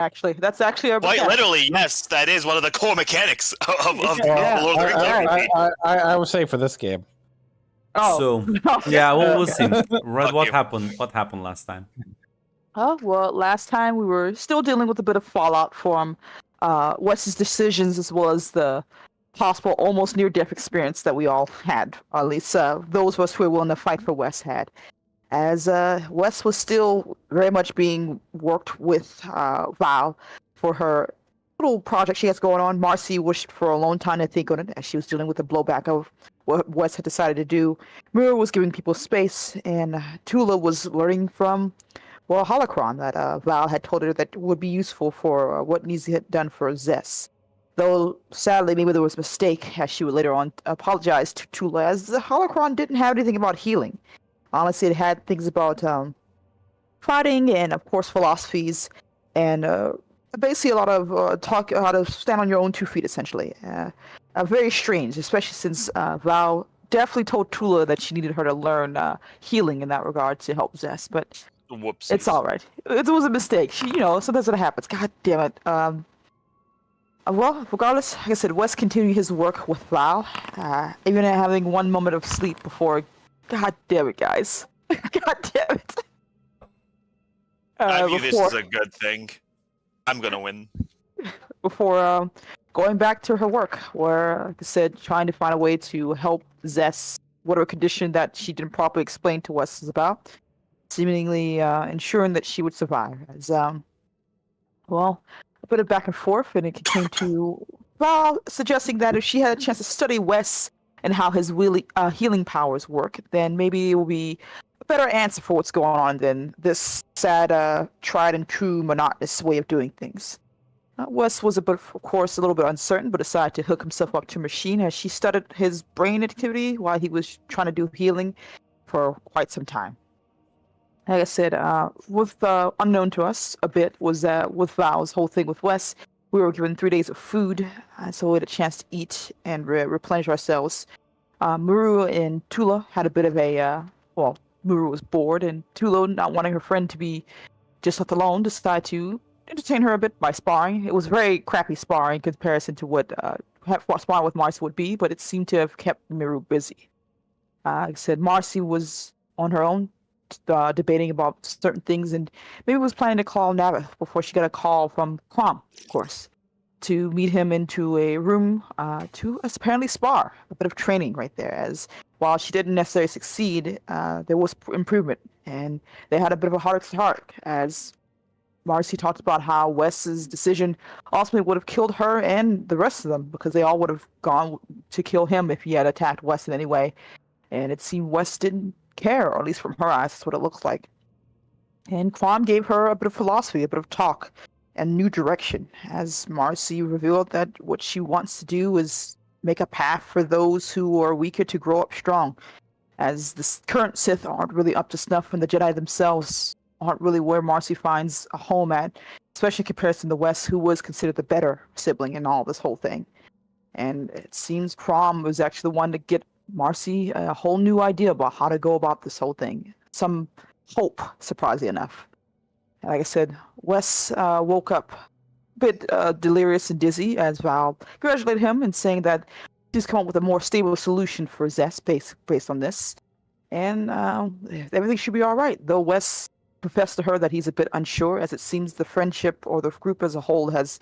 Actually, that's actually our Quite mechanic. literally, yes, that is one of the core mechanics of Yeah. Lord of the Rings RPG. I would say for this game. Oh, So okay. yeah, we'll see. Red, Fuck what you. happened? What happened last time? Oh, well, last time we were still dealing with a bit of fallout from Wes's decisions as well as the possible almost near-death experience that we all had. Or at least those of us who were willing to fight for Wes had. As Wes was still very much being worked with Val for her little project she has going on. Marcy wished for a long time to think on it as she was dealing with the blowback of what Wes had decided to do. Mira was giving people space, and Tula was learning from a holocron that Val had told her that would be useful for what needs to get done for Zess. Though, sadly, maybe there was a mistake, as she would later on apologize to Tula, as the holocron didn't have anything about healing. Honestly, it had things about fighting and, of course, philosophies, and basically a lot of talk how to stand on your own 2 feet, essentially. Very strange, especially since Val definitely told Tula that she needed her to learn healing in that regard to help Zess, but Whoopsies. it's all right. It was a mistake. She, sometimes it happens. God damn it. Well, regardless, like I said, Wes continued his work with Val, even having one moment of sleep before. God damn it, guys. God damn it. I view this as a good thing. I'm gonna win. Before going back to her work, where, like I said, trying to find a way to help Zess, whatever condition that she didn't properly explain to Wes is about, seemingly ensuring that she would survive. As well, a bit of back and forth, and it came to Val suggesting that if she had a chance to study Wes and how his healing powers work, then maybe it will be a better answer for what's going on than this sad, tried and true, monotonous way of doing things. Wes was, of course, a little bit uncertain, but decided to hook himself up to a machine as she studied his brain activity while he was trying to do healing for quite some time. Like I said, with unknown to us a bit was that with Val's whole thing with Wes, we were given 3 days of food, so we had a chance to eat and replenish ourselves. Muru and Tula had a bit of a, Muru was bored, and Tula, not wanting her friend to be just left alone, decided to entertain her a bit by sparring. It was very crappy sparring in comparison to what sparring with Marcy would be, but it seemed to have kept Muru busy. Like I said, Marcy was on her own, debating about certain things, and maybe was planning to call Navith before she got a call from Kwam, of course, to meet him into a room to apparently spar, a bit of training right there, as while she didn't necessarily succeed, there was improvement, and they had a bit of a heart-to-heart, as Marcy talked about how Wes's decision ultimately would have killed her and the rest of them, because they all would have gone to kill him if he had attacked Wes in any way, and it seemed Wes didn't care, or at least from her eyes, that's what it looks like. And Kwam gave her a bit of philosophy, a bit of talk, and new direction, as Marcy revealed that what she wants to do is make a path for those who are weaker to grow up strong, as the current Sith aren't really up to snuff, and the Jedi themselves aren't really where Marcy finds a home at, especially in comparison to Wes, who was considered the better sibling in all this whole thing. And it seems Kwam was actually the one to get Marcy a whole new idea about how to go about this whole thing. Some hope, surprisingly enough. Like I said, Wes woke up a bit delirious and dizzy as Val congratulated him and saying that she's come up with a more stable solution for Zess based on this. And everything should be all right, though Wes professed to her that he's a bit unsure, as it seems the friendship or the group as a whole has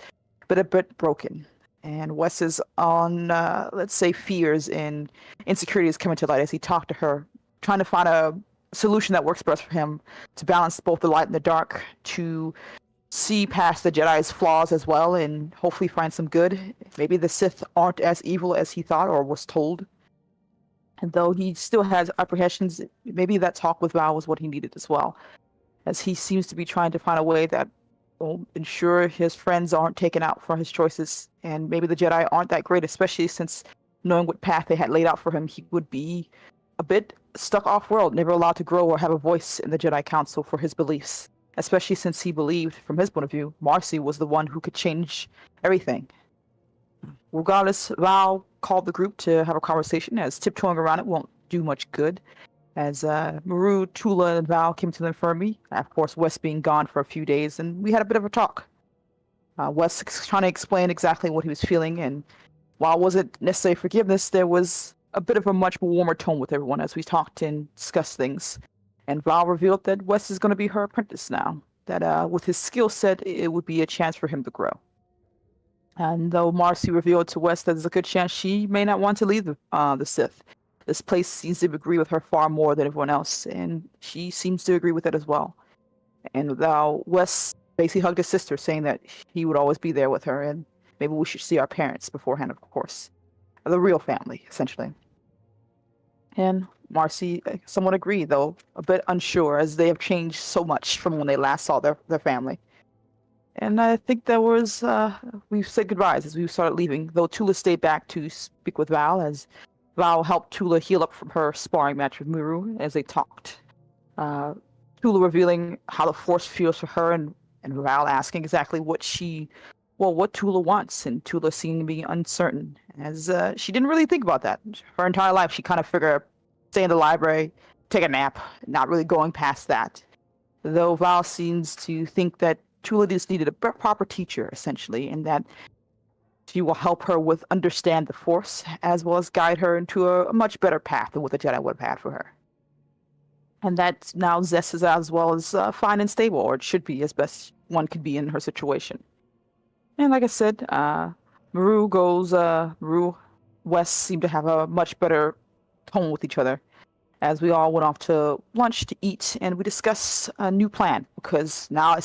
been a bit broken. And Wes's on, let's say, fears and insecurities coming to light as he talked to her, trying to find a solution that works best for him to balance both the light and the dark, to see past the Jedi's flaws as well, and hopefully find some good. Maybe the Sith aren't as evil as he thought or was told. And though he still has apprehensions, maybe that talk with Val was what he needed as well, as he seems to be trying to find a way that will ensure his friends aren't taken out for his choices, and maybe the Jedi aren't that great, especially since knowing what path they had laid out for him, he would be a bit stuck off-world, never allowed to grow or have a voice in the Jedi Council for his beliefs, especially since he believed, from his point of view, Marcy was the one who could change everything. Regardless, Val called the group to have a conversation, as tiptoeing around it won't do much good, as Maru, Tula, and Val came to the infirmary, of course Wes being gone for a few days, and we had a bit of a talk. Wes trying to explain exactly what he was feeling, and while it wasn't necessarily forgiveness, there was a bit of a much warmer tone with everyone as we talked and discussed things. And Val revealed that Wes is going to be her apprentice now. That with his skill set, it would be a chance for him to grow. And though Marcy revealed to Wes that there's a good chance she may not want to leave the Sith, this place seems to agree with her far more than everyone else, and she seems to agree with it as well. And thou Wes basically hugged his sister, saying that he would always be there with her, and maybe we should see our parents beforehand, of course. The real family, essentially. And Marcy somewhat agreed, though a bit unsure, as they have changed so much from when they last saw their family. And I think there was, we said goodbyes as we started leaving, though Tula stayed back to speak with Val, as Val helped Tula heal up from her sparring match with Muru as they talked. Tula revealing how the Force feels for her, and Val asking exactly what Tula wants, and Tula seemed to be uncertain, as she didn't really think about that. Her entire life, she kind of figured stay in the library, take a nap, not really going past that. Though Val seems to think that Tula just needed a proper teacher, essentially, and that she will help her with understand the Force, as well as guide her into a much better path than what the Jedi would have had for her. And that now Zess is as well as fine and stable, or it should be as best one could be in her situation. And like I said, Maru, Wes seem to have a much better tone with each other, as we all went off to lunch to eat, and we discussed a new plan, because now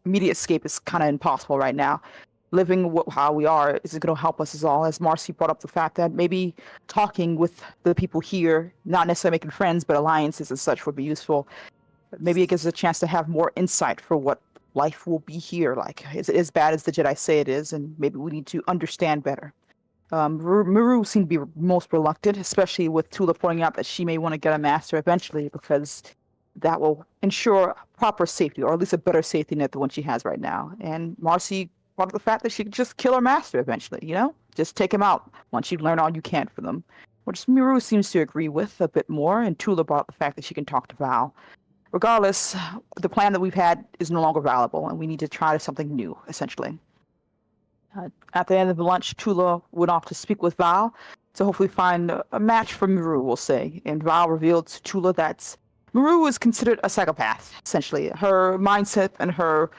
immediate escape is kind of impossible right now. Living how we are isn't going to help us as all, as Marcy brought up the fact that maybe talking with the people here, not necessarily making friends, but alliances and such would be useful. Maybe it gives us a chance to have more insight for what life will be here like. Is it as bad as the Jedi say it is? And maybe we need to understand better. Maru seemed to be most reluctant, especially with Tula pointing out that she may want to get a master eventually, because that will ensure proper safety, or at least a better safety net than what she has right now. And Marcy brought up the fact that she could just kill her master eventually, just take him out once you learn all you can from them, which Maru seems to agree with a bit more. And Tula brought up the fact that she can talk to Val. Regardless, the plan that we've had is no longer valuable, and we need to try something new, essentially. At the end of the lunch, Tula went off to speak with Val to hopefully find a match for Maru, we'll say. And Val revealed to Tula that Maru is considered a psychopath, essentially. Her mindset and her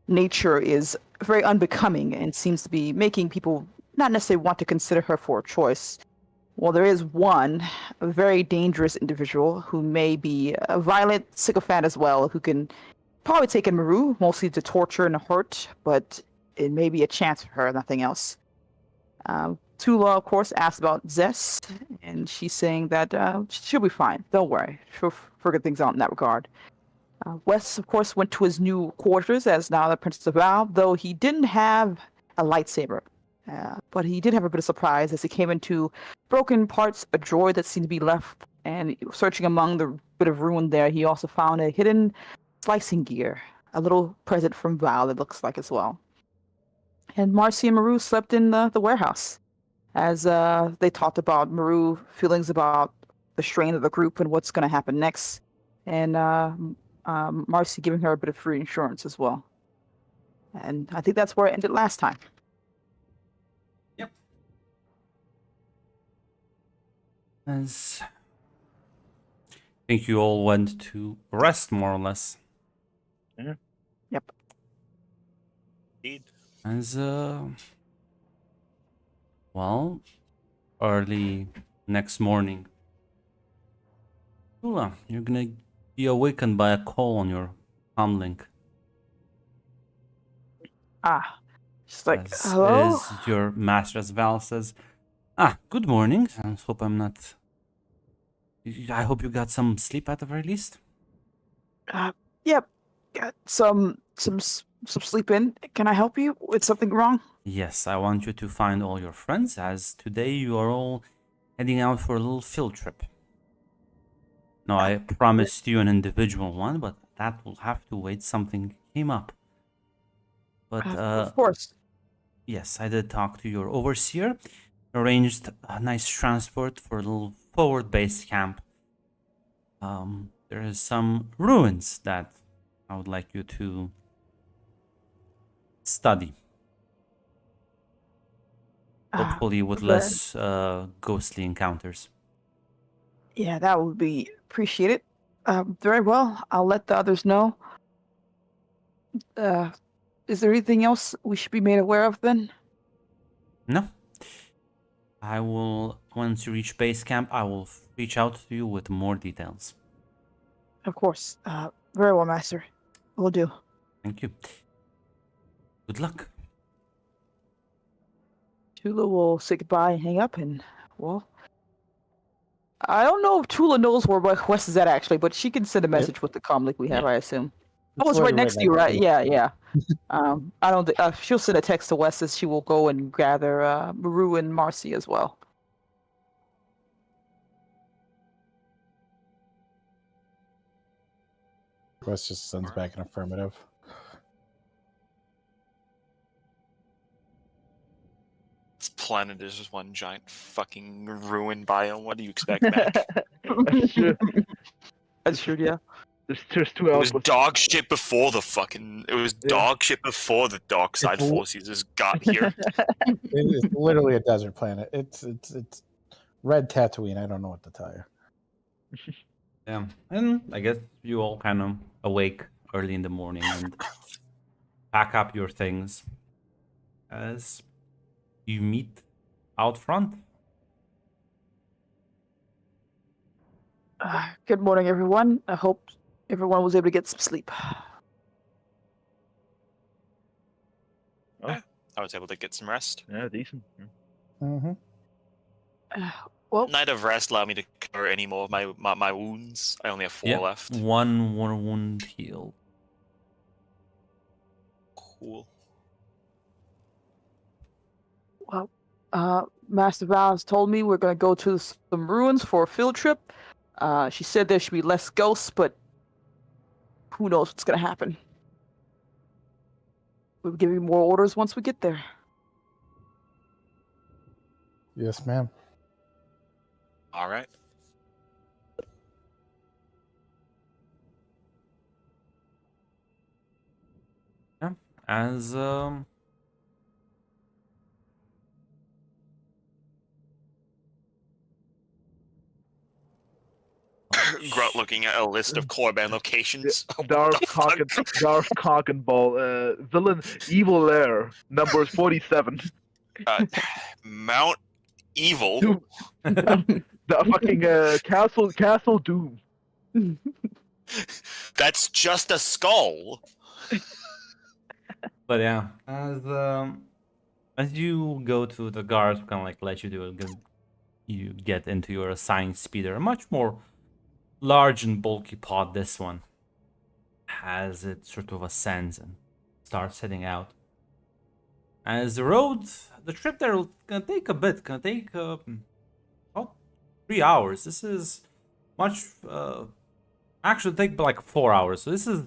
nature is very unbecoming and seems to be making people not necessarily want to consider her for a choice. Well, there is one, a very dangerous individual who may be a violent sycophant as well, who can probably take in Maru, mostly to torture and hurt, but it may be a chance for her, nothing else. Tula, of course, asked about Zess, and she's saying that she'll be fine. Don't worry. She'll figure things out in that regard. Wes, of course, went to his new quarters as now the Princess of Val, though he didn't have a lightsaber. But he did have a bit of surprise as he came into broken parts, a droid that seemed to be left, and searching among the bit of ruin there, he also found a hidden slicing gear, a little present from Val, it looks like as well. And Marcy and Maru slept in the warehouse as they talked about Maru feelings about the strain of the group and what's going to happen next, and Marcy giving her a bit of free insurance as well. And I think that's where it ended last time. Yep. As I think you all went to rest, more or less. Yeah. Yep. Indeed. As well, early next morning, Tula, you're gonna be awakened by a call on your comlink. Just like, As hello? is your master, as Val says, good morning. I hope I'm not. I hope you got some sleep at the very least. Yep. Got some sleep in. Can I help you with something wrong? Yes, I want you to find all your friends, as today you are all heading out for a little field trip. No, I promised you an individual one, but that will have to wait. Something came up. But Of course. yes, I did talk to your overseer. Arranged a nice transport for a little forward base camp. There is some ruins that I would like you to study. Ah, Hopefully with then- less ghostly encounters. Yeah, that would be appreciated. Very well. I'll let the others know. Is there anything else we should be made aware of then? No. I will, once you reach base camp, I will reach out to you with more details. Of course. Very well, Master. Will do. Thank you. Good luck. Tula will say goodbye and hang up, and, well... I don't know if Tula knows where West is at, actually, but she can send a message with the comm link we have, Yeah. I assume. It's Oh, it's right literally next to you, right? to Yeah. I don't think... she'll send a text to West as she will go and gather Maru and Marcy as well. Quest just sends back an affirmative. This planet is just one giant fucking ruin biome. What do you expect, Mac? That's true. That's true, yeah. There's 2 It was outposts. dog shit before the fucking. It was Yeah. dog shit before the dark side It's l- forces got here. It's literally a desert planet. It's red Tatooine. I don't know what to tell you. Yeah. And I guess you all kind of awake early in the morning and pack up your things as you meet out front. Good morning, everyone. I hope everyone was able to get some sleep. I was able to get some rest. Yeah, decent. Mm-hmm. Well, Night of rest allowed me to cover any more of my wounds. I only have 4 Yeah, left. one more wound healed. Cool. Master Val's told me we're gonna go to some ruins for a field trip. She said there should be less ghosts, but who knows what's gonna happen. We'll give you more orders once we get there. Yes, ma'am. All right. Yeah. As Grunt looking at a list of Korriban locations. What Dark the fuck? Cock and Ball, villain, evil lair, number 47. Mount Evil. Doom. The fucking Castle Doom. That's just a skull. But yeah, as you go to the guards, kind of like let you do it, you get into your assigned speeder. A much more large and bulky pod. This one as it sort of ascends and starts heading out. As the trip there will gonna take a bit. Gonna take about 3 hours. This is much. Actually, take like 4 hours. So this is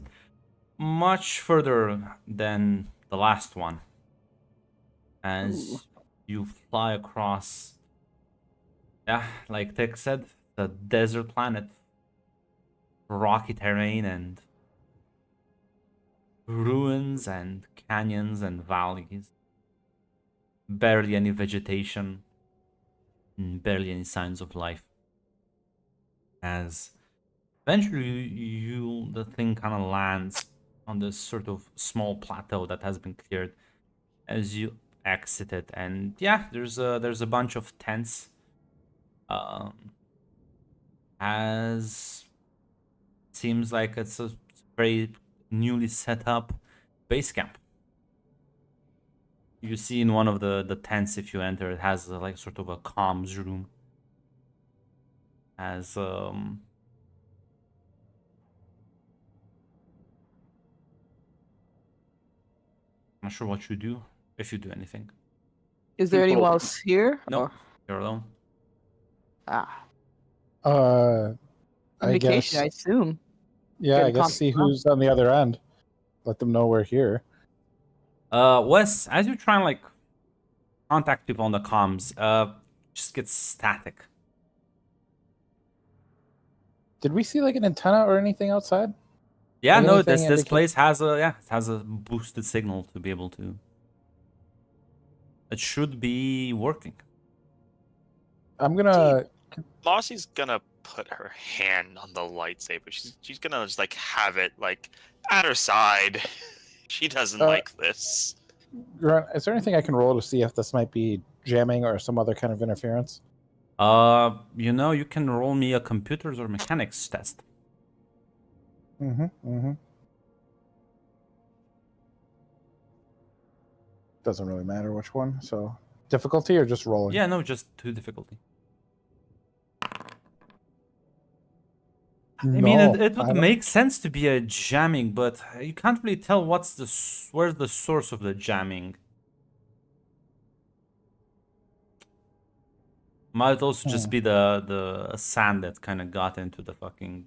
much further than the last one. As you fly across, yeah, like Tech said, the desert planet, rocky terrain and ruins and canyons and valleys. Barely any vegetation, and barely any signs of life. As eventually the thing kind of lands on this sort of small plateau that has been cleared as you exit it, and yeah, there's a bunch of tents. As seems like it's a very newly set up base camp. You see in one of the tents, if you enter, it has like sort of a comms room. As I'm not sure what you do, if you do anything. Is there People- anyone else here? No. Or- You're alone. I Communication, I guess. assume. Yeah, Get I in guess see contact. who's on the other end. Let them know we're here. Wes, as you try and like contact people on the comms, just gets static. Did we see like an antenna or anything outside? Yeah, no, Anything this indicate- place has a boosted signal to be able to. It should be working. I'm gonna. Mossy's gonna put her hand on the lightsaber. She's gonna just like have it like at her side. She doesn't like this. Grunt, is there anything I can roll to see if this might be jamming or some other kind of interference? You can roll me a computers or mechanics test. Mm-hmm. Doesn't really matter which one. So difficulty or just rolling? Yeah, no, just 2 difficulty. I mean, it would make sense to be a jamming, but you can't really tell where's the source of the jamming. Might also just be the sand that kind of got into the fucking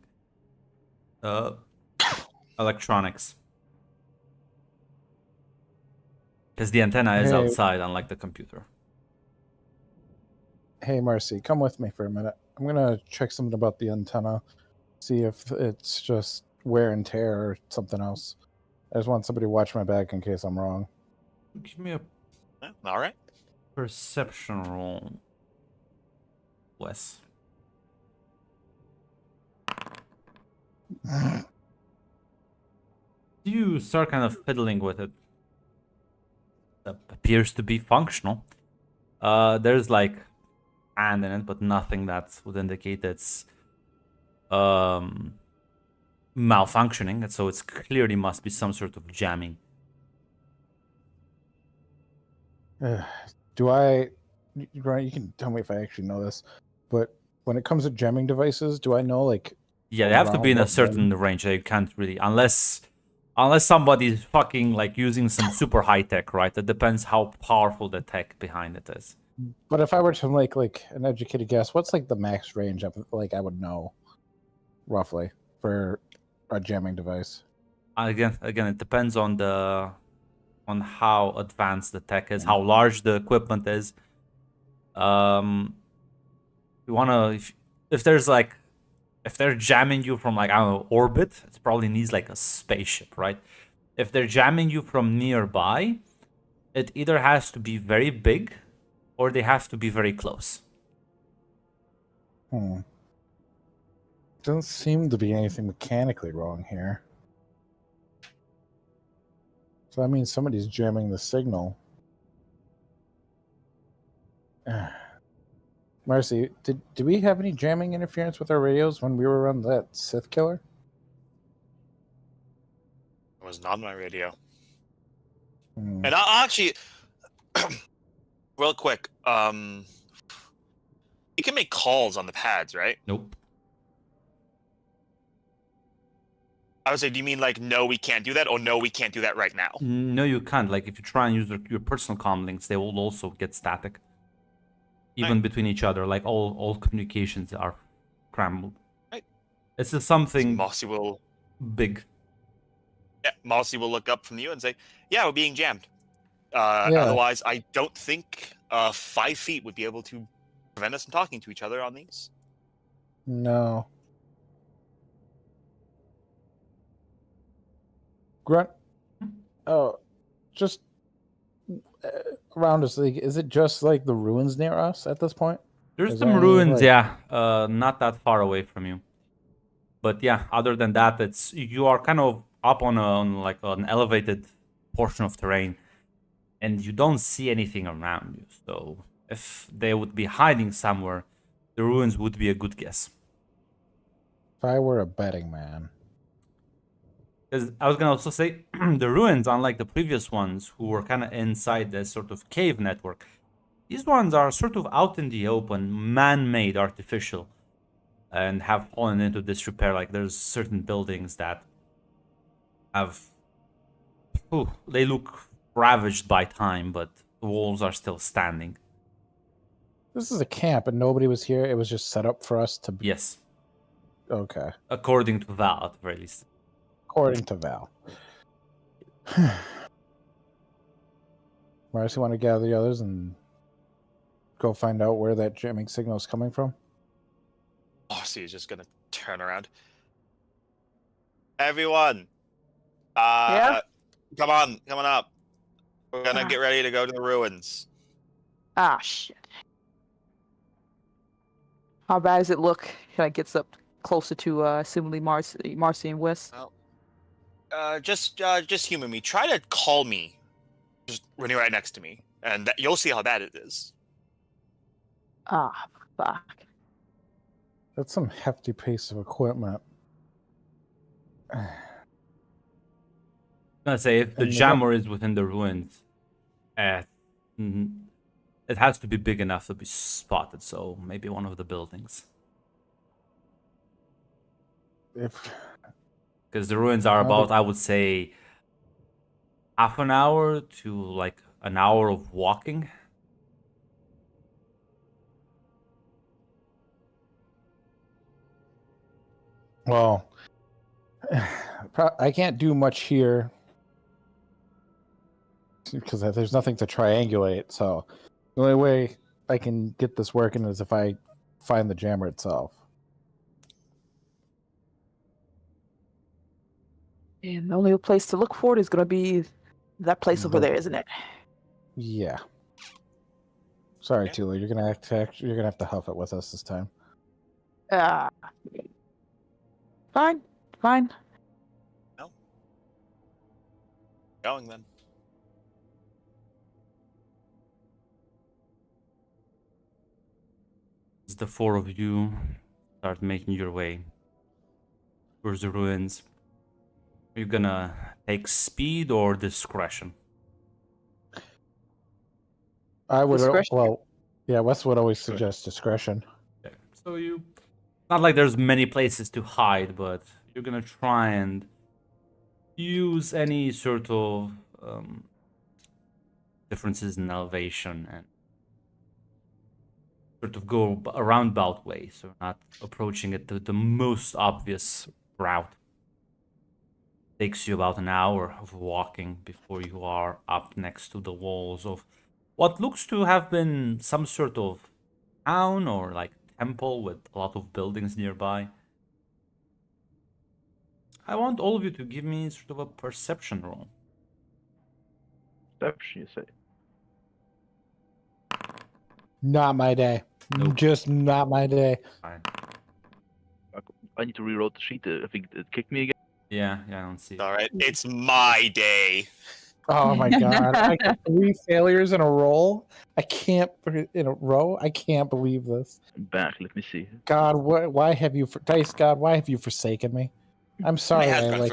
electronics. Because the antenna is outside, unlike the computer. Hey, Marcy, come with me for a minute. I'm gonna check something about the antenna. See if it's just wear and tear or something else. I just want somebody to watch my back in case I'm wrong. Give me a All right. perception roll, Wes. You start kind of fiddling with it. It appears to be functional. There's like and in it, but nothing that would indicate it's malfunctioning, and so it's clearly must be some sort of jamming. Do I? Grant, you can tell me if I actually know this, but when it comes to jamming devices, do I know like? Yeah, they have to be in a around what certain range. They can't really, unless somebody's fucking like using some super high tech, right? It depends how powerful the tech behind it is. But if I were to make like an educated guess, what's like the max range of like I would know roughly for a jamming device? Again, it depends on how advanced the tech is, how large the equipment is. You wanna if there's like if they're jamming you from like I don't know orbit, it probably needs like a spaceship, right? If they're jamming you from nearby, it either has to be very big or they have to be very close. Doesn't seem to be anything mechanically wrong here. So that means somebody's jamming the signal. Marcy, did we have any jamming interference with our radios when we were on that Sith killer? It was not on my radio. Hmm. And I'll actually, real quick, you can make calls on the pads, right? Nope. I would say, do you mean like, no, we can't do that, or no, we can't do that right now? No, you can't. Like if you try and use your personal comm links, they will also get static. Even between each other, like all communications are scrambled. Right. It's just something Mossy will big. Yeah, Mossy will look up from you and say, "Yeah, we're being jammed." Yeah. Otherwise, I don't think 5 feet would be able to prevent us from talking to each other on these. No. Grunt. Oh, just around us. Like, is it just like the ruins near us at this point? There's Is some there any, ruins, like- yeah, not that far away from you. But yeah, other than that, you are kind of up on like an elevated portion of terrain, and you don't see anything around you. So if they would be hiding somewhere, the ruins would be a good guess. If I were a betting man. Because I was gonna also say the ruins, unlike the previous ones, who were kind of inside this sort of cave network, these ones are sort of out in the open, man-made, artificial, and have fallen into disrepair. Like there's certain buildings that they look ravaged by time, but the walls are still standing. This is a camp and nobody was here. It was just set up for us to be. Yes, Okay. according to Val, at the very least. According to Val. Marcy, want to gather the others and go find out where that jamming signal is coming from? Mossy is just gonna turn around. Everyone, Yeah? come on up. We're gonna get ready to go to the ruins. Ah, shit. How bad does it look? Kind of gets up closer to, assumably Marcy and Wes. Just humor me. Try to call me, just when you're right next to me, and you'll see how bad it is. Ah, fuck. That's some hefty piece of equipment. I'm gonna say if the And the jammer is within the ruins, mm, it has to be big enough to be spotted. So maybe one of the buildings, If because the ruins are Now that- about, I would say, half an hour to like an hour of walking. Well, I can't do much here because there's nothing to triangulate. So the only way I can get this working is if I find the jammer itself. And the only place to look for it is gonna be that place over The- there, isn't it? Yeah. Sorry, Yeah. Tula. You're gonna have to huff it with us this time. Ah. Fine. Fine. Going then. As the four of you start making your way towards the ruins, are you gonna take speed or discretion? I would Discretion. well, yeah. Wes would always suggest discretion. Okay. So you, not like there's many places to hide, but you're gonna try and use any sort of differences in elevation and sort of go a roundabout way, so not approaching it the most obvious route. Takes you about an hour of walking before you are up next to the walls of what looks to have been some sort of town or like temple with a lot of buildings nearby. I want all of you to give me sort of a perception roll. Perception, you say? Not my day. Nope. Just not my day. Fine. I need to reroll the sheet. I think it kicked me again. Yeah, I don't see it. All right, it's my day. Oh my god! I got 3 failures in a row. I can't believe this. I'm back. Let me see. God, why have you, Dice God? Why have you forsaken me? I'm sorry.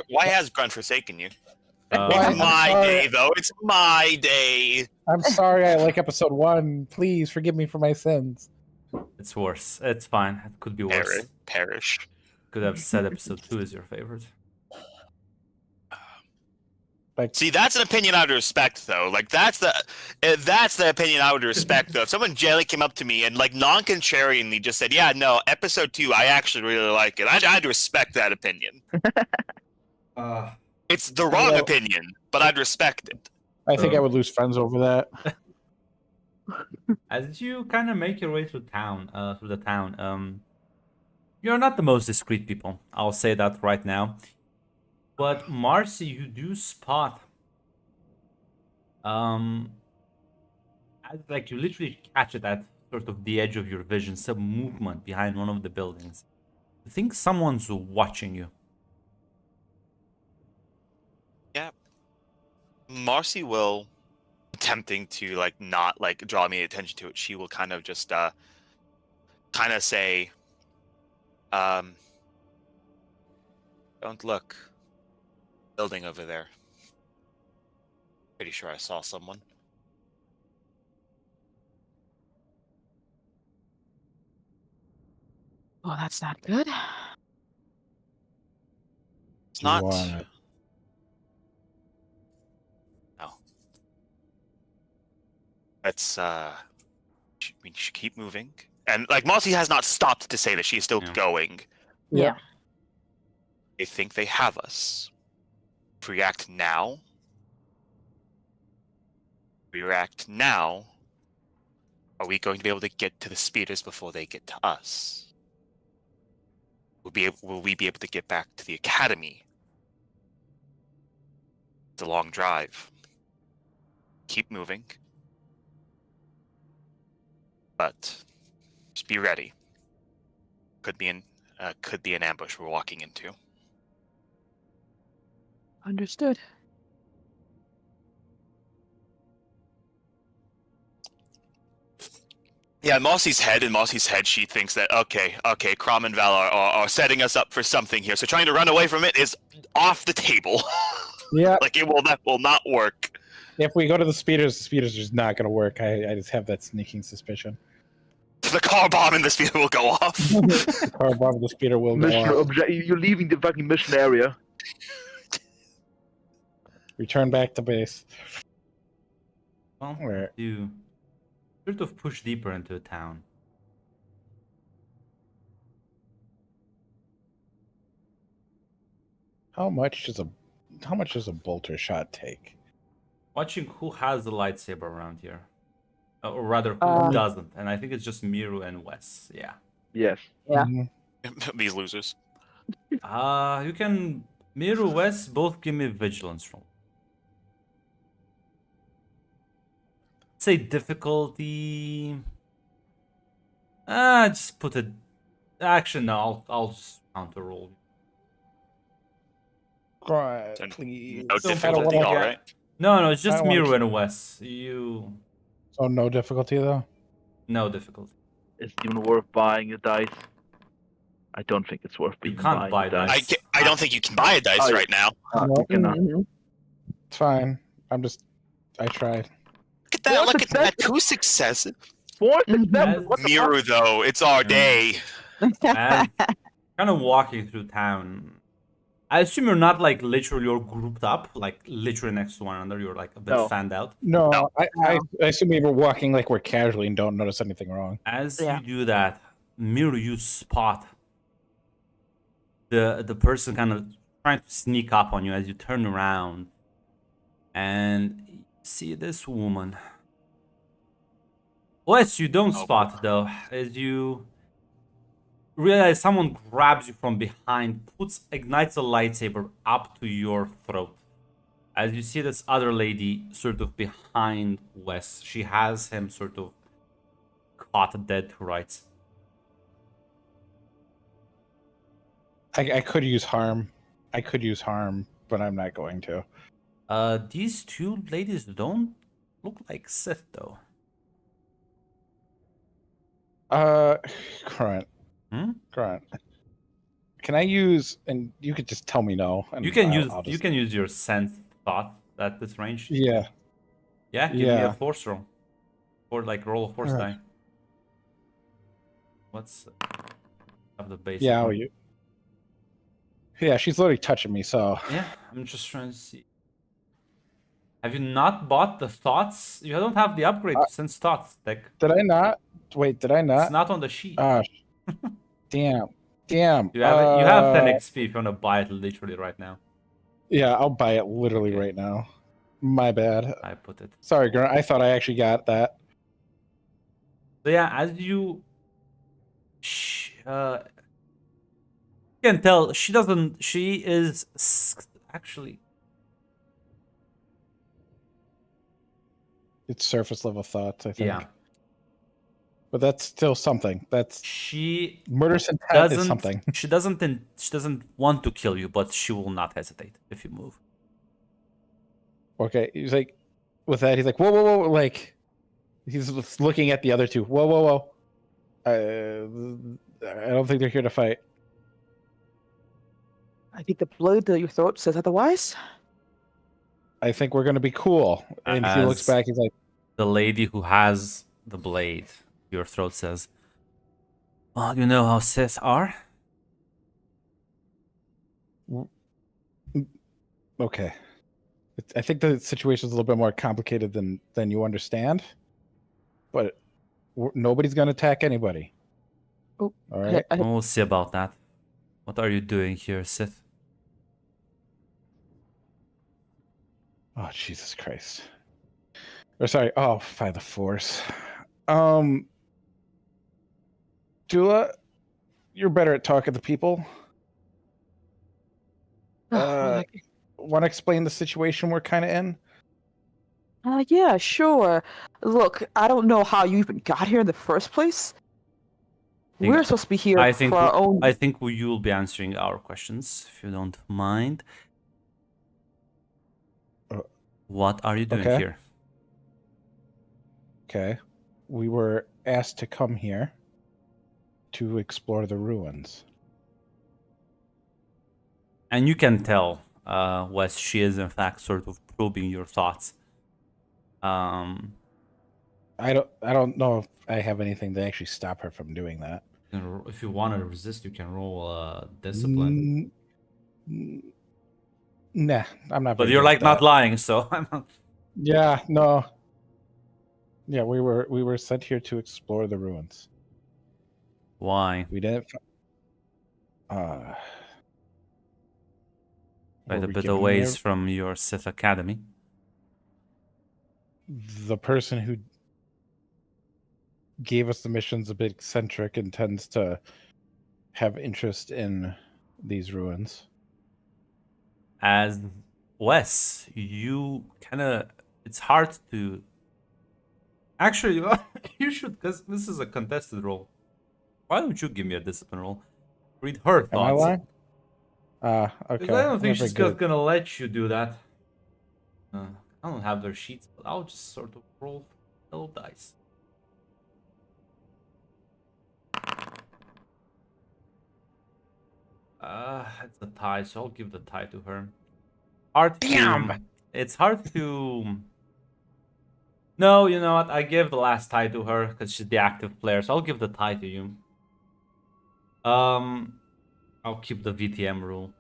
Why has Grunt forsaken you? Why- It's I'm my sorry. day, though. It's my day. I'm sorry. I like episode 1. Please forgive me for my sins. It's worse. It's fine. It could be worse. Perish. Could have said episode 2 is your favorite. Like, See, that's an opinion I would respect, though. Like, that's the opinion I would respect, though. If someone generally came up to me and, like, non-contrarianly just said, yeah, no, episode 2, I actually really like it, I'd respect that opinion. It's the wrong Well- opinion, but I'd respect it. I think I would lose friends over that. As you kind of make your way through the town, you're not the most discreet people. I'll say that right now. But Marcy, you do spot, as like you literally catch it at sort of the edge of your vision, some movement behind one of the buildings. You think someone's watching you. Marcy will, attempting to, like, not, like, draw me attention to it, she will kind of just, kind of say, don't look. Building over there. Pretty sure I saw someone. Oh, that's not good. It's Do you not. wanna- No. Let's we should keep moving. And like Marcy has not stopped to say that she's still Yeah. going. Yeah. They think they have us. If we react now. Are we going to be able to get to the speeders before they get to us? Will we be able to get back to the academy the long drive. Keep moving. But just be ready. Could be an ambush we're walking into. Understood. Yeah, in Mossy's head, she thinks that okay, Crom and Val are setting us up for something here. So trying to run away from it is off the table. Yeah. Like that will not work. If we go to the speeders just not going to work. I just have that sneaking suspicion. The car bomb in the speeder will go off. The car bomb, the speeder will go Mission off. object. You're leaving the fucking mission area. Return back to base. Well, Where? you sort of push deeper into town. How much does a bolter shot take? Watching who has the lightsaber around here. Or rather, who doesn't. And I think it's just Miru and Wes. Yeah. Yes. Yeah. Mhm. These losers. You can... Miru, Wes, both give me vigilance roll. Say difficulty... just put it... Actually, no, I'll just counter roll. Right, And please. No Still difficulty, wanna- all right. No, it's I just don't wanna Miru and Wes. You... So no difficulty though. No difficulty. Is it even worth buying a dice? I don't think it's worth You being can't buying buy a dice. dice. I don't think you can buy a dice Oh, right now. No. You cannot. Mhm. It's fine. I tried. Look at that! What Look at that! success? 2 successes. Four Mhm. successes. What the fuck? Miru, though, it's our day. As kind of walking through town, I assume you're not like literally you're grouped up, like literally next to one another. You're like a bit No. fanned out. No, No. I assume we were walking like we're casually and don't notice anything wrong. As Yeah. you do that, Miru, you spot the person kind of trying to sneak up on you as you turn around, and you see this woman. What you don't Oh, spot though, as you realize someone grabs you from behind, ignites a lightsaber up to your throat. As you see this other lady sort of behind Wes, she has him sort of caught dead to rights. I could use harm. But I'm not going to. These two ladies don't look like Sith though. Grunt. Hmm? Grunt. Can I use? And you could just tell me no. And You can I'll you just- can use your sense thought at this range. Yeah. Yeah, give me a Yeah. force roll. Or like roll a force Alright. die. What's of the basic Yeah. one? Yeah. She's literally touching me. So Yeah, I'm just trying to see. Have you not bought the thoughts? You don't have the upgrade to sense thoughts deck. did I not? Wait, did I It's not? not on the sheet. Damn. You have 10 XP if you want to buy it literally right now. Yeah, I'll buy it literally Okay. right now. My bad. I put it. Sorry, Grunt. I thought I actually got that. So yeah, as you can tell, she doesn't. She is actually. It's surface level thoughts, I think. Yeah. But that's still something. That's She murderous intent doesn't. is something. She doesn't want to kill you, but she will not hesitate if you move. Okay, he's like, with that, he's like, whoa, whoa, whoa, like, he's just looking at the other two. Whoa, whoa, whoa. I don't think they're here to fight. I think the blood to your throat says otherwise. I think we're gonna be cool. And he looks As- back. He's like, The lady who has the blade, your throat says, "Well, you know how Sith are." okay. I think the situation is a little bit more complicated than you understand. But nobody's gonna attack anybody. Oh, All right. We'll see about that. What are you doing here, Sith? Oh, Jesus Christ. Or sorry, oh, by the Force. Dula, you're better at talking to people. want to explain the situation we're kind of in? Yeah, sure. Look, I don't know how you even got here in the first place. Think- We're supposed to be here I think for our own. I think you'll be answering our questions if you don't mind. What are you doing Okay. here? Okay. We were asked to come here to explore the ruins. And you can tell, Wes, she is in fact sort of probing your thoughts. I don't know if I have anything to actually stop her from doing that. If you want to resist, you can roll discipline. Nah, I'm not. But very you're good at like not that. lying, so I'm not. Yeah, no. Yeah, we were sent here to explore the ruins. Why? We didn't. Were Quite a we bit given of ways from your Sith Academy. the person who gave us the mission's a bit eccentric and tends to have interest in these ruins. As Wes, you kind of. It's hard to. Actually, you should, because this is a contested role. Why don't you give me a discipline roll? Read her Am I thoughts. lying? Okay. Because I don't I'm think not very she's good just gonna let you do that. I don't have their sheets, but I'll just sort of roll little dice. It's a tie, so I'll give the tie to her. Damn! It's hard to. No, you know what? I give the last tie to her because she's the active player, so I'll give the tie to you. I'll keep the VTM rule.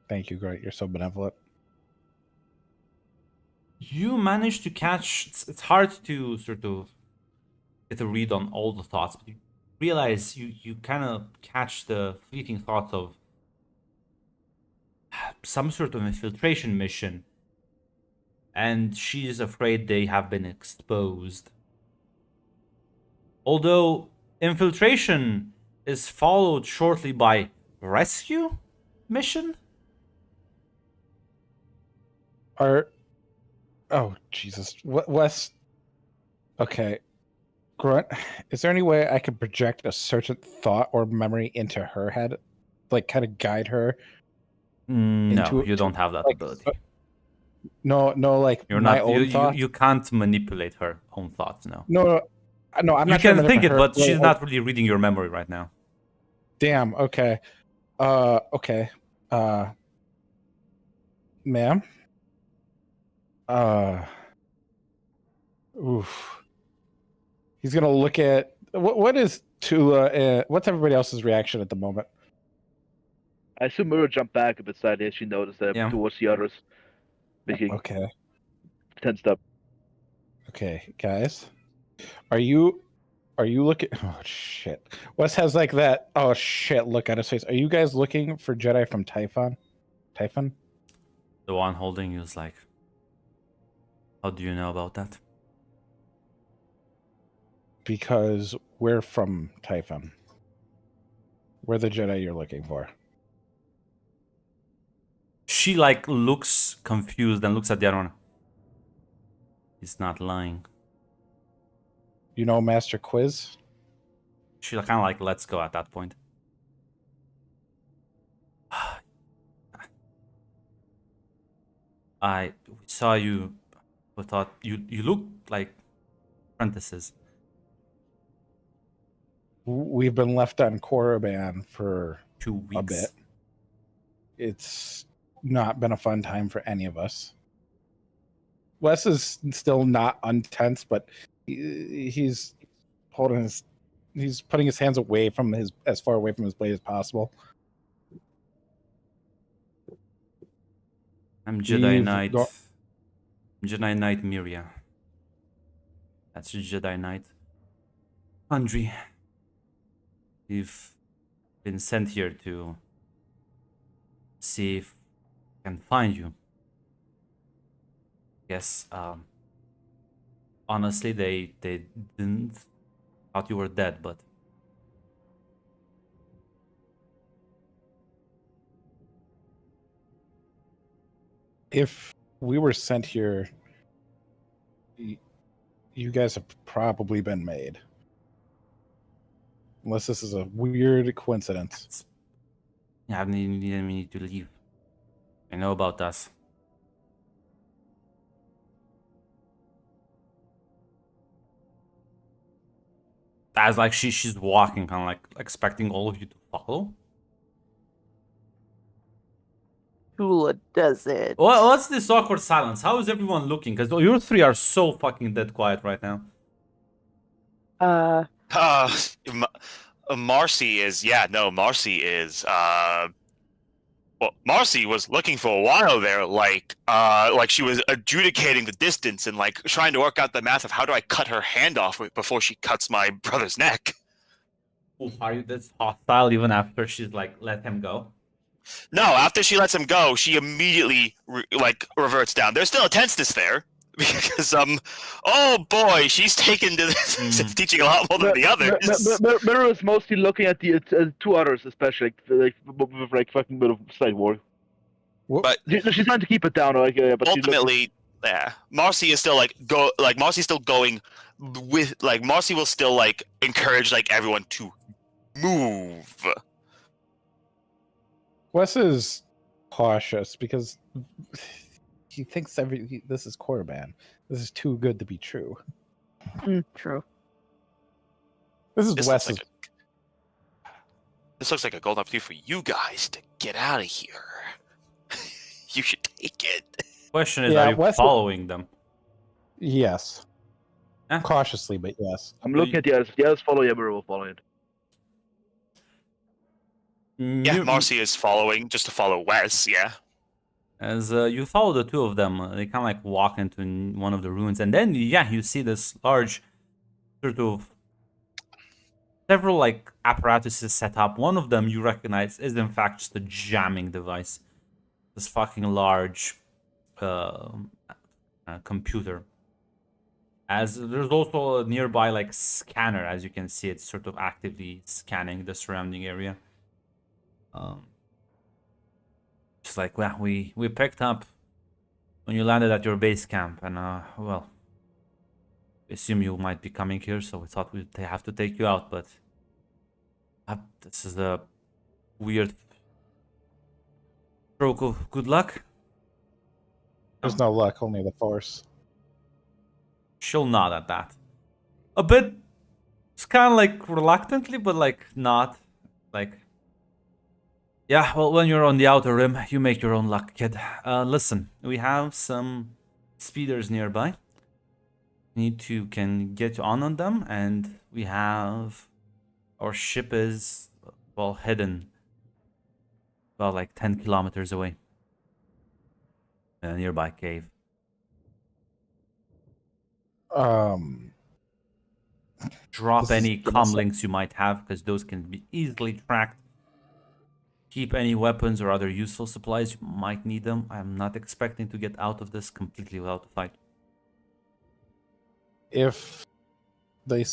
Thank you, Grant. You're so benevolent. You managed to catch. It's hard to sort of get a read on all the thoughts, but you realize you kind of catch the fleeting thoughts of some sort of infiltration mission, and she is afraid they have been exposed. Although infiltration is followed shortly by rescue mission. Oh Jesus, what Wes? Okay, Grunt. Is there any way I could project a certain thought or memory into her head, like kind of guide her? No, you don't have that like, ability. No, like You're my not. own thoughts. You can't manipulate her own thoughts. No. No, I'm You not. can trying to think manipulate it, her. but she's not really reading your memory right now. Damn. Okay. Okay. Ma'am. Oof. He's gonna look at what is Tula. What's everybody else's reaction at the moment? I assume Mura jumped back a bit slightly as she noticed that Yeah. towards the others, making Okay. tensed up. Okay, guys. Are you looking? Oh shit. Wes has like that. Oh shit! Look at his face. Are you guys looking for Jedi from Typhon? Typhon? The one holding you is like, how do you know about that? Because we're from Typhon. We're the Jedi you're looking for. She like looks confused and looks at the other one. He's not lying. You know Master Quiz? She kind of like lets go at that point. I saw you. We thought you look like apprentices. We've been left on Korriban for 2 weeks. a bit. It's not been a fun time for any of us. Wes is still not untense, but he's putting his hands away from as far away from his blade as possible. I'm Jedi We've Knight. got- Jedi Knight Miria. That's Jedi Knight. Andre. We've been sent here to see if we can find you. Yes, honestly, they didn't thought you were dead, but if we were sent here, you guys have probably been made. Unless this is a weird coincidence. Yeah, we need to leave. I know about us. As like she's walking, kind of like expecting all of you to follow. Tula does it. What's this awkward silence? How is everyone looking? Because you three are so fucking dead quiet right now. Marcy is Marcy is well, Marcy was looking for a while there, like she was adjudicating the distance and like trying to work out the math of how do I cut her hand off before she cuts my brother's neck. Ooh, are you this hostile even after she's like let him go? No, after she lets him go, she immediately reverts down. There's still a tenseness there because oh boy, she's taken to this teaching a lot more than the others. Mirror is mostly looking at the two others, especially like fucking bit of slight war. But She's trying to keep it down, like but ultimately, yeah, Marcy is still Marcy's still going with Marcy will still encourage everyone to move. Wes is cautious because he thinks this is Korriban. This is too good to be true. True. This is This Wes's. looks like a golden opportunity for you guys to get out of here. You should take it. Question is, Yeah, are you Wes- following them? Yes. Huh? Cautiously, but yes. I'm looking at the others. The others follow, yeah, Mirror will follow it. Yeah, Marcy is following just to follow Wes. Yeah. As you follow the two of them, they kind of like walk into one of the ruins, and then you see this large sort of several like apparatuses set up. One of them you recognize is in fact just a jamming device. This fucking large computer. As there's also a nearby like scanner, as you can see, it's sort of actively scanning the surrounding area. Just like, well, we picked up when you landed at your base camp, and well, we assume you might be coming here, so we thought we'd have to take you out, but this is a weird stroke of good luck. There's no luck, only the force. She'll nod at that. A bit, it's kind of like reluctantly, but like not, like. Yeah, well, when you're on the outer rim, you make your own luck, kid. Listen, we have some speeders nearby. We can get on them, and we have our ship is well hidden, about like 10 kilometers away, in a nearby cave. Drop This is any gonna comm links you might have, because those can be easily tracked. Keep any weapons or other useful supplies. You might need them. I'm not expecting to get out of this completely without a fight. If they...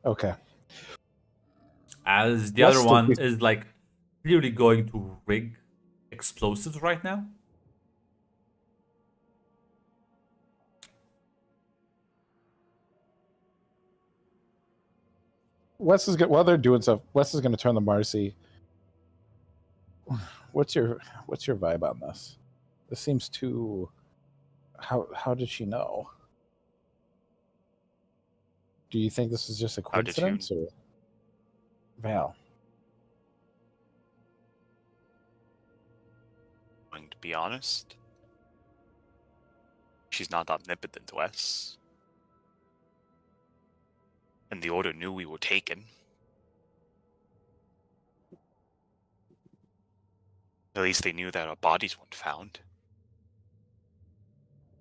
Okay. As the What's other the one reason- is like clearly going to rig explosives right now. Wes is while they're doing stuff, Wes is going to turn to Marcy. What's your vibe on this? This seems too. How did she know? Do you think this is just a How did you- coincidence, or Val? Going to be honest, she's not omnipotent, Wes. And the Order knew we were taken. At least they knew that our bodies weren't found.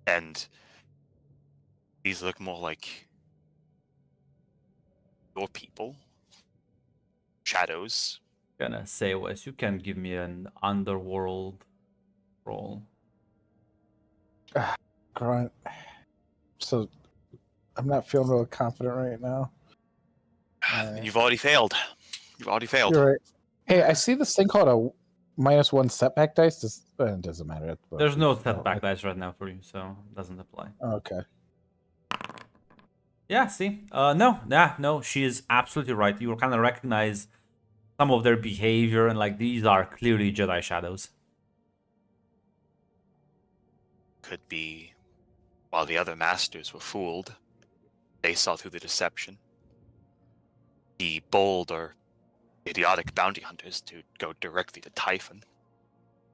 And these look more like your people. Shadows. Gonna say, Wes, you can give me an underworld roll. Grunt. So, I'm not feeling real confident right now. You've already failed. You've already failed. You're right. Hey, I see this thing called -1 setback dice? It doesn't matter. There's no setback dice right now for you, so it doesn't apply. Okay. Yeah, see? No, she is absolutely right. You kind of recognize some of their behavior, and like these are clearly Jedi shadows. Could be while the other masters were fooled, they saw through the deception. The bold or idiotic bounty hunters to go directly to Typhon.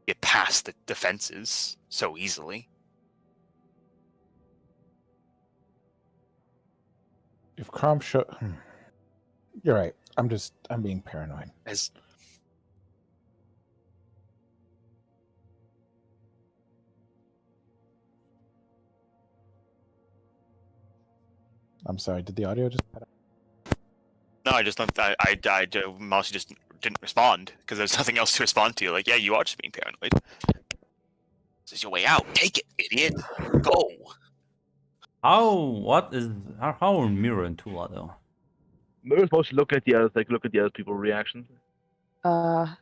Get past the defenses so easily. If Crom show, you're right. I'm being paranoid. As I'm sorry. Did the audio just? no, I just don't. I mostly just didn't respond because there's nothing else to respond to. Like, yeah, you are just being paranoid. This is your way out. Take it, idiot. Go. How are Mira and Tula though? Mirror's supposed to look at the others, like look at the other people's reactions. Tula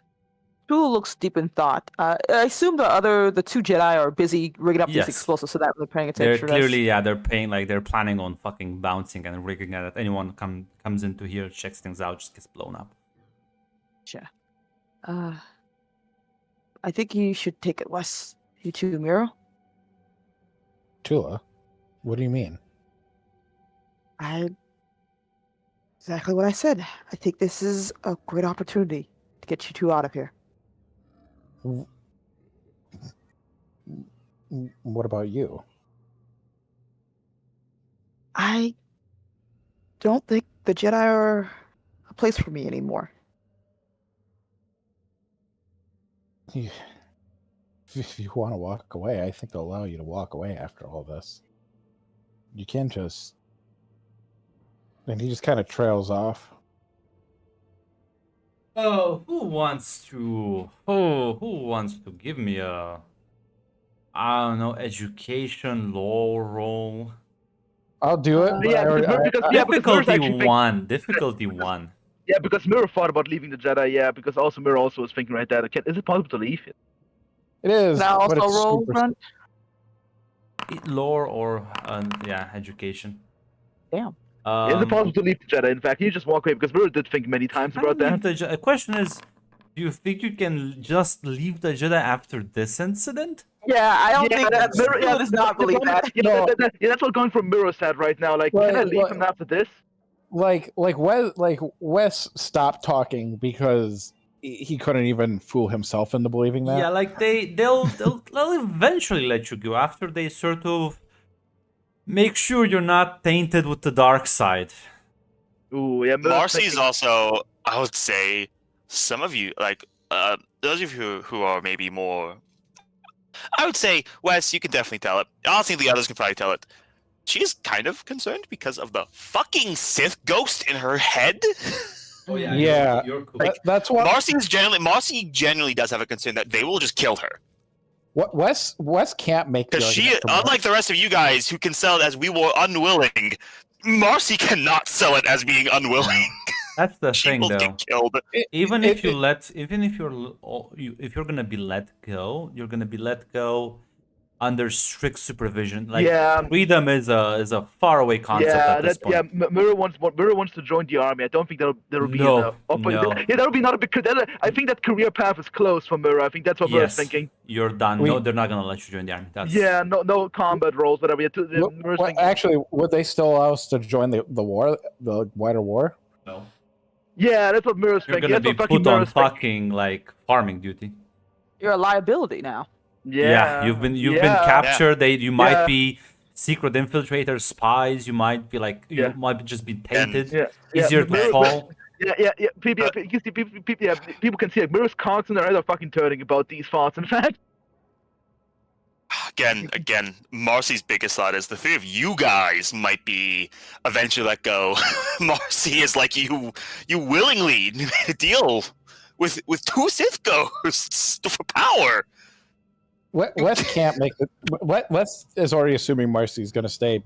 looks deep in thought. I assume the two Jedi are busy rigging up Yes. these explosives, so that they're paying They're attention. clearly, they're planning on fucking bouncing and rigging it. Anyone comes into here, checks things out, just gets blown up. I think you should take it, Wes. You too, Miro. Tula, what do you mean? Exactly what I said. I think this is a great opportunity to get you two out of here. What about you? I don't think the Jedi are a place for me anymore. If you want to walk away, I think they'll allow you to walk away after all this. You can't just... And he just kind of trails off. Oh, who wants to give me a, I don't know, education lore roll? I'll do it. but Yeah, I already- because Mirror's Difficulty actually thinking- 1. Difficulty 1. Yeah, because Mirror thought about leaving the Jedi. Yeah, because also Mirror also was thinking right there. Is it possible to leave? It is. Now but also it's roll super- front. Lore or education. Damn. Is it possible to leave the Jedi? In fact, you just walk away because Mirror did think many times about that. The question is, do you think you can just leave the Jedi after this incident? Yeah, I don't think that's. Mirror, Mirror does not believe that. Yeah, that's what going from Mirror's head right now. Like, can I leave him after this? Like Wes stopped talking because he couldn't even fool himself into believing that. Yeah, like they'll eventually let you go after they sort of make sure you're not tainted with the dark side. Ooh, yeah. Mirror's Marcy's thinking- also, I would say, some of you, like, those of you who are maybe more... I would say, Wes, you can definitely tell it. Honestly, the others can probably tell it. She's kind of concerned because of the fucking Sith ghost in her head. Oh Yeah. you're cool. That's what Marcy generally does have a concern that they will just kill her. what Wes can't make. the Because she, argument for Marcy. unlike the rest of you guys who can sell it as we were unwilling, Marcy cannot sell it as being unwilling. That's the She thing, will though. get killed. Even if you're gonna be let go, you're gonna be let go under strict supervision. Like Yeah. freedom is a faraway concept at this point. Mirror wants to join the army. I don't think that'll be No, enough. Oh, but no. Yeah, that'll be not a big. I think that career path is closed for Mirror. I think that's what Mirror's Yes, thinking. you're done. We- No, they're not gonna let you join the army. That's Yeah, no combat roles, whatever. Mirror's Well, thinking. actually, would they still allow us to join the war, the wider war? no. Yeah, that's what Mirror's You're thinking. gonna That's be what fucking put on Mirror's thinking. fucking like farming duty. You're a liability now. Yeah, you've been yeah. captured. You might Yeah. be secret infiltrators, spies. You might be like Yeah. you might just be tainted. Yeah, Easier to Mirror- fall. Yeah. People can see like Mirror's cogs in their head are fucking turning about these thoughts. In fact, Again, Marcy's biggest thought is the three of you guys might be eventually let go. Marcy is like you willingly deal with two Sith ghosts for power. Wes can't make it. Wes is already assuming Marcy's going to stay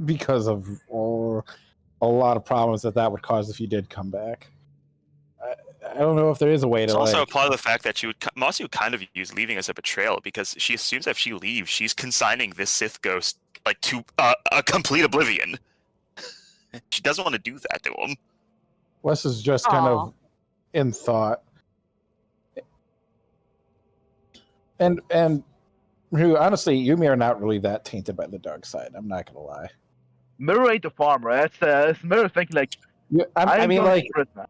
because of a lot of problems that would cause if he did come back. I don't know if there is a way It's to also like. part of the fact that Marcy would kind of use leaving as a betrayal because she assumes if she leaves, she's consigning this Sith ghost like to a complete oblivion. She doesn't want to do that to him. Wes is just kind Aw. of in thought, and who honestly, Yumi are not really that tainted by the dark side. I'm not gonna lie. Mirror ain't the farmer. It's Mirror thinking like, Yeah, I ain't mean, gonna like, secret now.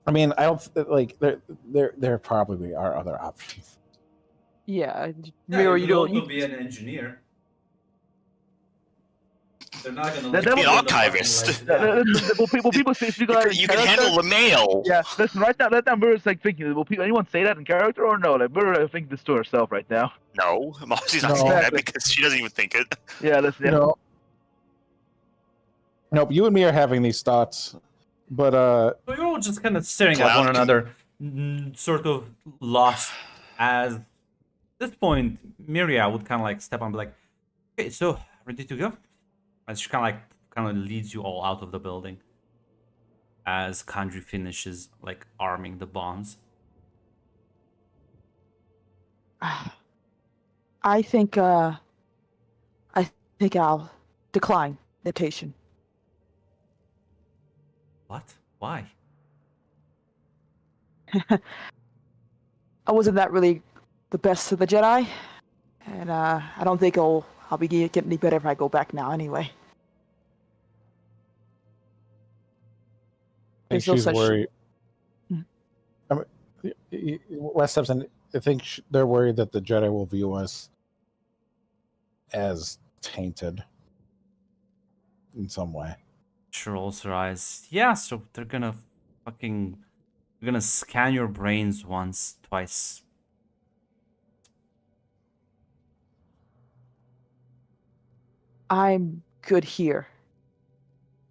I mean, I don't like there probably are other options. Yeah, Mirror, you don't. You, be an engineer. They're not gonna That- that Be an was- archivist. Will people speak You like can, in you can character? handle the mail. Yeah, listen, right now Mirror's like thinking, will people, anyone say that in character or no? Like, Mirror, I think this to herself right now. No, Marcy's not No. saying that Exactly. because she doesn't even think it. Yeah, listen, yeah. No, nope. You and me are having these thoughts, but So you're all just kind of staring at one Clown. another, sort of lost. As at this point, Miria would kind of like step on and be like, "Okay, so ready to go?" And she kind of leads you all out of the building. As Kandri finishes like arming the bombs. I think I'll decline invitation. What? Why? I wasn't that really the best of the Jedi, and I don't think I'll be getting any better if I go back now anyway. I think There's no she's such- worried. Hmm. I mean, Wes Simpson, I think they're worried that the Jedi will view us as tainted in some way. She rolls her eyes. Yeah, so they're gonna scan your brains once, twice. I'm good here.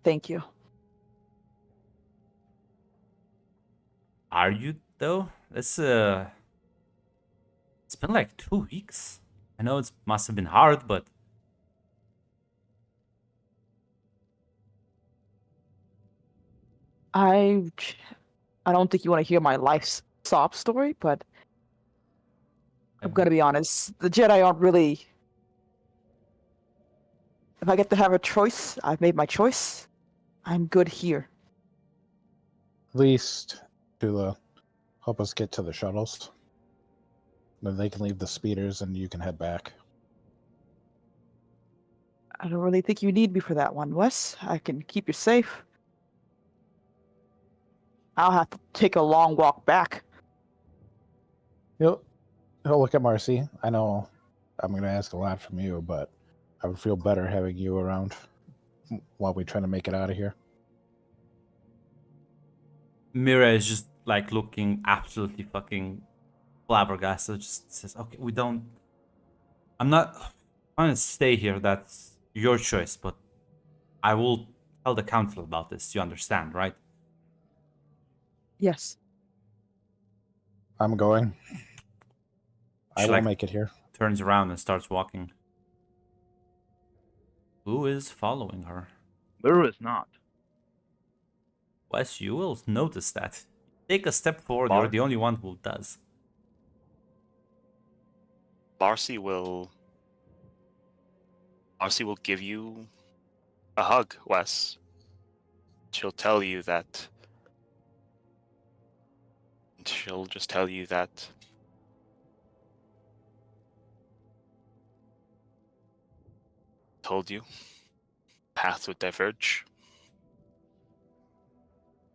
Thank you. Are you though? It's been like 2 weeks. I know it must have been hard, but I don't think you want to hear my life sob story, but I'm gonna be honest. The Jedi aren't really. If I get to have a choice, I've made my choice. I'm good here. At least to help us get to the shuttles. Then they can leave the speeders and you can head back. I don't really think you need me for that one, Wes. I can keep you safe. I'll have to take a long walk back. He'll look at Marcy. I know I'm going to ask a lot from you, but I would feel better having you around while we try to make it out of here. Mira is just like looking absolutely fucking flabbergasted. Just says, "Okay, I'm not going to stay here. That's your choice, but I will tell the council about this. You understand, right?" Yes. I'm going. I She, will like, make it here. turns around and starts walking. Who is following her? Mirror is not. Wes, you will notice that. Take a step forward, you're Mark? the only one who does. Marcy will give you a hug, Wes. She'll tell you that. She'll just tell you that. Told you. Paths would diverge.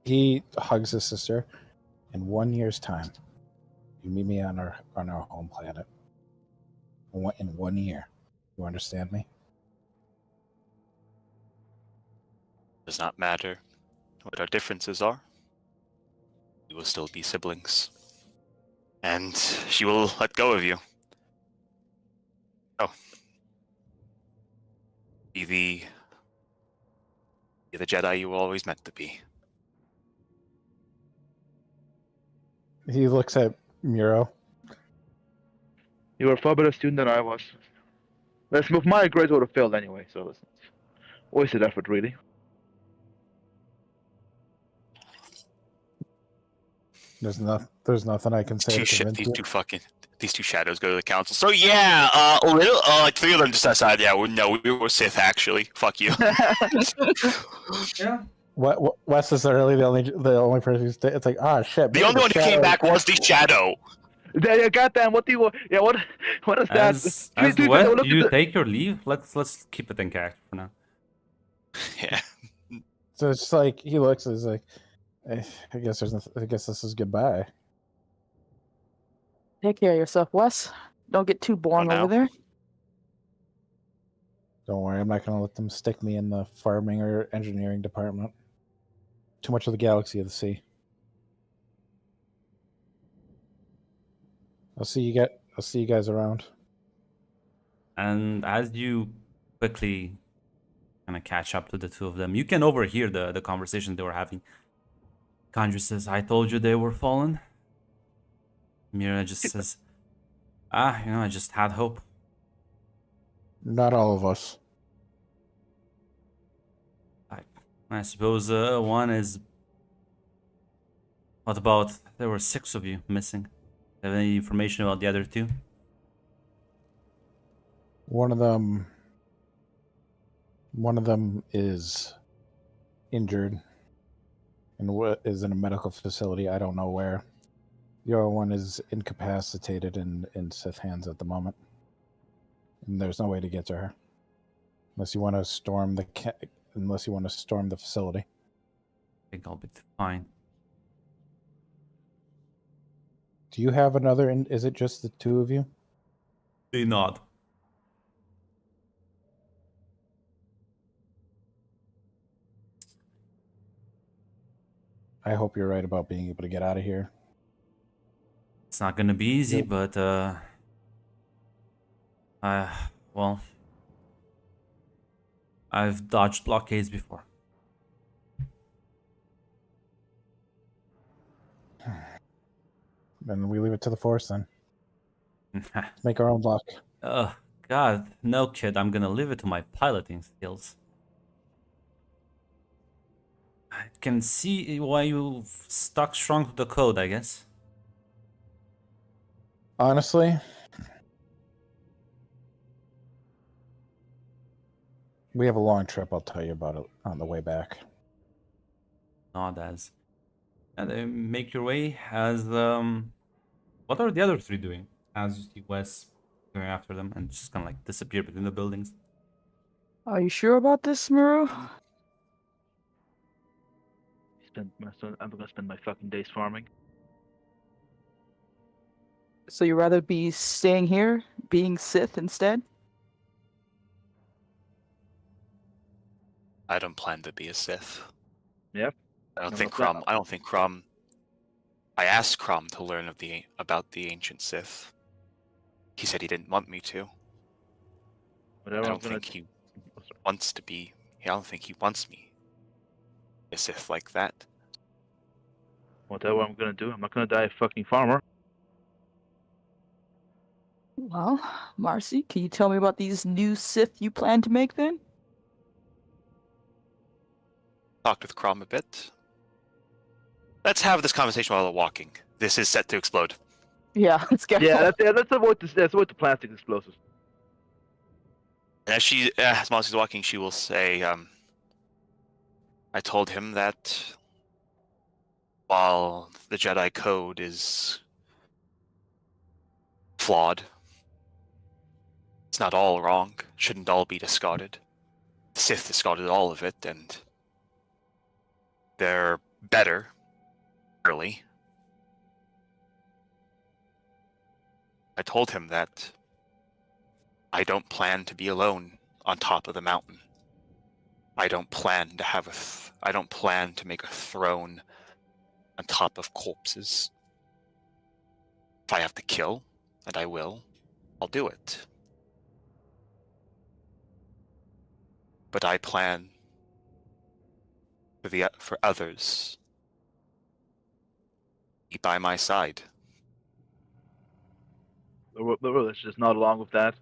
He hugs his sister. In 1 year's time, you meet me on our home planet. In 1 year. You understand me? Does not matter what our differences are. We will still be siblings. And she will let go of you. Oh. Be the Jedi you were always meant to be. He looks at Muro. You were a far better student than I was. My grades would have failed anyway, so listen. Wasted effort, really. There's nothing I can say to convince you. These two shadows go to the council. So yeah, like three of them just decided, yeah, we were Sith actually. Fuck you. Yeah. What Wes is literally the only person who's it's like shit. The maybe only one who came shadow- back was the shadow. Yeah, goddamn, what do you want? Yeah, what is that? As Dude, Wes, look do at you the- take your leave? Let's keep it in character for now. Yeah. So it's like he looks and is like, I guess there's nothing, I guess this is goodbye. Take care of yourself, Wes. Don't get too boring now? over there. Don't worry, I'm not gonna let them stick me in the farming or engineering department. Too much of the galaxy of the sea. I'll see you guys around. And as you quickly kind of catch up to the two of them, you can overhear the conversation they were having. Kandra says, "I told you they were fallen." Mira just says, I just had hope. Not all of us. I suppose one is. What about there were 6 of you missing? Have any information about the other 2? One of them is injured and is in a medical facility. I don't know where. The other one is incapacitated in Sith hands at the moment, and there's no way to get to her unless you want to storm the facility. I think I'll be fine. Do you have another? Is it just the two of you? They nod. I hope you're right about being able to get out of here. It's not gonna be easy, Yep. but well, I've dodged blockades before. Then we leave it to the Force then. Make our own luck. Oh God, no, kid. I'm gonna leave it to my piloting skills. I can see why you stuck strong to the code, I guess. Honestly, we have a long trip. I'll tell you about it on the way back. Nod as, and then make your way as What are the other 3 doing? As you see Wes going after them and just kind of like disappear between the buildings. Are you sure about this, Muru? I'm gonna spend my fucking days farming. So you'd rather be staying here, being Sith instead? I don't plan to be a Sith. Yep. I don't No, think no plan. Crom. I don't think Crom. I asked Crom to learn about the ancient Sith. He said he didn't want me to. Whatever I I'm don't gonna think he wants to be. I don't think he wants me a Sith like that. whatever I'm gonna do, I'm not gonna die a fucking farmer. Well, Marcy, can you tell me about these new Sith you plan to make then? Talked with Crom a bit. Let's have this conversation while we're walking. This is set to explode. Yeah, let's go. Yeah, let's avoid the plastic explosives. As Marcy's walking, she will say, I told him that while the Jedi Code is flawed, it's not all wrong, shouldn't all be discarded. The Sith discarded all of it, and they're better, early. I told him that I don't plan to be alone on top of the mountain. I don't plan to make a throne on top of corpses. If I have to kill, and I will, I'll do it. But I plan for others to be by my side. The world is just not along with that.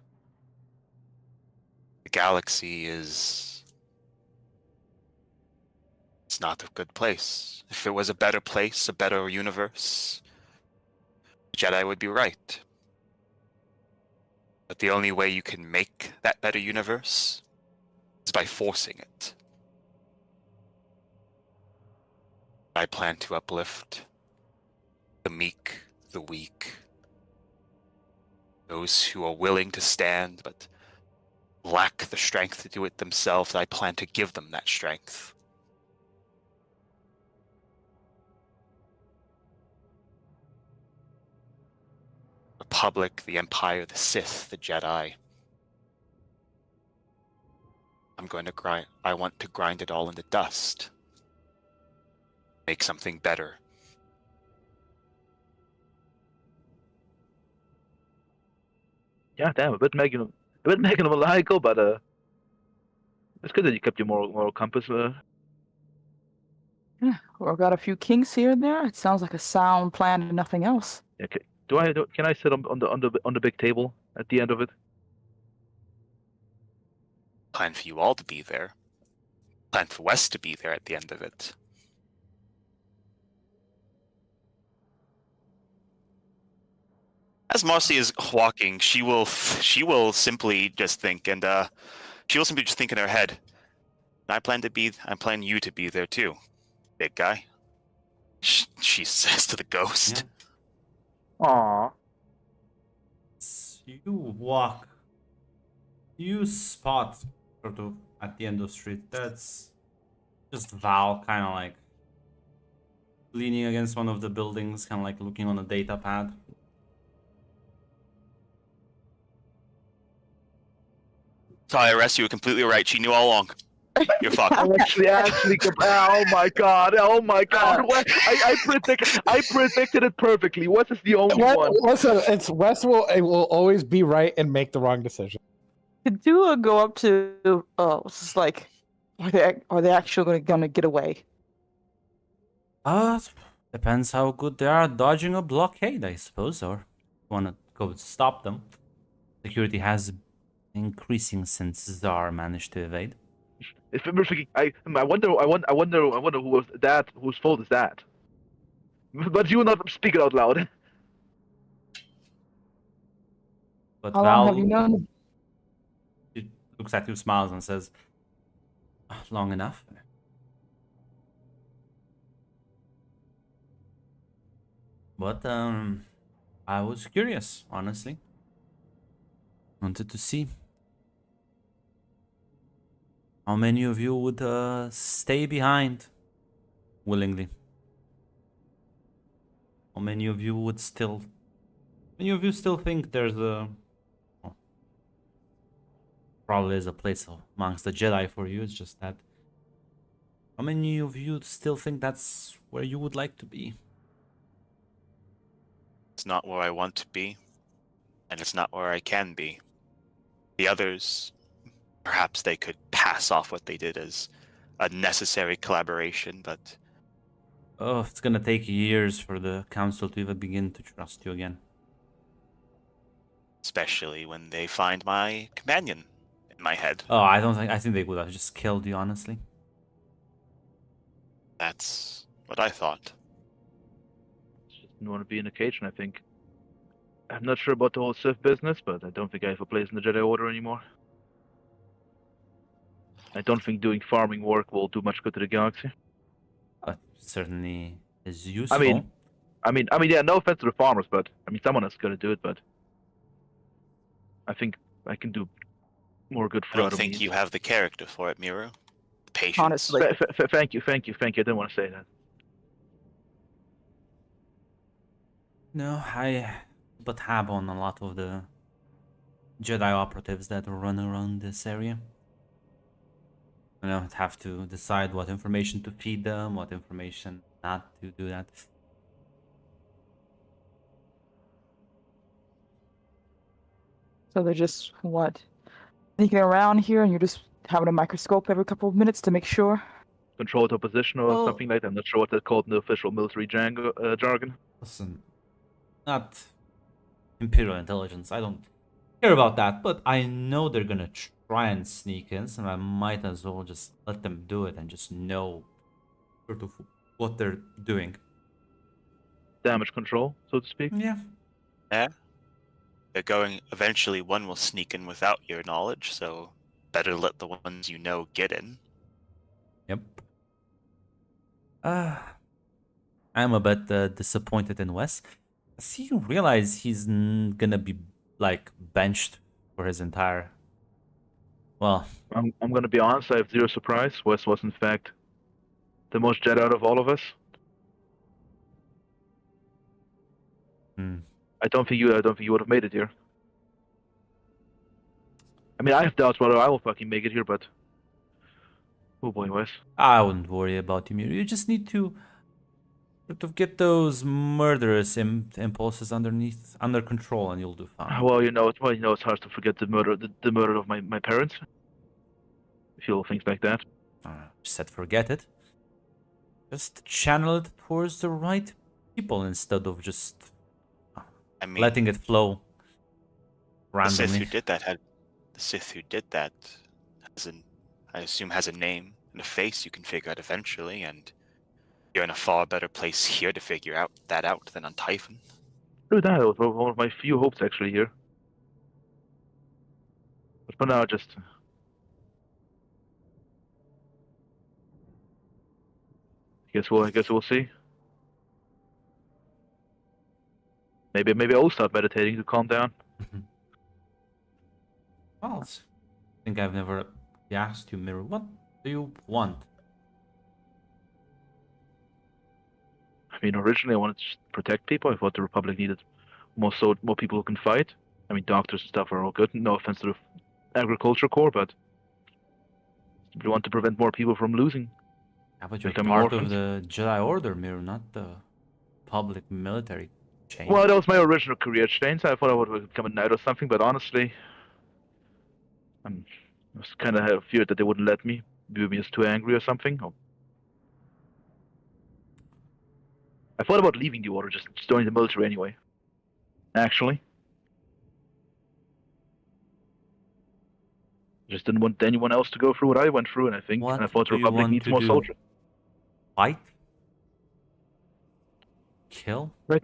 The galaxy is It's not a good place. If it was a better place, a better universe, Jedi would be right. But the only way you can make that better universe is by forcing it. I plan to uplift the meek, the weak, those who are willing to stand but lack the strength to do it themselves. I plan to give them that strength. Republic, the Empire, the Sith, the Jedi. I want to grind it all into dust. Make something better. Yeah, damn, a bit maniacal, but it's good that you kept your moral compass. Yeah, we've got a few kinks here and there. It sounds like a sound plan and nothing else. Okay. Can I sit on the big table at the end of it? Plan for you all to be there. Plan for West to be there at the end of it. As Marcy is walking, she will simply just think, and she will simply just think in her head, I plan you to be there too, big guy. She says to the ghost. Yeah. Aww. You spot sort of at the end of the street. That's just Val, kind of like leaning against one of the buildings, kind of like looking on a data pad. Tyrus, you were completely right. She knew all along. You're fucked. Actually, oh my god! I predicted it perfectly. Wes is the only one. Listen, it's Wes will always be right and make the wrong decision. Did Dua go up to it's just like, are they actually gonna get away? Depends how good they are at dodging a blockade, I suppose, or want to go stop them. Security has been increasing since Czar managed to evade. If I'm thinking, I wonder who was that? Whose fault is that? But you will not speak it out loud. But How long have Val you known? looks at you, smiles, and says, "Long enough." But I was curious, honestly. Wanted to see how many of you would stay behind willingly. How many of you would still? Many of you still think there's a probably is a place amongst the Jedi for you. It's just that. How many of you still think that's where you would like to be? It's not where I want to be, and it's not where I can be. The others, perhaps they could pass off what they did as a necessary collaboration, but Oh, it's gonna take years for the council to even begin to trust you again. especially when they find my companion in my head. Oh, I think they would have just killed you, honestly. That's what I thought. Just didn't want to be in a cage, and I think I'm not sure about the whole Sith business, but I don't think I have a place in the Jedi Order anymore. I don't think doing farming work will do much good to the galaxy. But certainly is useful. I mean, yeah. No offense to the farmers, but I mean, someone else got to do it. But I think I can do more good I for don't other think means. you have the character for it, Miru. Patience. Honestly. Thank you. I didn't want to say that. No, I put tab on a lot of the Jedi operatives that run around this area. I don't have to decide what information to feed them, what information not to do that. So they're just sneaking around here, and you're just having a microscope every couple of minutes to make sure. Controlled opposition or Well- something like that. I'm not sure what that's called in the official military jargon. Listen, not Imperial intelligence. I don't care about that, but I know they're gonna try and sneak in, so I might as well just let them do it and just know sort of what they're doing. Damage control, so to speak. Yeah. Yeah. They're going. Eventually, one will sneak in without your knowledge. So better let the ones you know get in. Yep. I'm a bit disappointed in Wes. Does he realize he's gonna be like benched for his entire? Well, I'm gonna be honest. I have zero surprise. Wes was in fact the most Jedi out of all of us. hmm. I don't think you would have made it here. I mean, I have doubts whether I will fucking make it here, but oh boy, Wes. I wouldn't worry about you. You just need to sort of get those murderous impulses under control, and you'll do fine. Well, it's hard to forget the murder of my parents. If you'll think like that. Said forget it. Just channel it towards the right people instead of just I mean, letting it flow the Sith randomly. who did that I assume has a name and a face you can figure out eventually, and you're in a far better place here to figure that out than on Typhon. Do that. It was one of my few hopes actually here. But for now, just I guess we'll see. Maybe I'll start meditating to calm down. Well, I think I've never asked you, Mirror. What do you want? I mean, originally I wanted to just protect people. I thought the Republic needed more people who can fight. I mean, doctors and stuff are all good. No offense to the Agriculture Corps, but we want to prevent more people from losing. Yeah, but you're Becoming part of orphans. the Jedi Order, Mirror, not the public military chain. Well, that was my original career change. I thought I would become a knight or something, but honestly, I was kind of feared that they wouldn't let me. Maybe just too angry or something. I thought about leaving the order, just joining the military anyway. Actually, just didn't want anyone else to go through what I went through, and I thought the do you Republic want needs to more do? soldiers. Fight? Kill? Right?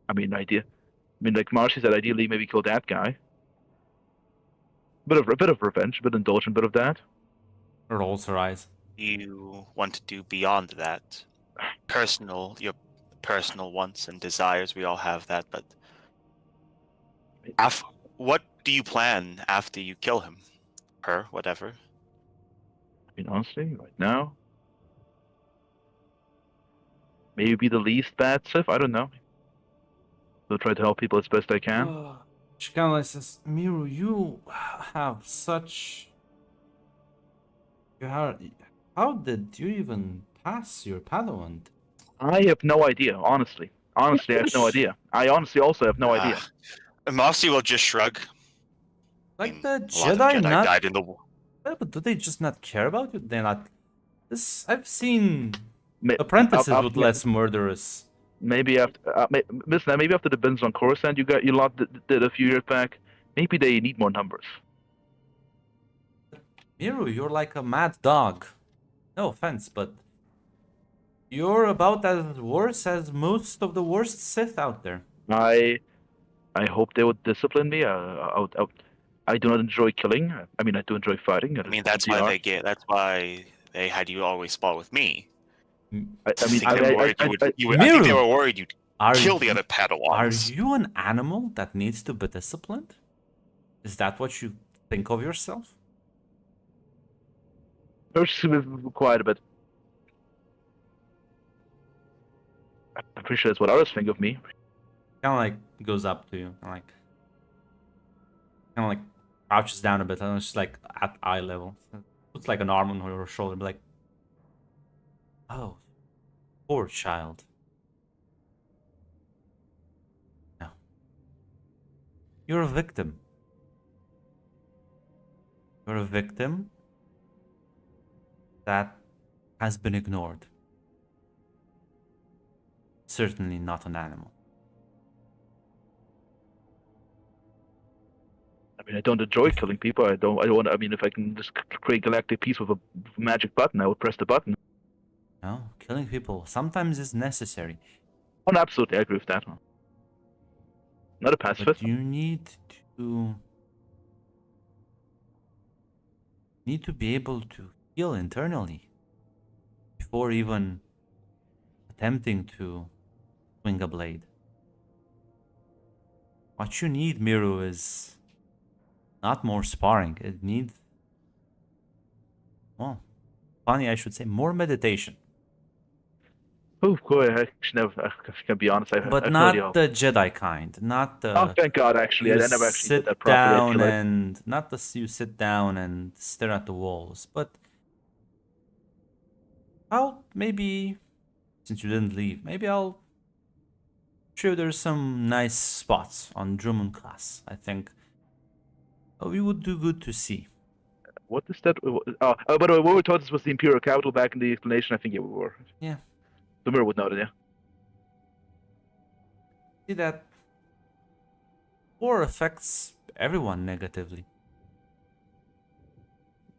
I mean, like Marcy said, ideally maybe kill that guy. A bit of revenge, a bit indulgent, bit of that. Rolls her eyes. You want to do beyond that. Your personal wants and desires, we all have that, but what do you plan after you kill him? Her, whatever. I mean, honestly, right now, maybe be the least bad Sith. I don't know. I'll try to help people as best I can. She kind of like says, Miru, you have such. How did you even pass your Padawan? I have no idea, honestly. Honestly, I have no idea. I honestly also have no idea. Mossy will just shrug. Like mean, the a lot of Jedi, not. died in the war. Yeah, but do they just not care about you? They're not. This I've seen Ma- apprentices af- with ma- less murderous. Maybe after, listen, maybe after the bins on Coruscant you lot did a few years back, maybe they need more numbers. Miru, you're like a mad dog. No offense, but you're about as worse as most of the worst Sith out there. I hope they would discipline me. I do not enjoy killing. I mean, I do enjoy fighting. I mean, that's why they had you always spar with me. I think mean, they were worried I think they were worried you'd kill the other Padawans. Are you an animal that needs to be disciplined? Is that what you think of yourself? quite a bit. I'm pretty sure that's what others think of me. Kind of like goes up to you, kind of like crouches down a bit, and it's just like at eye level. Puts like an arm on her shoulder, be like, "Oh, poor child." No, you're a victim. You're a victim that has been ignored. Certainly not an animal. I mean, I don't enjoy killing people. I don't want. I mean, if I can just create galactic peace with a magic button, I would press the button. No, killing people sometimes is necessary, Oh, no, absolutely, I agree with that one. Not a but pacifist. you need to be able to heal internally before even attempting to swing a blade. What you need, Miru, is not more sparring. It needs, well, funny I should say, more meditation. Oh, boy, I actually never. I can be honest. I But have no idea. not the Jedi kind. Not Oh, the thank God! Actually, you I never actually did sit that properly. I down feel like and not the you sit down and stare at the walls, but I'll maybe, since you didn't leave, maybe I'll show there's some nice spots on Drummond class. I think we would do good to see. what is that? Oh, by the way, we were told this was the Imperial capital back in the explanation. I think yeah, we were. Yeah. The mirror would know that. Yeah. See that war affects everyone negatively.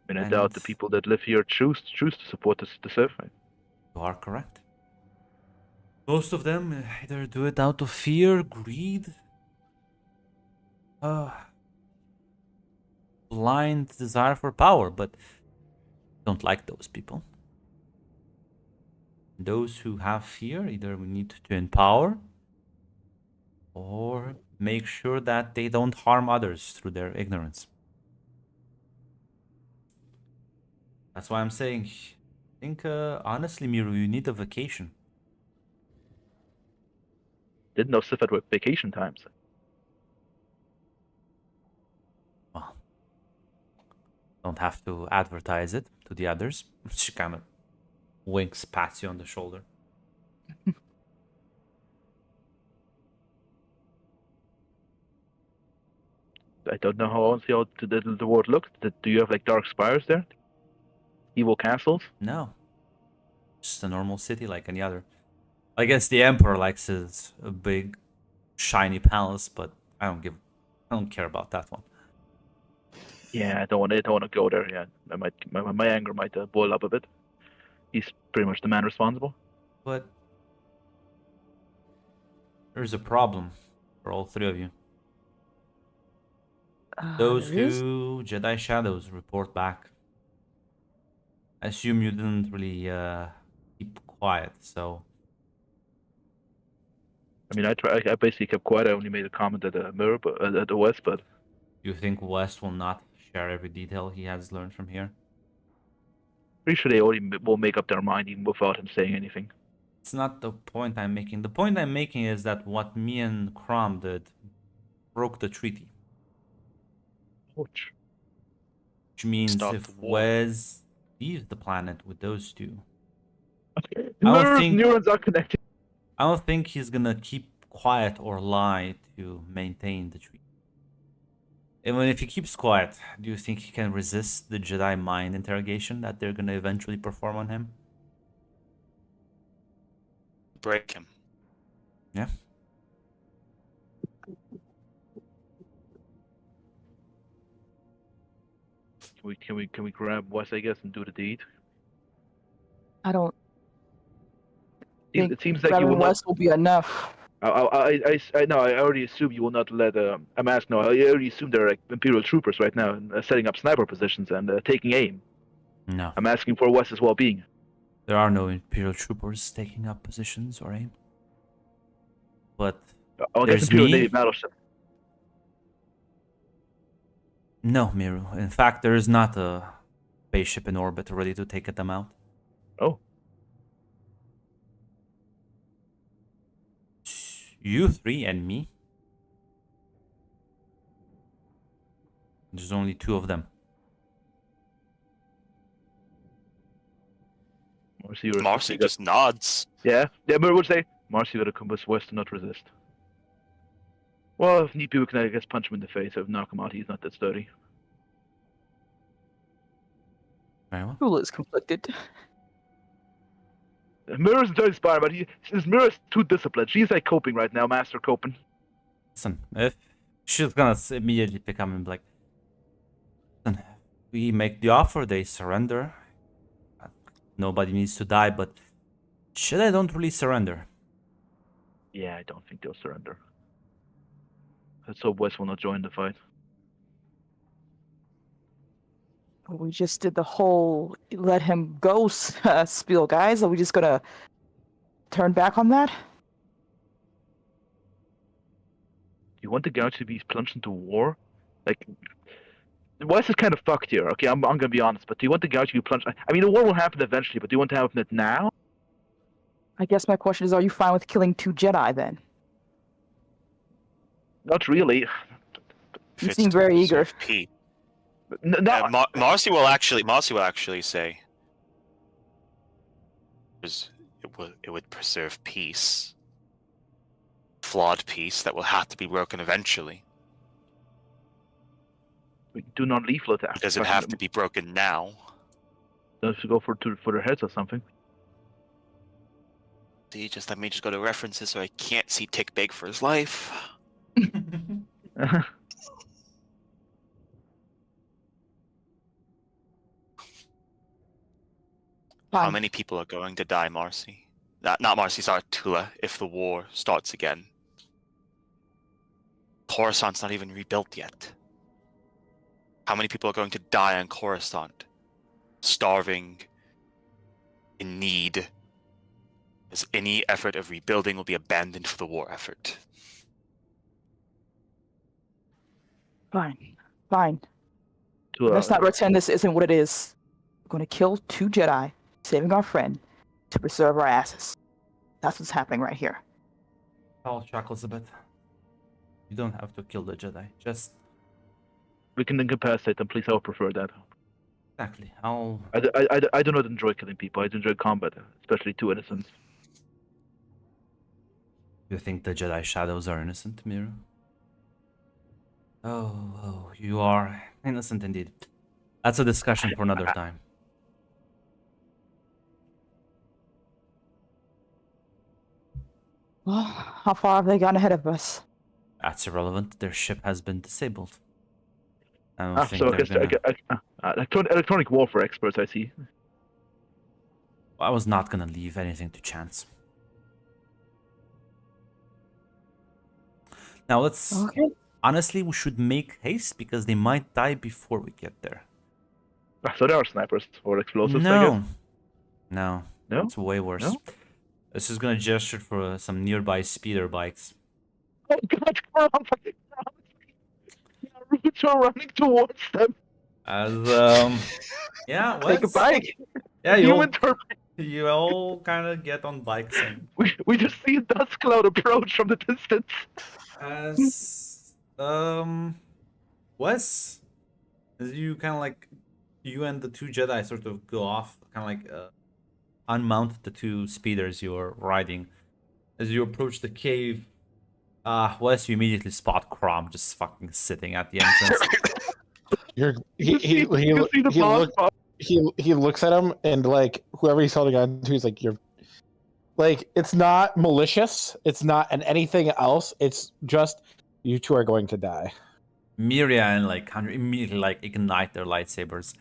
I mean, I And doubt the people that live here choose to support the Sith. you are correct. Most of them either do it out of fear, greed, blind desire for power, but don't like those people. Those who have fear, either we need to empower or make sure that they don't harm others through their ignorance. That's why I'm saying, I think honestly, Miru, you need a vacation. Didn't know Sith had vacation times. Well, don't have to advertise it to the others. She kind of winks, pats you on the shoulder. I don't know how honestly how the world looks. Do you have like dark spires there? Evil castles? No, just a normal city like any other. I guess the Emperor likes his big, shiny palace, but I don't care about that one. Yeah, I don't want to go there. Yeah, my anger might boil up a bit. He's pretty much the man responsible. But there's a problem for all three of you. Those There is? two Jedi Shadows report back. I assume you didn't really keep quiet, so I mean, I basically kept quiet. I only made a comment at the mirror, but at the West, but you think West will not share every detail he has learned from here? pretty sure they already will make up their mind even without him saying anything. It's not the point I'm making. The point I'm making is that what me and Crom did broke the treaty. Ouch. Which means Stop if the war. Wes leaves the planet with those two, The I don't mirror's think- neurons are connected. I don't think he's gonna keep quiet or lie to maintain the treaty. Even if he keeps quiet, do you think he can resist the Jedi mind interrogation that they're gonna eventually perform on him? Break him. Yeah. Can we grab Wes, I guess, and do the deed? I don't think It seems like you grabbing will not. West will be enough. I know. I already assume you will not let. I'm asking. No, I already assume they're like Imperial troopers right now, setting up sniper positions and taking aim. No. I'm asking for Wes's well-being. There are no Imperial troopers taking up positions or aim. But Oh, I There's guess Imperial me. Navy battleship. no, Miru. In fact, there is not a spaceship in orbit ready to take them out. Oh, You three and me. There's only two of them. Marcy just nods. Yeah, but would say Marcy would have convinced Wes to not resist. Well, if need be, we can I guess punch him in the face or knock him out. He's not that sturdy. Very well. Rule is conflicted. Mirror's entirely inspired, but his Mirror's too disciplined. She's like coping right now, master coping. Listen, if she's gonna immediately pick up and be like, listen, we make the offer, they surrender. Nobody needs to die, but Jedi don't really surrender. Yeah, I don't think they'll surrender. Let's hope Wes will not join the fight. We just did the whole let him go spiel, guys. Are we just gonna turn back on that? You want the galaxy to be plunged into war? Like, Wes is kind of fucked here. Okay, I'm gonna be honest. But do you want the galaxy to be plunged? I mean, the war will happen eventually, but do you want to happen it now? I guess my question is, are you fine with killing 2 Jedi then? Not really. If You it's seem to very eager. preserve peace. No, Marcy will actually say it would preserve peace. Flawed peace that will have to be broken eventually. we do not leaflet that. It doesn't have to be broken now. Don't have to go for their heads or something. See, just let me just go to references so I can't see Tick Big for his life. How Fine. many people are going to die, Marcy? Not Marcy, sorry, Tula, if the war starts again. Coruscant's not even rebuilt yet. How many people are going to die on Coruscant? Starving, in need, as any effort of rebuilding will be abandoned for the war effort. Fine. Fine. To, Let's not pretend this isn't what it is. We're gonna kill 2 Jedi, saving our friend, to preserve our asses. That's what's happening right here. I'll chuckles a bit. You don't have to kill the Jedi. Just we can incapacitate them, please. I would prefer that. exactly. I'll. I do not enjoy killing people. I do enjoy combat, especially 2 innocents. You think the Jedi shadows are innocent, Miru? Oh, you are innocent indeed. That's a discussion for another time. Well, how far have they gone ahead of us? That's irrelevant. Their ship has been disabled. I don't think So I they're guess gonna... electronic warfare experts, I see. I was not gonna leave anything to chance. Now let's... Okay. Honestly, we should make haste because they might die before we get there. So there are snipers or explosives, I guess. No. No? It's way worse. No? This is gonna gesture for some nearby speeder bikes. Oh god, Krum! Roots are running towards them. As yeah, Take a Wes? bike. Yeah, Human turbine. you all kind of get on bikes and We just see a dust cloud approach from the distance. as Wes, as you kind of like you and the 2 Jedi sort of go off, kind of like unmount the 2 speeders you're riding. As you approach the cave, Wes, you immediately spot Crom just fucking sitting at the entrance. He looks at him and like whoever he's holding on to, he's like, you're like, it's not malicious, it's not an anything else, it's just you 2 are going to die. Miria and like Hunter immediately like ignite their lightsabers,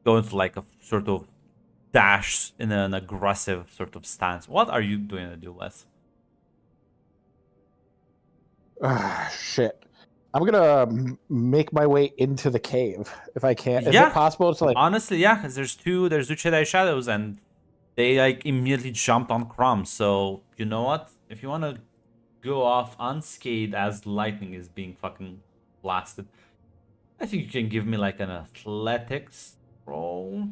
go into like a sort of dash in an aggressive sort of stance. What are you doing to do, Wes? Shit. I'm gonna make my way into the cave if I can. Is Yeah. it possible to like? Honestly, yeah, because there's two Jedi shadows and they like immediately jumped on Crom. So you know what? If you want to go off unscathed as lightning is being fucking blasted, I think you can give me like an athletics roll.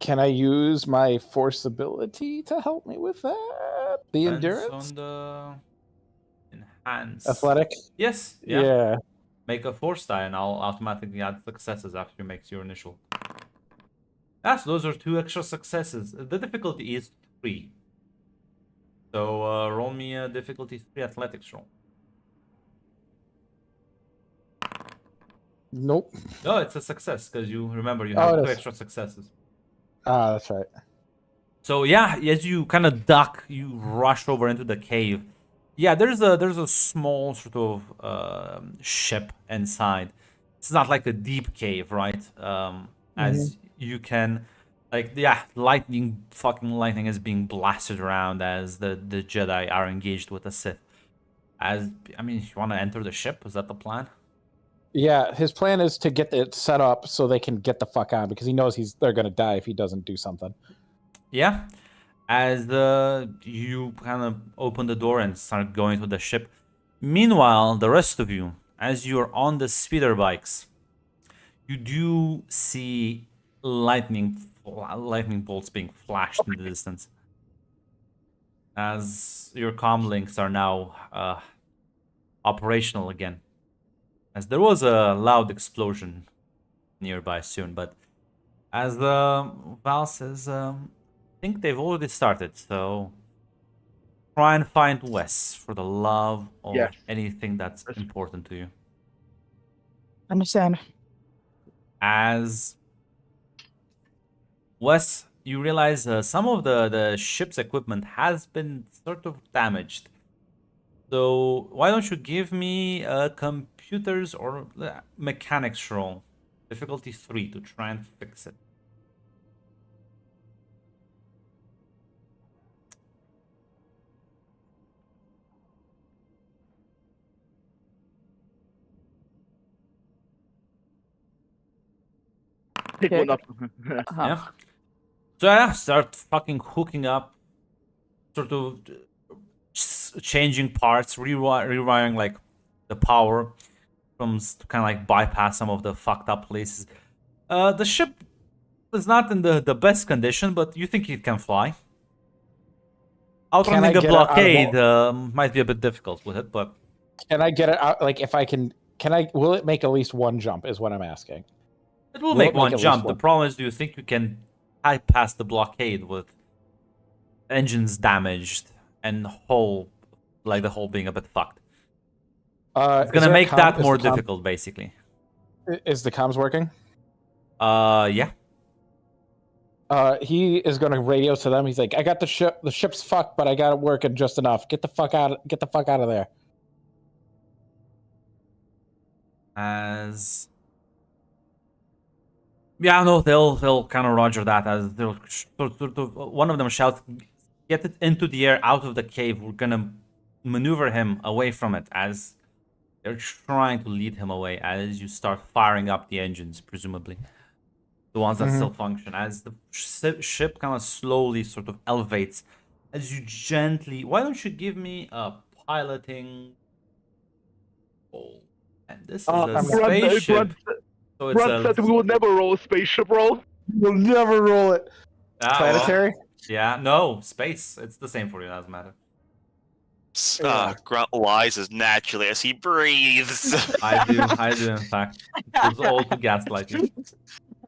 Can I use my force ability to help me with that? The Depends endurance, on the enhance. athletic. Yes. Yeah. Make a force die, and I'll automatically add successes after you make your initial. Yes, those are 2 extra successes. The difficulty is 3. So roll me a difficulty 3 athletics roll. Nope. No, it's a success because you remember you have 2 extra successes. Ah, that's right. So yeah, as you kind of duck, you rush over into the cave. Yeah, there's a small sort of ship inside. It's not like a deep cave, right? As you can Like, yeah, fucking lightning is being blasted around as the Jedi are engaged with the Sith. As I mean, if you want to enter the ship, is that the plan? Yeah, his plan is to get it set up so they can get the fuck on because he knows they're gonna die if he doesn't do something. Yeah. As you kind of open the door and start going to the ship. Meanwhile, the rest of you, as you're on the speeder bikes, you do see lightning bolts being flashed in the distance. As your comm links are now operational again. As there was a loud explosion nearby soon, but as Val says, I think they've already started, so try and find Wes for the love of Yes. anything that's Yes. important to you. Understand. As Wes, you realize some of the ship's equipment has been sort of damaged. So why don't you give me a computers or mechanics roll, difficulty 3, to try and fix it. Pick Okay. one up. Uh-huh. Yeah. So yeah, start fucking hooking up, sort of changing parts, rewiring like the power from to kind of like bypass some of the fucked up places. The ship is not in the best condition, but you think it can fly. Outrunning I a get it out of blockade might be a bit difficult with it, but Can I get it out? Like, if I can will it make at least one jump? Is what I'm asking. it will Will make it make one at least jump. The one? problem is, do you think you can bypass the blockade with engines damaged and the hull being a bit fucked? It's gonna make that more difficult, basically. Is the comms working? Yeah. He is going to radio to them. He's like, "I got the ship. The ship's fucked, but I got it working just enough. Get the fuck out. Get the fuck out of there." As yeah, no, they'll kind of roger that. As they'll sort of one of them shouts, "Get it into the air, out of the cave. We're gonna maneuver him away from it." As they're trying to lead him away. As you start firing up the engines, presumably the ones that still function. As the ship kind of slowly sort of elevates, as you gently. Why don't you give me a piloting roll? And this is a spaceship. So it's Brad said we will never roll a spaceship roll. You'll never roll it. Planetary. Yeah, no, space. It's the same for you, doesn't matter. Grunt lies as naturally as he breathes. I do, in fact. It's all to gaslight you.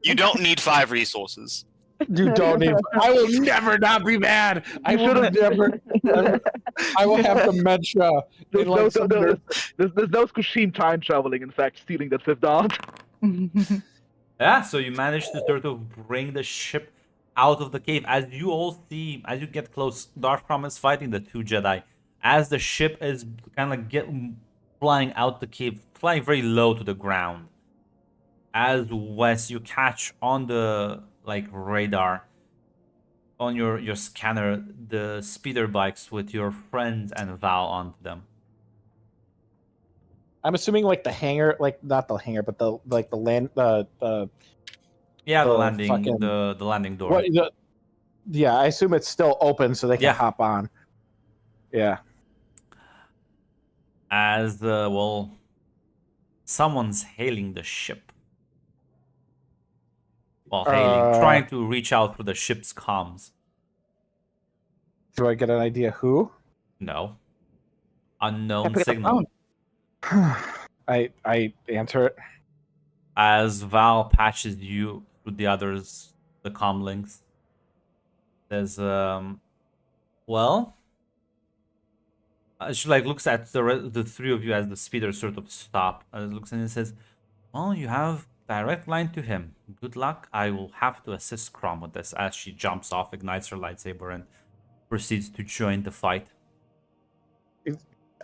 You don't need 5 resources. You don't need. I will never not be mad. I will never. I will have dementia. There's no Kushim time traveling, in fact, stealing that 5th dot. Yeah, so you manage to sort of bring the ship out of the cave. As you all see, as you get close, Darth Prom is fighting the 2 Jedi. As the ship is kind of flying out the cave, flying very low to the ground. As Wes, you catch on the radar, on your scanner, the speeder bikes with your friends and Val onto them. I'm assuming like the hangar, like not the hangar, but the land, Yeah, the the landing, fucking- the landing door. what, yeah. I assume it's still open so they can Yeah. hop on. Yeah. As someone's hailing the ship. Well, hailing, trying to reach out through the ship's comms. Do I get an idea who? No. Unknown pick up the signal. phone. I answer it. As Val patches you through the others, the comm links. There's she looks at the 3 of you as the speeder sort of stop. Looks and says, "Well, you have direct line to him. Good luck. I will have to assist Crom with this." As she jumps off, ignites her lightsaber, and proceeds to join the fight.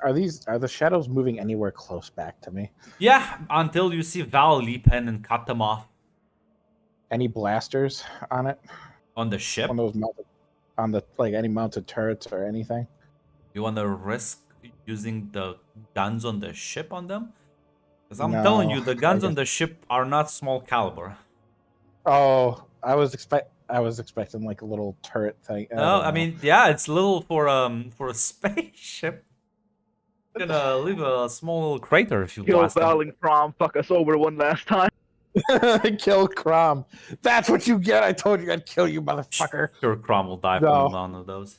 Are the shadows moving anywhere close back to me? Yeah, until you see Val leap in and cut them off. Any blasters on it? On the ship? One of those mounted, on the like any mounted turrets or anything? You want to risk using the guns on the ship on them? Because I'm No, telling you, the I guns on guess- the ship are not small caliber. Oh, I was expecting like a little turret thing. No, don't I know. mean, yeah, it's little for a spaceship. Gonna leave a small little crater if you Kill blast them. Val and Prom, fuck us over one last time. Kill Crom. That's what you get. I told you I'd kill you, motherfucker. Sure, Crom will die No. from one of those.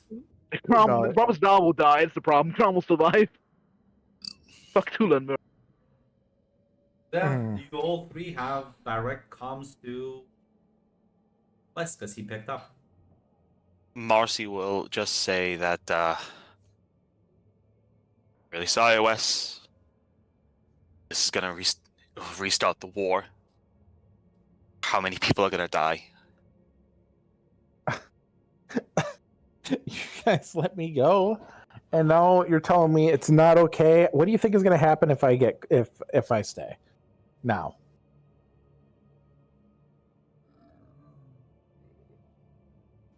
No. Prom's down will die, it's the problem. Prom will survive. Fuck Tulan, bro. Then you all three have direct comms to Wes because he picked up. Marcy will just say that, really sorry, Wes. This is gonna restart the war. How many people are gonna die? You guys let me go, and now you're telling me it's not okay. What do you think is going to happen if I stay? Now,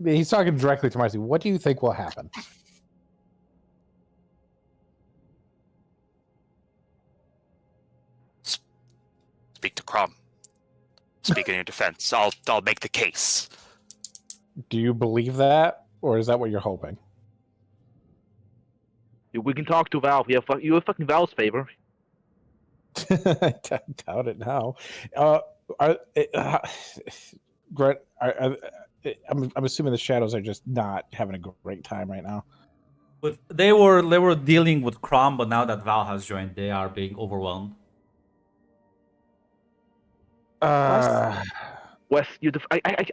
he's talking directly to Marcy. What do you think will happen? Speak to Crom. Speak in your defense. I'll make the case. Do you believe that, or is that what you're hoping? We can talk to Val. You have fucking Val's favor. I doubt it now. Grant, I'm assuming the shadows are just not having a great time right now. But they were dealing with Crom, but now that Val has joined, they are being overwhelmed. Wes,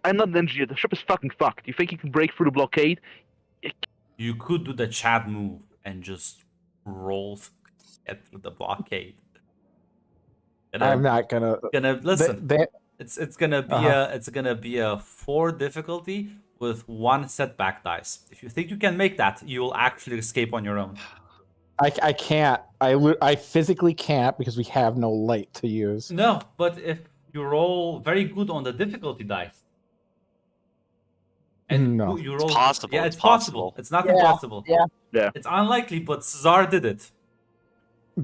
I'm not an engineer. The ship is fucking fucked. You think you can break through the blockade? You could do the Chad move and just roll get through the blockade. I'm not gonna. Listen. They, It's gonna be a 4 difficulty with 1 setback dice. If you think you can make that, you will actually escape on your own. I can't. I physically can't because we have no light to use. No, but if you roll very good on the difficulty dice, and No. you roll, possible, yeah, it's it's possible. It's not impossible. yeah. It's unlikely, but Czar did it.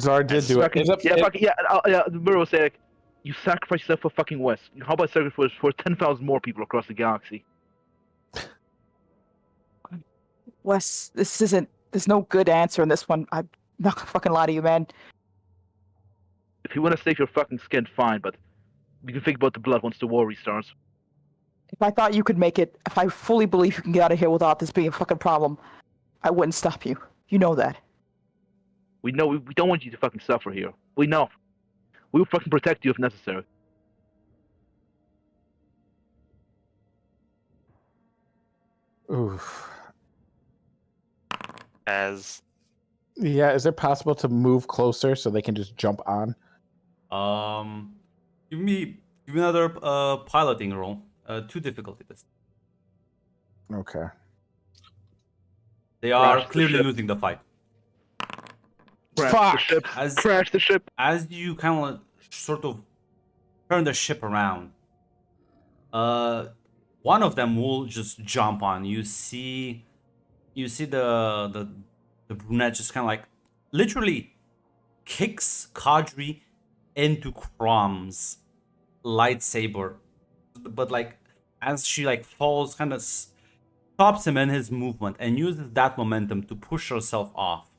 Czar did do it. The mirror will say, like, you sacrifice yourself for fucking Wes. How about sacrifice for 10,000 more people across the galaxy? Wes, there's no good answer in this one. I'm not gonna fucking lie to you, man. If you want to save your fucking skin, fine, but you can think about the blood once the war restarts. If I thought you could make it, if I fully believe you can get out of here without this being a fucking problem, I wouldn't stop you. You know that. We know we don't want you to fucking suffer here. We know. We will fucking protect you if necessary. Oof. As Yeah, is it possible to move closer so they can just jump on? Give me another piloting roll. 2 difficulty this. Okay. They are Crash the clearly ship. losing the fight. Crash Fuck! the ship. As Crash the ship. as you kind of sort of turn the ship around, one of them will just jump on. You see the brunette just kind of like literally kicks Kadri into Crom's lightsaber, but like as she like falls, kind of stops him in his movement and uses that momentum to push herself off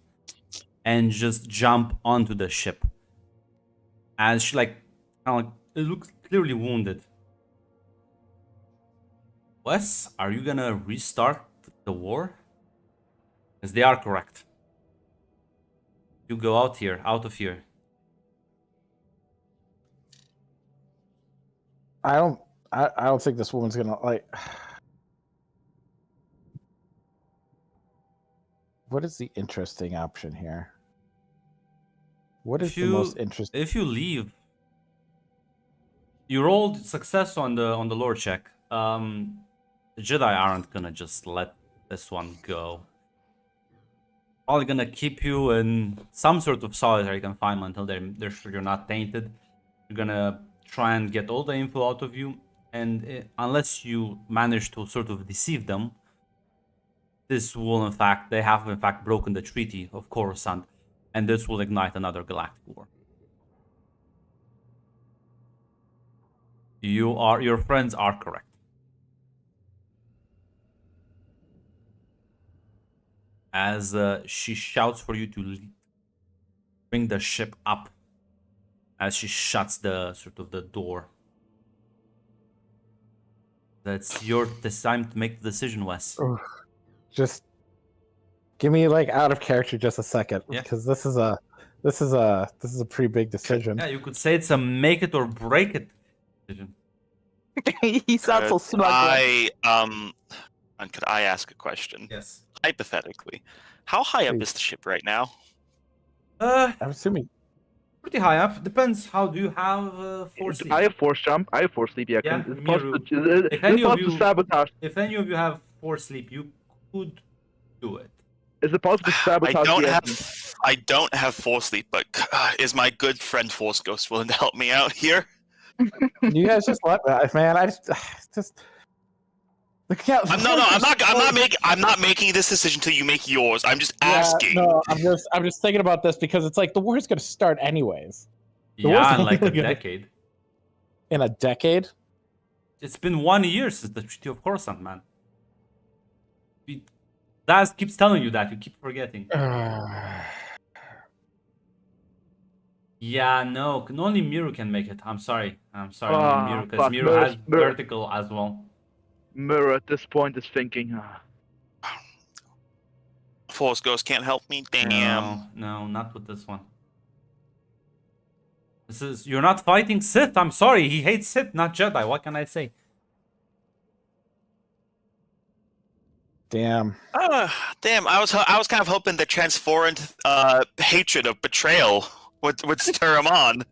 and just jump onto the ship. As she like kind of like it looks clearly wounded. Wes, are you gonna restart the war? Because they are correct. You go out of here. I don't think this woman's gonna like. What is the interesting option here? What is the most interesting? If you leave, you rolled success on the lore check. The Jedi aren't gonna just let this one go. Probably gonna keep you in some sort of solitary confinement until they're sure you're not tainted. You're gonna try and get all the info out of you, and unless you manage to sort of deceive them, this will in fact they have in fact broken the treaty of Coruscant, and this will ignite another galactic war. Your friends are correct. As she shouts for you to bring the ship up, as she shuts the sort of the door. That's your time to make the decision, Wes. Just give me like out of character just a second, Yeah. because this is a pretty big decision. Yeah, you could say it's a make it or break it decision. He sounds so smug. Could I ask a question? Yes. Hypothetically, how high up Please. is the ship right now? I'm assuming. Pretty high up. Depends. How do you have force sleep? I have force jump. I have force sleep. Yeah, Yeah, it's Miru. possible to, If any it's of possible to you- sabotage. If any of you have force sleep, you could do it. Is it possible to sabotage? I don't have force sleep, but is my good friend Force Ghost willing to help me out here? You guys just let me, man. I just. I'm not making this decision until you make yours. I'm just Yeah, asking. no, I'm just thinking about this because it's like the war's gonna start anyways. The war's Yeah, in like a only gonna- decade. In a decade. It's been 1 year since the Treaty of Coruscant, man. Daz keeps telling you that. You keep forgetting. Yeah, no. Only Miru can make it. I'm sorry. Ah, Miru, because fuck, Miru Miru- has Miru- vertical as well. Mirror at this point is thinking. Force Ghost can't help me. Damn. No, not with this one. You're not fighting Sith. I'm sorry. He hates Sith, not Jedi. What can I say? Damn. Damn. I was kind of hoping the transformed hatred of betrayal would stir him on.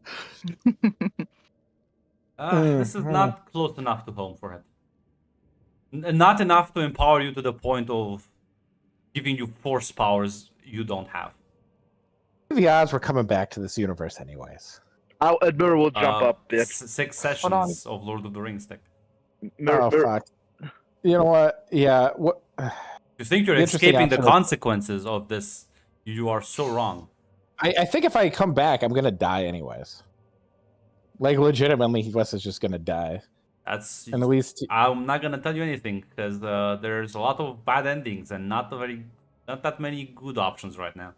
This is not close enough to home for him. Not enough to empower you to the point of giving you force powers you don't have. The odds were coming back to this universe anyways. Mirror will jump up. Bitch. 6 sessions of Lord of the Rings. Mirror, Oh fuck. You know what? Yeah. What? You think you're Interesting escaping the option. consequences of this? You are so wrong. I think if I come back, I'm gonna die anyways. Like legitimately, Wes is just gonna die. That's. And at least I'm not gonna tell you anything because there's a lot of bad endings and not that many good options right now.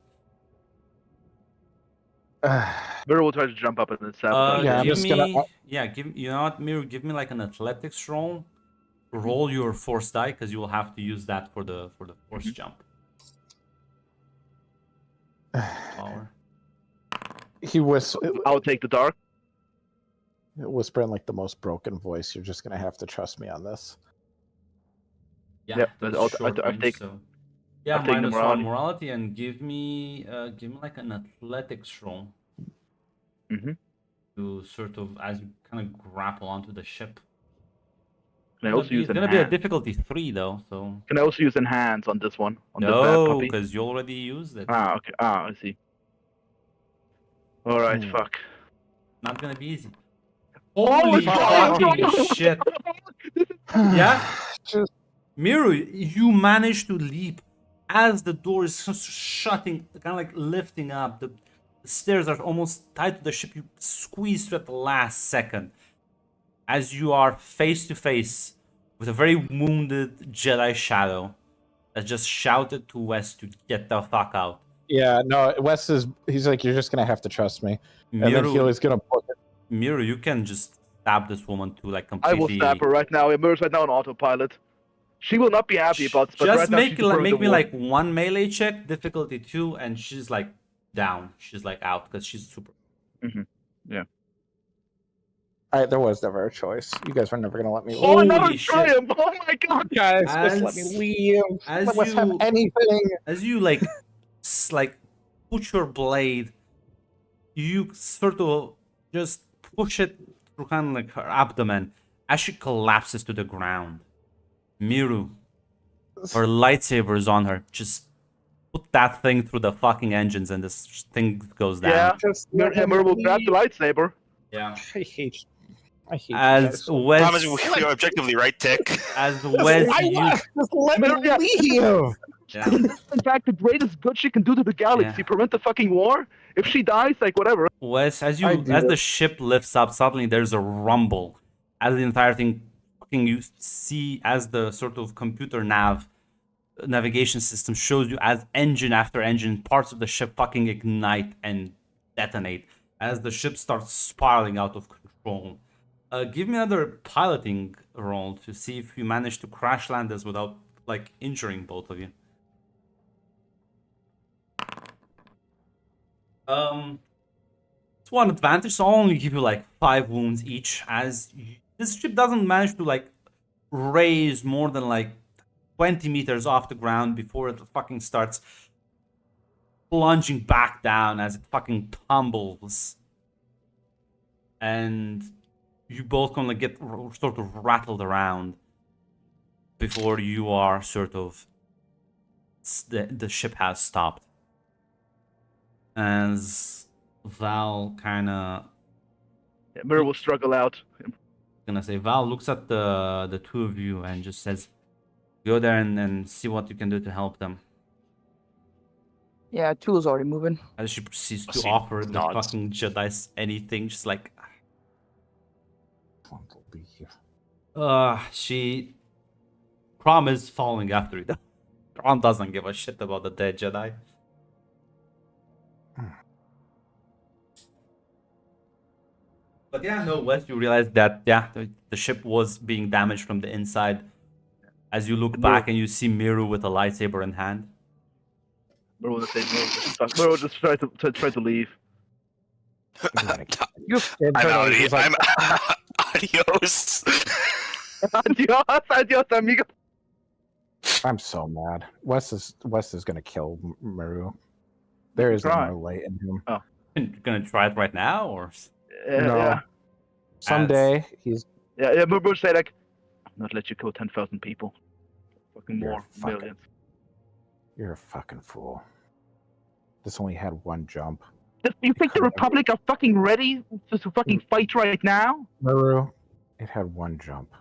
Mirror will try to jump up and then sabotage. Yeah, I'm give just me, gonna- you know what, Miru, give me like an athletics roll. Roll your force die because you will have to use that for the force jump. Power. he was I'll take the dark. whispering like the most broken voice. You're just gonna have to trust me on this. Yeah, Yep, that's I'll short take- range, so. Yeah, I'll take the -1 morality. morality and give me like an athletics roll Mm-hmm. to sort of as you kind of grapple onto the ship. Can I also use It's gonna be a enhance? difficulty 3 though, so Can I also use enhance on this one? On this bad no, puppy? because you already used it. Okay. I see. All right. Hmm. Fuck. Not gonna be easy. Oh, Holy it's fine, fucking bro. shit! Yeah? Just Miru, you managed to leap as the door is shutting, kind of like lifting up. The stairs are almost tied to the ship. You squeeze through at the last second as you are face to face with a very wounded Jedi Shadow that just shouted to Wes to get the fuck out. yeah. No, Wes he's like, you're just gonna have to trust me, and then Miru, he's gonna put it. Miru, you can just stab this woman to like I completely. will stab her right now. Mirror's right now on autopilot. She will not be happy about this, but Just right now make she's preferring make the me war. like 1 melee check, difficulty 2, and she's like down. She's like out because she's super. All right, there was never a choice. You guys were never gonna let me. Oh, another Holy shit. triumph! Oh my god! Guys, just let As- me leave. as Let Wes have you- anything. As you like, like put your blade, you sort of just push it through kind of like her abdomen as she collapses to the ground. Miru, her lightsaber is on her. Just put that thing through the fucking engines and this thing goes down. Yeah. Just let Mirror him will grab the leave. lightsaber. Yeah. I hate you. I hate you As guys so much. Wes, Promise we are objectively right, Tick. as Wes, I you, left. Just let me Yeah. leave. yeah. In fact, the greatest good she can do to the galaxy, Yeah. prevent the fucking war. If she dies, like whatever. Wes, as I you do as it. the ship lifts up, suddenly there's a rumble. As the entire thing, fucking, you see as the sort of computer navigation system shows you as engine after engine, parts of the ship fucking ignite and detonate as the ship starts spiraling out of control. Give me another piloting roll to see if you manage to crash land this without like injuring both of you. It's one advantage, so I'll only give you like 5 wounds each. This ship doesn't manage to like raise more than like 20 meters off the ground before it fucking starts plunging back down as it fucking tumbles. And you both gonna get sort of rattled around before you are sort of the ship has stopped. As Val kind of Yeah, Mirror will struggle out. gonna say, Val looks at the two of you and just says, go there and see what you can do to help them. Yeah, Tool's already moving. As she proceeds to She offer the nods. fucking Jedi's anything, just like she Crom is following after you. Crom doesn't give a shit about the dead Jedi. But yeah, no, Wes, you realize that the ship was being damaged from the inside. As you look back and you see Miru with a lightsaber in hand. Mirror will say, Mirror will just try to leave. I'm out. I'm adios. Adios, amigo. I'm so mad. Wes is gonna kill Maru. There is Try. no light in him. You're gonna try it right now, or No. Yeah, Someday he's Mirror will say like, "I'll not let you kill 10,000 people. Fucking You're more, fucking- millions." you're a fucking fool. This only had one jump. You think the Republic are fucking ready to fucking fight right now? Maru, it had one jump.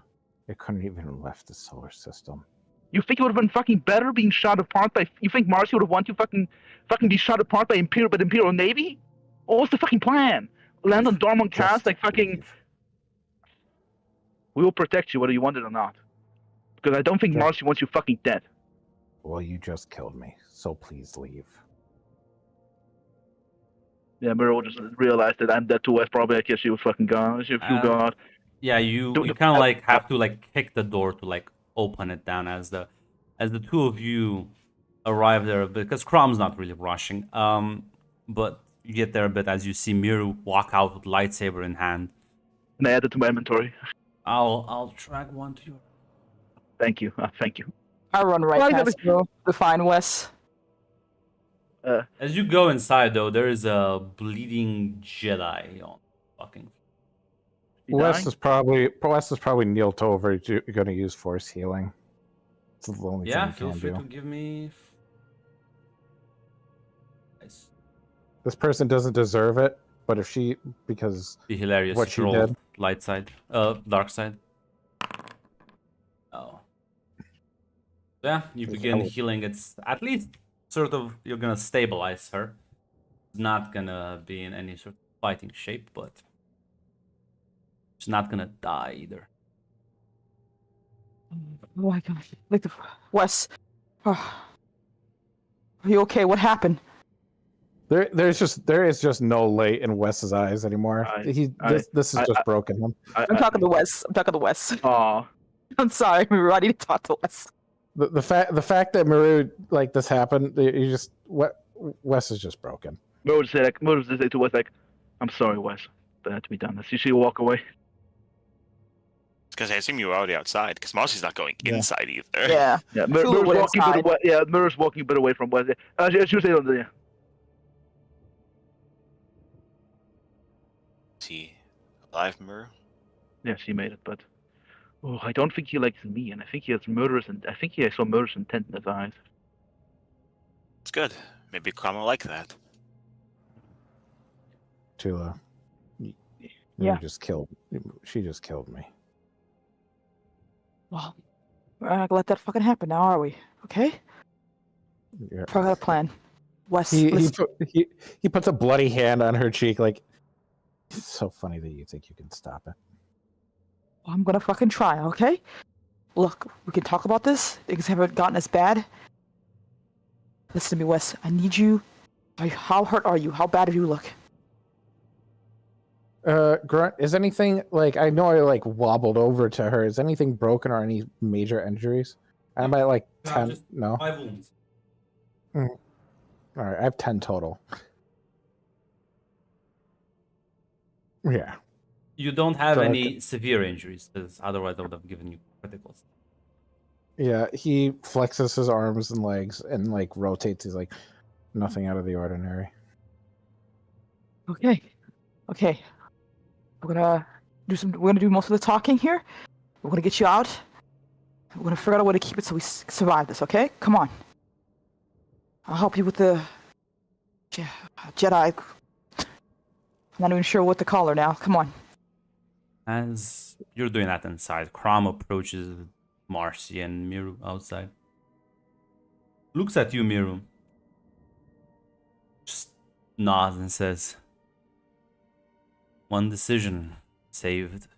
It couldn't even have left the solar system. You think it would have been fucking better being shot apart by? You think Marcy would have wanted to fucking be shot apart by Imperial Navy? What was the fucking plan? Land on Dormont Just Cast like fucking. leave. We will protect you whether you want it or not. Because I don't think Yeah. Marcy wants you fucking dead. Well, you just killed me, so please leave. Yeah, Mirror will just realize that I'm dead too. West probably like, yeah, she was fucking gone. She was gone. yeah, you Do- kind of like have to like kick the door to like open it down as the two of you arrive there because Crom's not really rushing. But you get there a bit as you see Miru walk out with lightsaber in hand. And I added to my inventory. I'll drag one to you. Thank you. Thank you. I run right Well, I past you to find Wes. As you go inside, though, there is a bleeding Jedi on fucking. You Wes dying? is probably kneeled over. You're going to use force healing. It's the only Yeah, thing feel you free can to do. give me. Nice. This person doesn't deserve it, but if she, because Be hilarious What if she you roll did. light side, dark side. Oh. Yeah, you Is begin that- healing. It's at least sort of you're gonna stabilize her. Not gonna be in any sort of fighting shape, but she's not gonna die either. Oh my gosh. Like the Wes. Oh. Are you okay? What happened? there is just no light in Wes's eyes anymore. This has just broken him. I'm talking to Wes. I'm talking to Wes. Aw. I'm sorry, Maru. I need to talk to Wes. The fact that Maru like this happened, you just Wes is just broken. Mirror would say to Wes like, "I'm sorry, Wes. That had to be done." I see she walk away. Because I assume you were already outside. Because Marcy's not going Yeah. inside either. Yeah. Yeah, Flew Mirror's away walking a bit inside. away. Yeah, Mirror's walking a bit away from Wes. She was saying on there. Is he alive, Mirror? Yeah, she made it, but I don't think he likes me, and I think he has murderous, and I think he saw murderous intent in his eyes. It's good. Maybe Cromwell like that. Tula, Yeah. She just killed me. Well, we're not gonna let that fucking happen now, are we? Okay? Yeah. Probably got a plan. Wes, He listen. he puts a bloody hand on her cheek, like, it's so funny that you think you can stop it. I'm gonna fucking try, okay? Look, we can talk about this. Things haven't gotten as bad. Listen to me, Wes. I need you. How hurt are you? How bad do you look? Grunt, is anything like, I know I like wobbled over to her. Is anything broken or any major injuries? I'm at like 10. No. 5 wounds. All right, I have 10 total. Yeah. You don't have So I've any severe injuries, because otherwise I would have given you criticals. Yeah, he flexes his arms and legs and like rotates. He's like, nothing out of the ordinary. Okay. Okay. We're gonna do most of the talking here. We're gonna get you out. We're gonna figure out a way to keep it so we survive this, okay? Come on. I'll help you with the Jedi. I'm not even sure what to call her now. Come on. As you're doing that inside, Crom approaches Marcy and Miru outside. Looks at you, Miru. Just nods and says, "One decision saved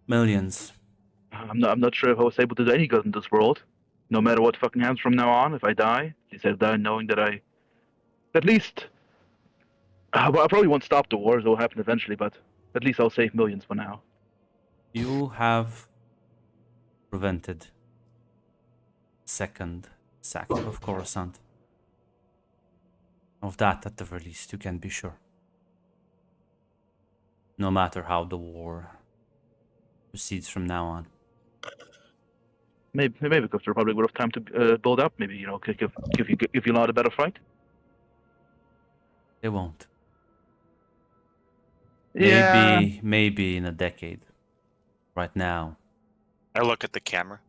millions." I'm not sure if I was able to do any good in this world. No matter what fucking happens from now on, if I die, at least I die knowing that at least, well, I probably won't stop the wars. It will happen eventually, but at least I'll save millions for now. You have prevented second sacking of Coruscant. Of that, at the very least, you can be sure. No matter how the war proceeds from now on. Maybe because the Republic would have time to build up. Maybe give you a lot a better fight. They won't. Yeah. Maybe in a decade. Right now, I look at the camera.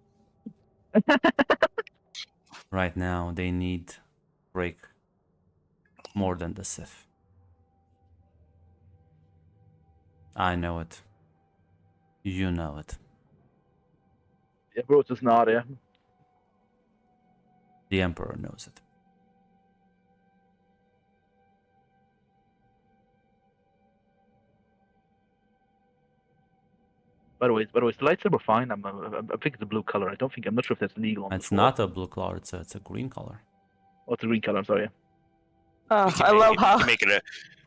right now, they need break more than the Sith. I know it. You know it. Yeah, bro, it's not. Yeah. The Emperor knows it. By the way, is the lightsaber fine? I think it's a blue color. I'm not sure if that's legal. It's not a blue color. It's a green color. Oh, it's a green color. I'm sorry. I love how.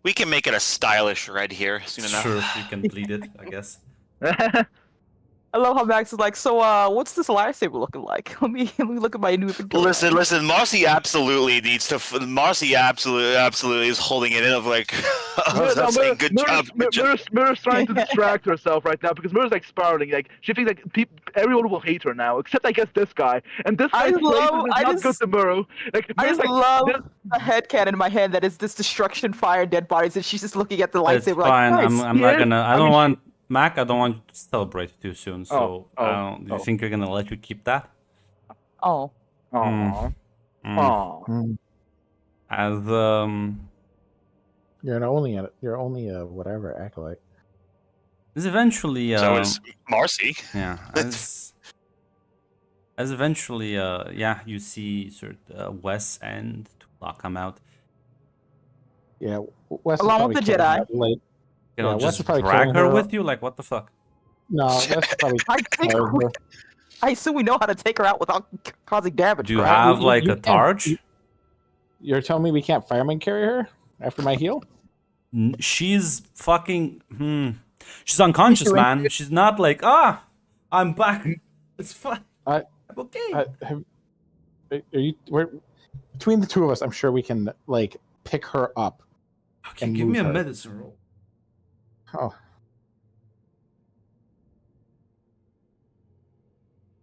We can make it a stylish red here soon enough. Sure, you can bleed it, I guess. I love how Max is like, so what's this lightsaber looking like? Let me look at my new inventory. Listen. Marcy absolutely needs to. Marcy absolutely is holding it in of like. Saying, good job. Mirror's trying to distract herself right now because Mirror's like spiraling. Like she thinks like everyone will hate her now, except I guess this guy. And this guy's not good to Mirror. Like I Mirror's just love the headcanon in my head that is this destruction, fire, dead bodies, and she's just looking at the It's lightsaber fine. like, nice. I'm not gonna. I don't want Mac. I don't want you to celebrate too soon. So, do you oh. think you're gonna let you keep that? Oh. Aww. Aww. As You're only a whatever acolyte. Is eventually. So is Marcy. Yeah. As eventually, yeah, you see sort of Wes and Tula come out. Yeah, Wes Along with the Jedi. You know, Wes just is probably drag killing her her. with you? Like, what the fuck? No, Wes probably. I assume we know how to take her out without causing damage. Do you right? have like you a torch? You're telling me we can't fireman carry her after my heal? She's fucking. She's unconscious, man. She's not like, I'm back. It's fine. I'm okay. Are you? We're between the two of us. I'm sure we can like pick her up. Okay, and give me a move her. medicine roll. Oh,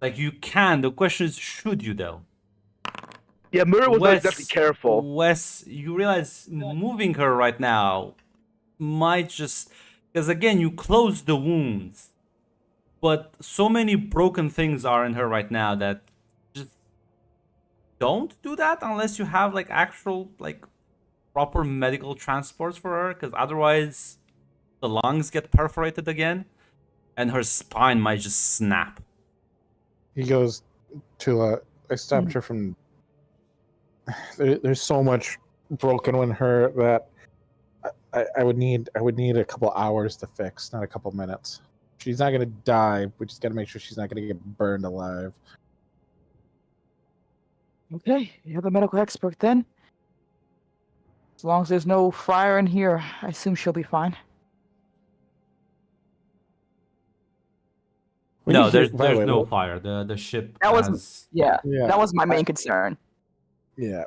Like you can. The question is, should you though? Yeah, Mirror was definitely careful. Wes, you realize moving her right now might just because again you close the wounds, but so many broken things are in her right now that just don't do that unless you have like actual like proper medical transports for her, because otherwise the lungs get perforated again, and her spine might just snap. He goes to I stopped her from. There's so much broken in her that I would need a couple hours to fix, not a couple minutes. She's not gonna die. We just gotta make sure she's not gonna get burned alive. Okay, you're the medical expert then. As long as there's no fire in here, I assume she'll be fine. When No, you hear- there's by the way, no what- fire. The ship That was- has... Yeah, Yeah, that was my main concern. yeah.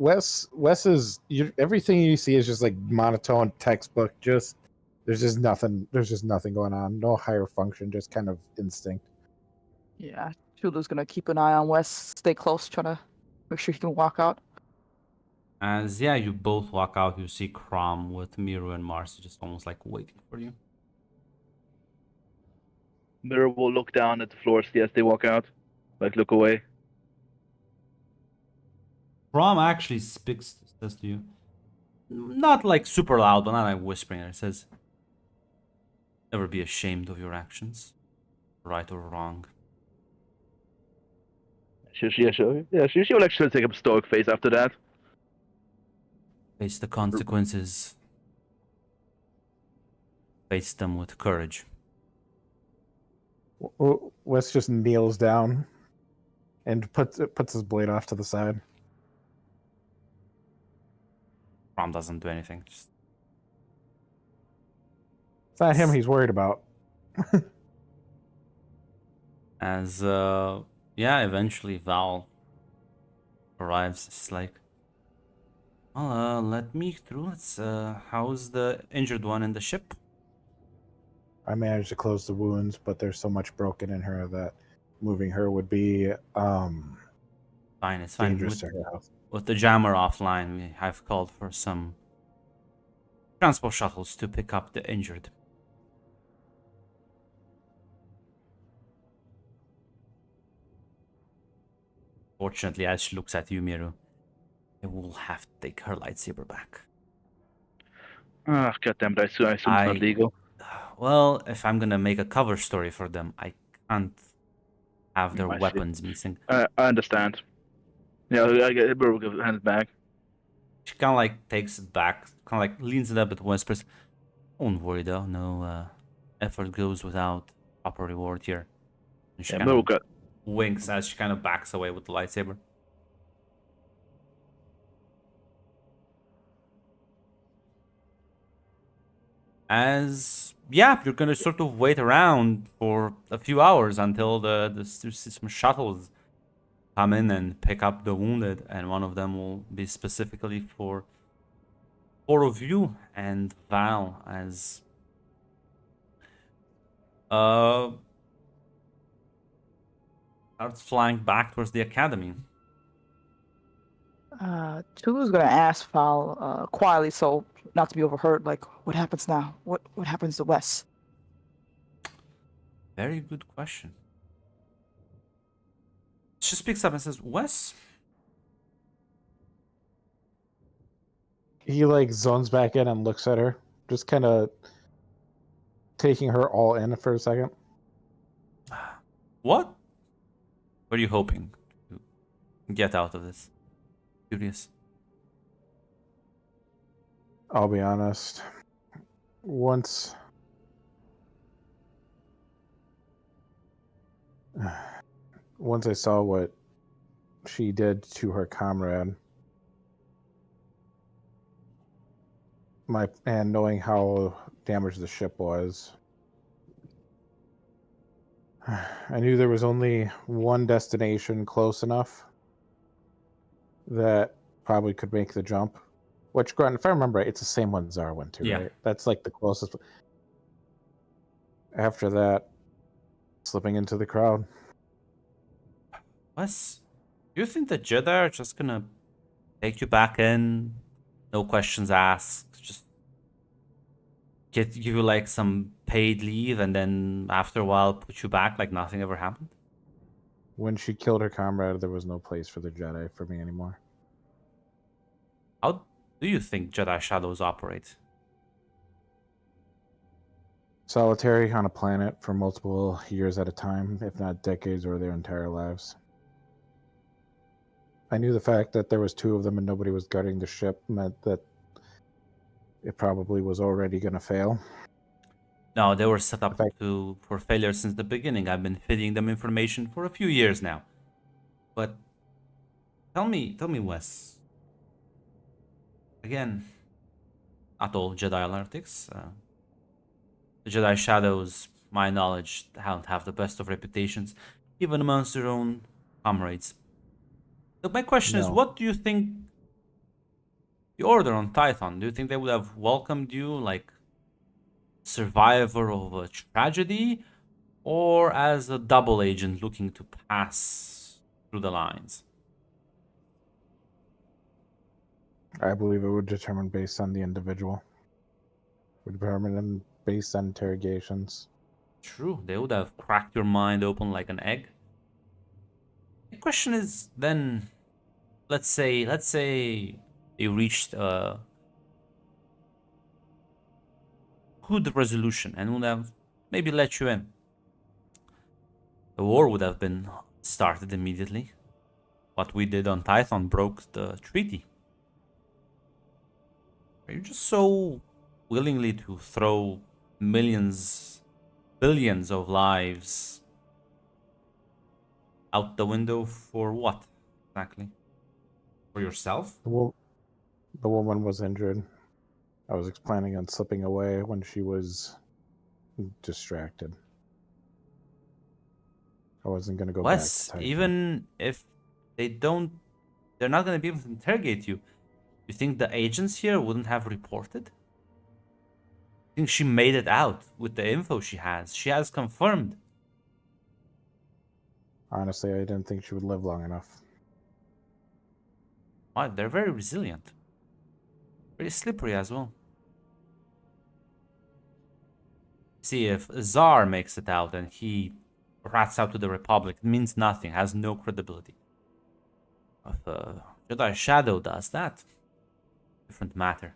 Wes is everything you see is just like monotone textbook. Just there's just nothing. There's just nothing going on. No higher function. Just kind of instinct. Yeah, Chulu's gonna keep an eye on Wes, stay close, trying to make sure he can walk out. As, yeah, you both walk out, you see Crom with Miru and Marcy just almost like waiting for you. Mirror will look down at the floor as they walk out, like look away. Crom actually says to you, not like super loud, but not like whispering. It says, "Never be ashamed of your actions, right or wrong." She'll actually take a stoic face after that. Face the consequences. Face them with courage. Wes just kneels down and puts his blade off to the side. Crom doesn't do anything. Just... It's not him he's worried about. As, yeah, eventually Val arrives. It's like, well, let me through. How's the injured one in the ship? I managed to close the wounds, but there's so much broken in her that moving her would be Fine, it's fine. dangerous to her health. With the jammer offline, I've called for some transport shuttles to pick up the injured. Fortunately, as she looks at you, Miru, I will have to take her lightsaber back. Ah, goddammit, I assume it's not legal. Well, if I'm gonna make a cover story for them, I can't have their I see. weapons missing. I understand. Yeah, Mirror will hand it back. She kind of like takes it back, kind of like leans it up and whispers, "Don't worry though, no effort goes without proper reward here." And she Yeah, kind Mirror of got. winks as she kind of backs away with the lightsaber. As, yeah, you're gonna sort of wait around for a few hours until some shuttles come in and pick up the wounded, and one of them will be specifically for four of you and Val, as starts flying back towards the academy. Chulu's gonna ask Val quietly, so not to be overheard. Like, what happens now? What happens to Wes? Very good question. She speaks up and says, "Wes, He like zones back in and looks at her, just kind of taking her all in for a second. what are you hoping to get out of this? Curious." I'll be honest. Once I saw what she did to her comrade, and knowing how damaged the ship was, I knew there was only one destination close enough that probably could make the jump. Which, Grunt, if I remember right, it's the same one Zara went to, Yeah. right? That's like the closest. After that, slipping into the crowd. Wes, do you think the Jedi are just gonna take you back in, no questions asked, just give you like some paid leave, and then after a while put you back like nothing ever happened? When she killed her comrade, there was no place for the Jedi for me anymore. How do you think Jedi shadows operate? solitary on a planet for multiple years at a time, if not decades or their entire lives. I knew the fact that there was two of them and nobody was guarding the ship meant that it probably was already going to fail. No, they were set up fact- for failure since the beginning. I've been feeding them information for a few years now. But tell me, Wes. Again, not all Jedi are lunatics. The Jedi Shadows, my knowledge, don't have the best of reputations, even amongst their own comrades. So my question is, No. what do you think the Order on Tython? Do you think they would have welcomed you like survivor of a tragedy, or as a double agent looking to pass through the lines? I believe it would determine based on the individual. Would determine based on interrogations. True, they would have cracked your mind open like an egg. The question is then, let's say you reached a good resolution and would have maybe let you in. The war would have been started immediately. What we did on Tython broke the treaty. Are you just so willingly to throw millions, billions of lives out the window for what exactly? For yourself? The woman was injured. I was planning on slipping away when she was distracted. I wasn't going to go Wes, back to Typhon. even if they're not going to be able to interrogate you. You think the agents here wouldn't have reported? I think she made it out with the info she has. She has confirmed. Honestly, I didn't think she would live long enough. Why? They're very resilient. Very slippery as well. See, if Czar makes it out and he rats out to the Republic, it means nothing, has no credibility. If Jedi Shadow does that, different matter.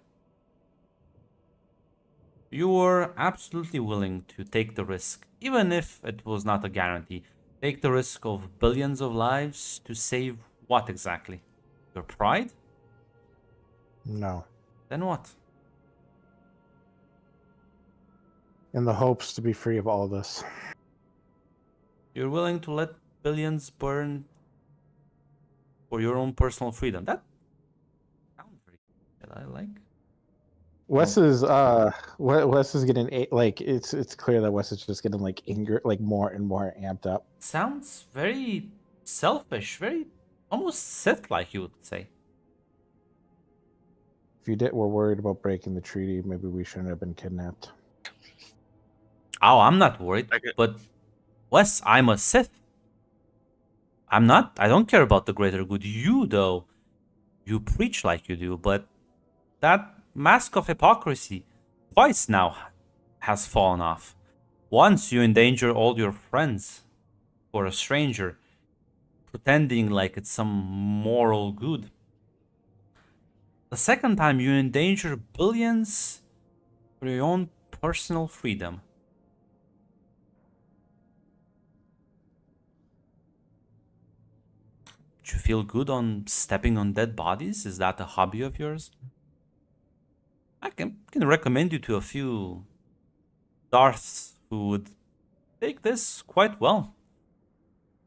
You were absolutely willing to take the risk, even if it was not a guarantee. Take the risk of billions of lives to save what exactly? Your pride? No. Then what? In the hopes to be free of all this. You're willing to let billions burn for your own personal freedom. That sounds very good. I like. Wes is getting like it's clear that Wes is just getting like more and more amped up. Sounds very selfish, very almost Sith-like, you would say. If you were worried about breaking the treaty, maybe we shouldn't have been kidnapped. Oh, I'm not worried. Okay. But Wes, I'm a Sith. I'm not. I don't care about the greater good. You, though, you preach like you do, but that mask of hypocrisy twice now has fallen off. Once you endanger all your friends for a stranger, pretending like it's some moral good. The second time you endanger billions for your own personal freedom. Do you feel good on stepping on dead bodies? Is that a hobby of yours? I can recommend you to a few Darths who would take this quite well.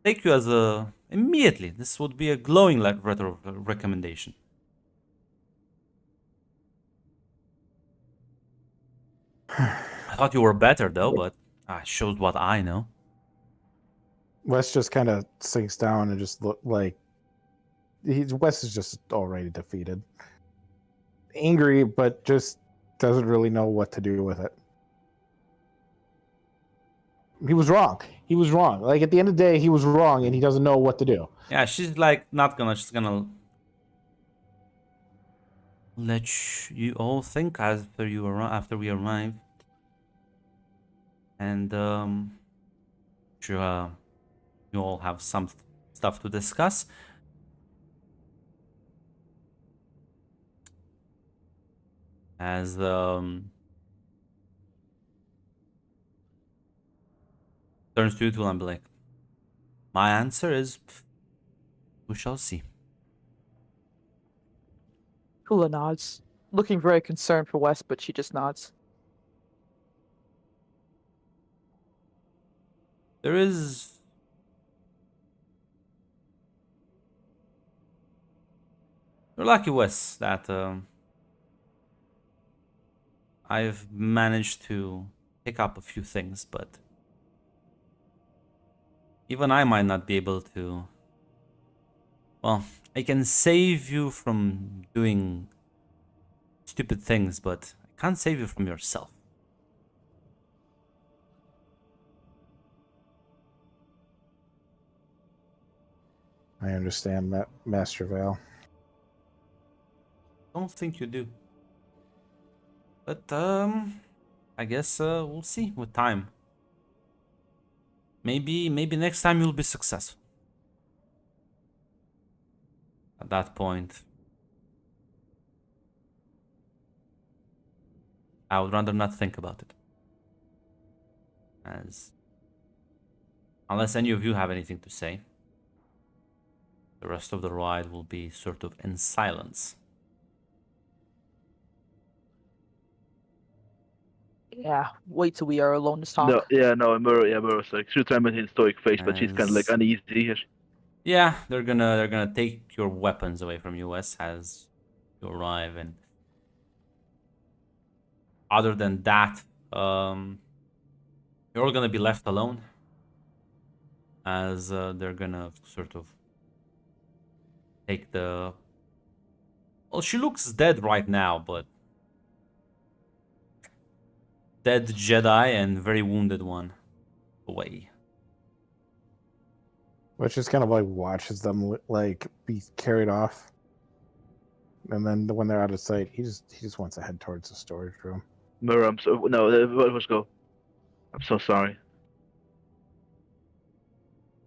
Take you as a immediately. This would be a glowing recommendation. I thought you were better though, but shows what I know. Wes just kind of sinks down and just look like Wes is just already defeated, angry, but just doesn't really know what to do with it. He was wrong. He was wrong. Like at the end of the day, he was wrong, and he doesn't know what to do. Yeah, she's like not gonna. She's gonna let you all think after we arrive, and sure, you all have some stuff to discuss. As Turns to you two and be like, my answer is, we shall see. Hula nods, looking very concerned for Wes, but she just nods. There is you're lucky, Wes, that I've managed to pick up a few things, but even I might not be able to. Well, I can save you from doing stupid things, but I can't save you from yourself. I understand that, Master Vale. Don't think you do. But I guess we'll see with time. Maybe next time you'll be successful. At that point, I would rather not think about it. As unless any of you have anything to say, the rest of the ride will be sort of in silence. Yeah, wait till we are alone to talk. No, Murrow's like she's trying to maintain a stoic face, but she's kind of like As- uneasy. Yeah, they're gonna take your weapons away from you, Wes, as you arrive, and other than that, you're all gonna be left alone, as they're gonna sort of take the. Well, she looks dead right now, but dead Jedi and very wounded one away. Which just kind of like watches them like be carried off, and then when they're out of sight, he just wants to head towards the storage room. Murrow, let's go. I'm so sorry.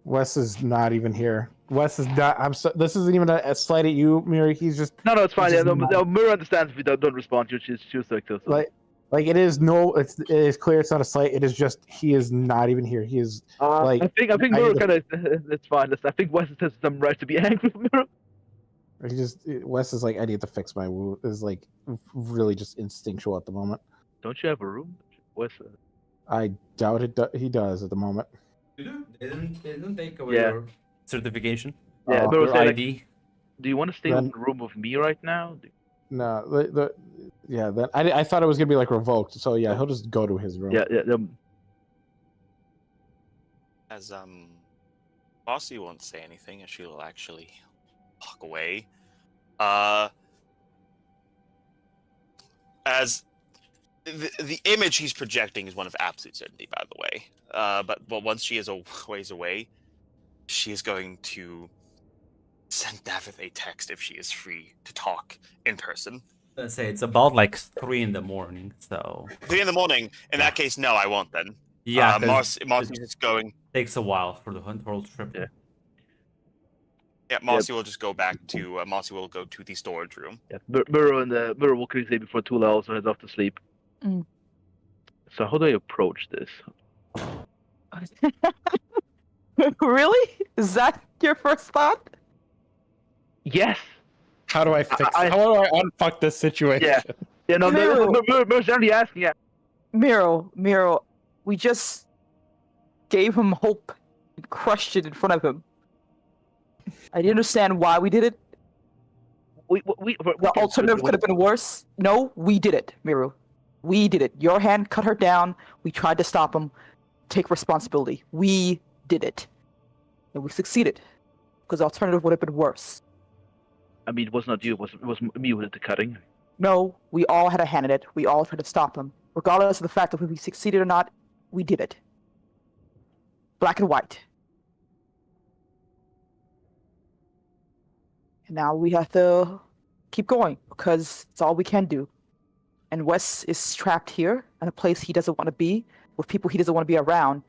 Wes is not even here. Wes is not. This isn't even a slight at you, Miri. He's just No, it's fine. He's Yeah, just no, Murrow understands if we don't respond. She was like this. So. like it is no. It is clear it's not a slight. It is just he is not even here. He is like. I think Murrow kind of. It's fine. I think Wes has some right to be angry with Murrow. Wes is like, I need to fix my wound. Is like really just instinctual at the moment. Don't you have a room, Wes? I doubt it. He does at the moment. You do? They didn't take away Yeah. your certification. Yeah, Murrow Your said, ID. like, do you want to stay in the room with me right now? No, yeah. Then I thought it was gonna be like revoked. So yeah, he'll just go to his room. Yeah. As Bossy won't say anything, and she'll actually walk away. As the image he's projecting is one of absolute certainty, by the way. But once she is a ways away, she is going to send Davith a text if she is free to talk in person. Let's say it's about like 3 in the morning, so 3 in the morning. In that case, no, I won't then. yeah, 'cause Marcy's just going. takes a while for the whole trip. Yeah. Yeah, Marcy will just go back to. Marcy will go to the storage room. Yeah, Murrow will quickly say before Tula also heads off to sleep. Mm. So how do I approach this? Really? Is that your first thought? Yes. How do I fix? How do I unfuck this situation? Yeah. No, Murrow. Murrow's generally asking. Yeah. Miro, we just gave him hope and crushed it in front of him. I didn't understand why we did it. The alternative could have been worse. No, we did it, Miru. We did it. Your hand cut her down. We tried to stop him. Take responsibility. We did it. And we succeeded. Because the alternative would have been worse. I mean, it was not you. It was me who did the cutting. No, we all had a hand in it. We all tried to stop him. Regardless of the fact that we succeeded or not, we did it. Black and white. And now we have to keep going because it's all we can do. And Wes is trapped here in a place he doesn't want to be, with people he doesn't want to be around,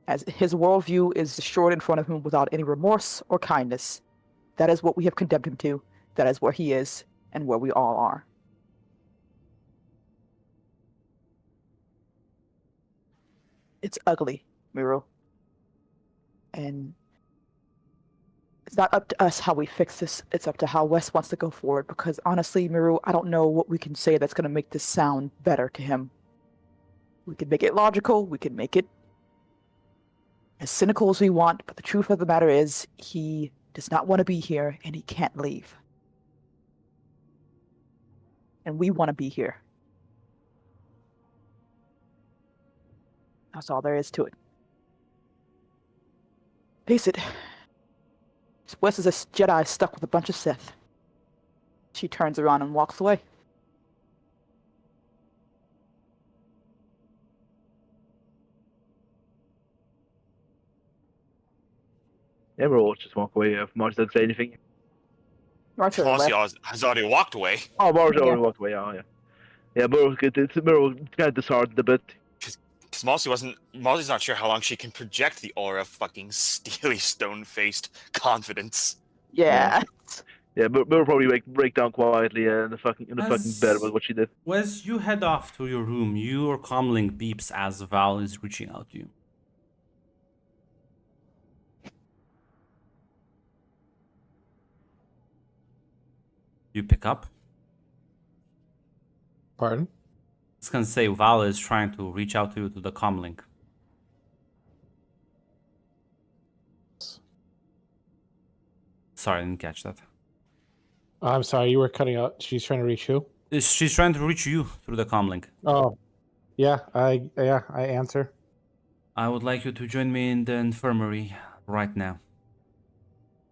as his worldview is destroyed in front of him without any remorse or kindness. That is what we have condemned him to. That is where he is and where we all are. It's ugly, Miro. And it's not up to us how we fix this. It's up to how Wes wants to go forward. Because honestly, Miru, I don't know what we can say that's going to make this sound better to him. We can make it logical. We can make it as cynical as we want. But the truth of the matter is, he does not want to be here, and he can't leave. And we want to be here. That's all there is to it. Face it. Wes is a Jedi stuck with a bunch of Sith. She turns around and walks away. Yeah, we'll just walk away if Mars doesn't say anything. Marcia Mossy left. has already walked away. Oh, Mars Yeah. already walked away. Oh, yeah. Yeah, Murrow kind of disheartened a bit. Because Mossy's not sure how long she can project the aura of fucking steely, stone-faced confidence. Yeah. Yeah, Murrow probably break down quietly in the fucking bed with what she did. As you head off to your room, your comlink beeps as Val is reaching out to you. You pick up. Pardon? It's gonna say Val is trying to reach out to you to the comlink. Sorry, I didn't catch that. I'm sorry, you were cutting out. She's trying to reach who? She's trying to reach you through the comlink. Oh, yeah. I answer. I would like you to join me in the infirmary right now.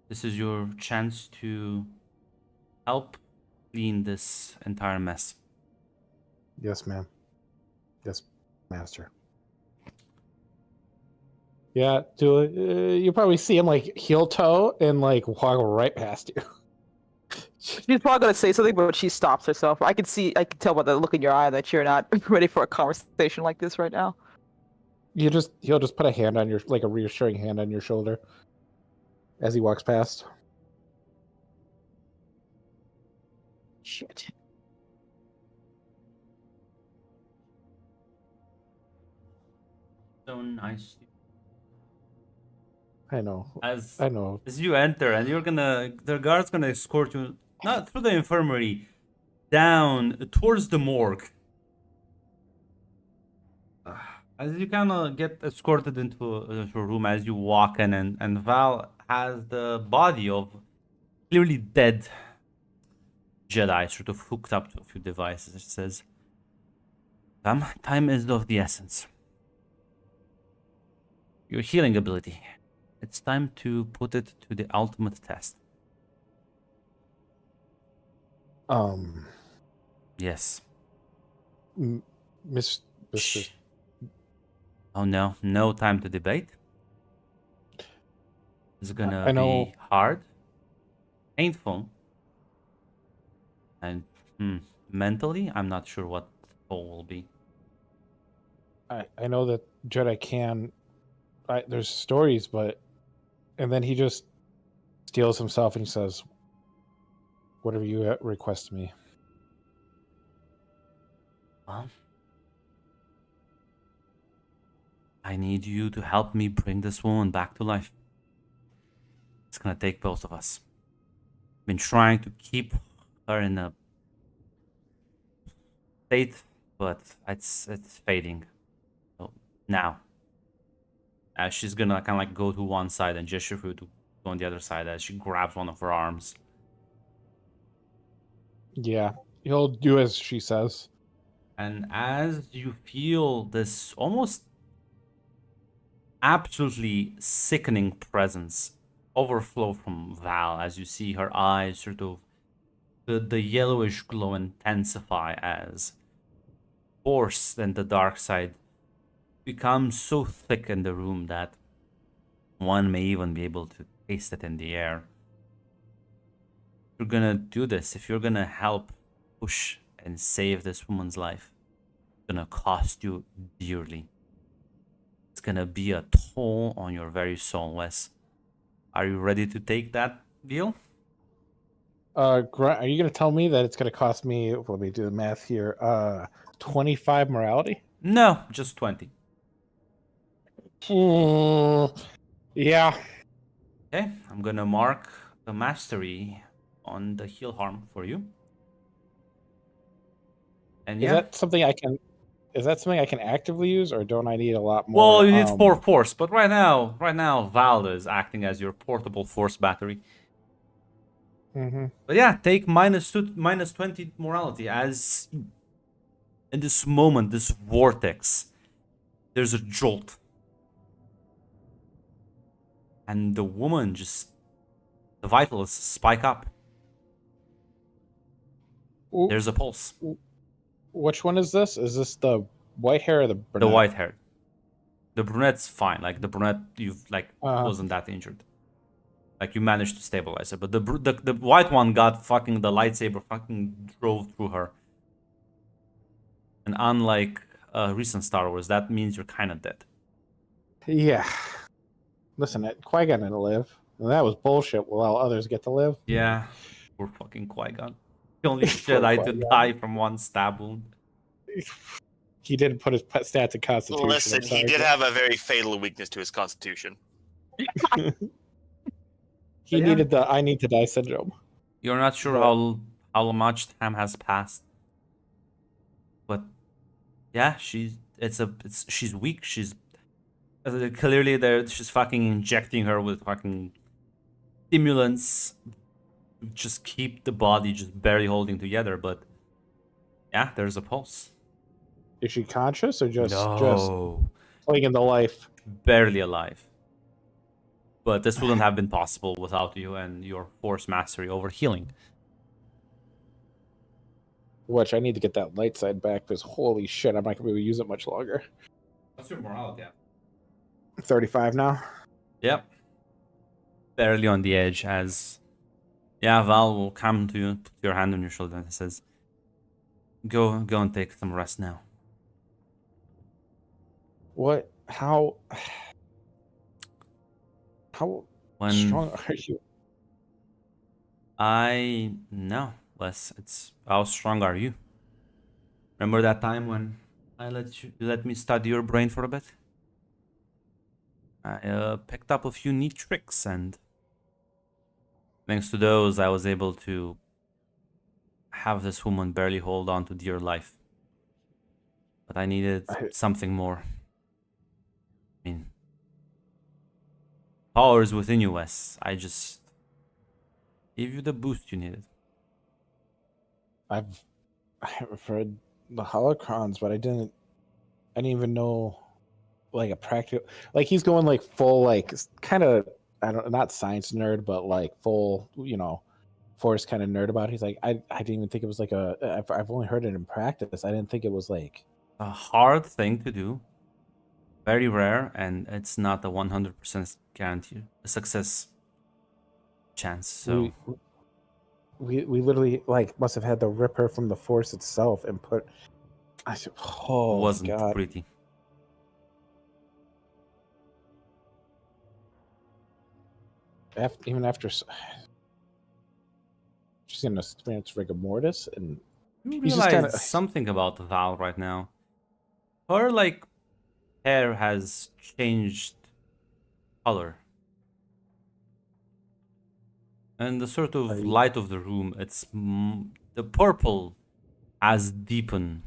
This is your chance to help clean this entire mess. Yes, ma'am. Yes, master. Yeah, you probably see him like heel toe and like walk right past you. She's probably gonna say something, but she stops herself. I can tell by the look in your eye that you're not ready for a conversation like this right now. He'll just put a hand on like a reassuring hand on your shoulder as he walks past. Shit. So nice. I know. As I know. as you enter, and the guard's gonna escort you not through the infirmary, down towards the morgue. As you kind of get escorted into a room as you walk in, and Val has the body of clearly dead Jedi sort of hooked up to a few devices. It says, time is of the essence. Your healing ability. It's time to put it to the ultimate test. Yes. Mr. Shh. Oh no, no time to debate. It's gonna I know. be hard, painful, and mentally, I'm not sure what the toll will be. I know that Jedi can. There's stories, but and then he just steals himself and he says, "Whatever you request me." Well, I need you to help me bring this woman back to life. It's gonna take both of us. Been trying to keep her in a state, but it's fading. So now, she's gonna kind of like go to one side and gesture for you to go on the other side as she grabs one of her arms. Yeah, he'll do as she says. And as you feel this almost absolutely sickening presence overflow from Val, as you see her eyes sort of the yellowish glow intensify as force and the dark side becomes so thick in the room that one may even be able to taste it in the air. If you're gonna do this, if you're gonna help push and save this woman's life, it's gonna cost you dearly. It's gonna be a toll on your very soul, Wes. Are you ready to take that deal? Grunt, are you gonna tell me that it's gonna cost me? Let me do the math here. 25 morality. No, just 20. Yeah. Okay, I'm gonna mark the mastery on the heal harm for you. And Is yeah. that something I can? Is that something I can actively use, or don't I need a lot more? Well, you need 4 force, but right now, Val is acting as your portable force battery. Mm-hmm. But yeah, take minus 20 morality as in this moment, this vortex, there's a jolt. And the woman just, the vitals spike up. There's a pulse. Which one is this? Is this the white hair or the brunette? The white hair. The brunette's fine. Like the brunette, you've like wasn't that injured. Like you managed to stabilize her, but the white one got fucking the lightsaber fucking drove through her. And unlike recent Star Wars, that means you're kind of dead. Yeah. Listen, Qui-Gon didn't live. And that was bullshit while others get to live. Yeah. Poor fucking Qui-Gon. The only Poor Jedi to Qui-Gon. die from one stab wound. He didn't put his stats in Constitution. Listen, I'm he sorry, did but have a very fatal weakness to his constitution. he needed the I need to die syndrome. You're not sure how much time has passed. But yeah, she's weak. She's clearly there. She's fucking injecting her with fucking stimulants. Just keep the body just barely holding together. But yeah, there's a pulse. Is she conscious or just No, clinging to life? barely alive. But this wouldn't have been possible without you and your force mastery over healing. Which I need to get that light side back because holy shit, I'm not gonna be able to use it much longer. What's your morale gap? 35 now. Yep. Barely on the edge as Val will come to you, put your hand on your shoulder and says, Go and take some rest now. What? How strong are you? I know, Wes. It's how strong are you? Remember that time when I you let me study your brain for a bit? I picked up a few neat tricks, and thanks to those, I was able to have this woman barely hold on to dear life. But I needed something more. I mean, power is within you, Wes. I just gave you the boost you needed. I've heard the holocrons, but I didn't even know like a practical, like he's going like full, like kind of, I don't, not science nerd, but like full, force kind of nerd about it. He's like, I didn't even think it was like I've only heard it in practice. I didn't think it was like a hard thing to do. Very rare, and it's not a 100% guarantee, a success chance. So we literally like must have had to rip her from the force itself and put. I said, oh, it wasn't God. pretty. Even after she's gonna experience rigor mortis, and You he's realize just kind of something about Val right now. Her like hair has changed color, and the sort of light of the room, it's the purple has deepened.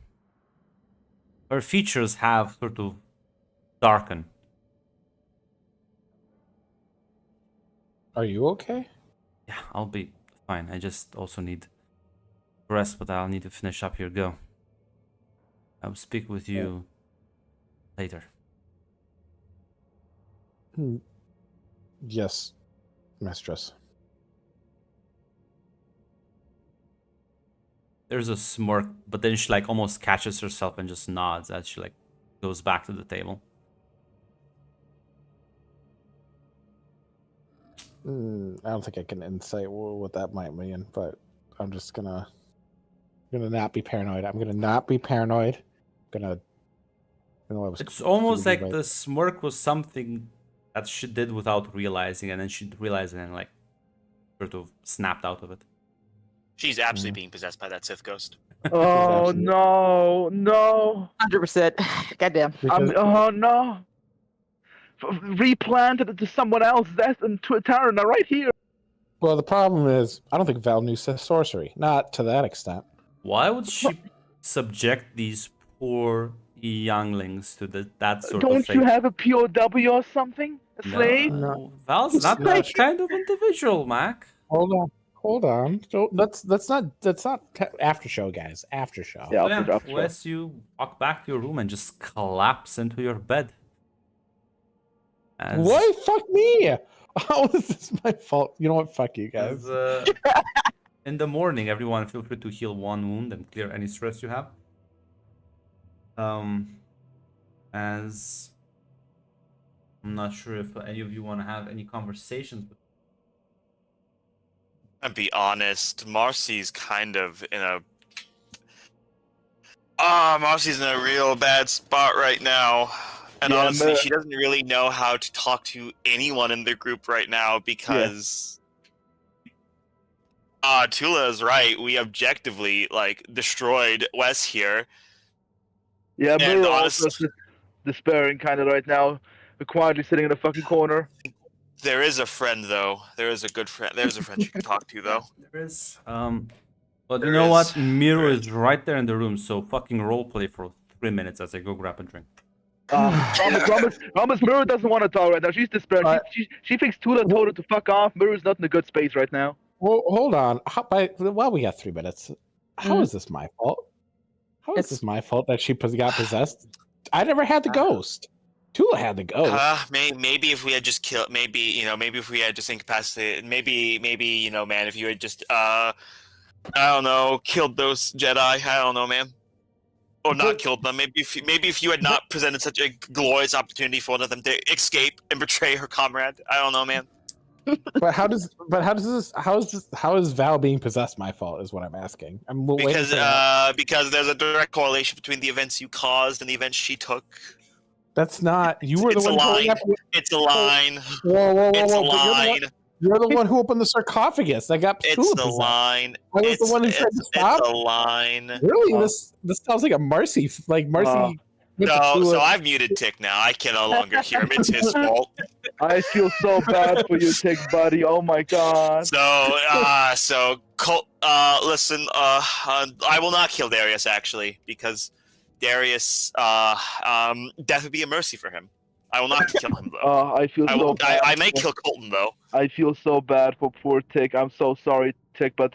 Her features have sort of darkened. Are you okay? Yeah, I'll be fine. I just also need rest, but I'll need to finish up here. Go. I'll speak with you later. Yes, mistress. There's a smirk, but then she like almost catches herself and just nods as she like goes back to the table. I don't think I can insight what that might mean, but I'm just gonna not be paranoid. I'm gonna not be paranoid. It's almost like the smirk was something that she did without realizing, and then she realized it and like sort of snapped out of it. She's absolutely being possessed by that Sith ghost. Oh no, no! 100%. Goddamn. Oh no! replanted it to someone else. That's to a Terran right here. Well, the problem is, I don't think Val knew sorcery. Not to that extent. Why would she subject these poor younglings to that sort of Don't fate? you have a POW or something? A slave? No, Val's not No, that kind of individual, Mac. Hold on. So that's not after show, guys. After show. Yeah, So, yeah, after. Wes, you walk back to your room and just collapse into your bed. As, What? Fuck me! How is this my fault? You know what? Fuck you guys. as, in the morning, everyone feel free to heal one wound and clear any stress you have. As I'm not sure if any of you want to have any conversations with. I'll be honest, Marcy's kind of in a Marcy's in a real bad spot right now. And Yeah, honestly, but- she doesn't really know how to talk to anyone in the group right now because Tula is right. We objectively destroyed Wes here. Yeah, And Miro honest- also is despairing kind of right now, quietly sitting in a fucking corner. There is a friend though. There is a good friend. There's a friend you can talk to though. There is. But There you know what? is. Miro There is right there in the room, so fucking roleplay for 3 minutes as I go grab a drink. Promise, Miro doesn't want to talk right now. She's despairing. She thinks Tula told her to fuck off. Miro's not in a good space right now. Well, hold on. Well, we got 3 minutes. How is this my fault? How is It's- this my fault that she got possessed? I never had the ghost. Tula had the ghost. Maybe if we had just killed, maybe if we had just incapacitated, maybe man, if you had just I don't know, killed those Jedi, I don't know, man, or not killed them. Maybe if you had not presented such a glorious opportunity for one of them to escape and betray her comrade, I don't know, man. How is Val being possessed my fault? Is what I'm asking. I'm waiting Because for that. because there's a direct correlation between the events you caused and the events she took. That's not. You were the it's a one. line. Going up with- It's a line. Whoa! It's a But line. You're the one who opened the sarcophagus. That got It's Tula the possessed. line. I was the one who tried to stop. It's a line. Really? This sounds like a Marcy. Like Marcy. went to So Tula. I've muted Tick now. I can no longer hear him. It's his fault. I feel so bad for you, Tick, buddy. Oh my god. Listen, I will not kill Darius actually because Darius, death would be a mercy for him. I will not kill him though. I feel so bad. I may kill Colton though. I feel so bad for poor Tick. I'm so sorry, Tick, but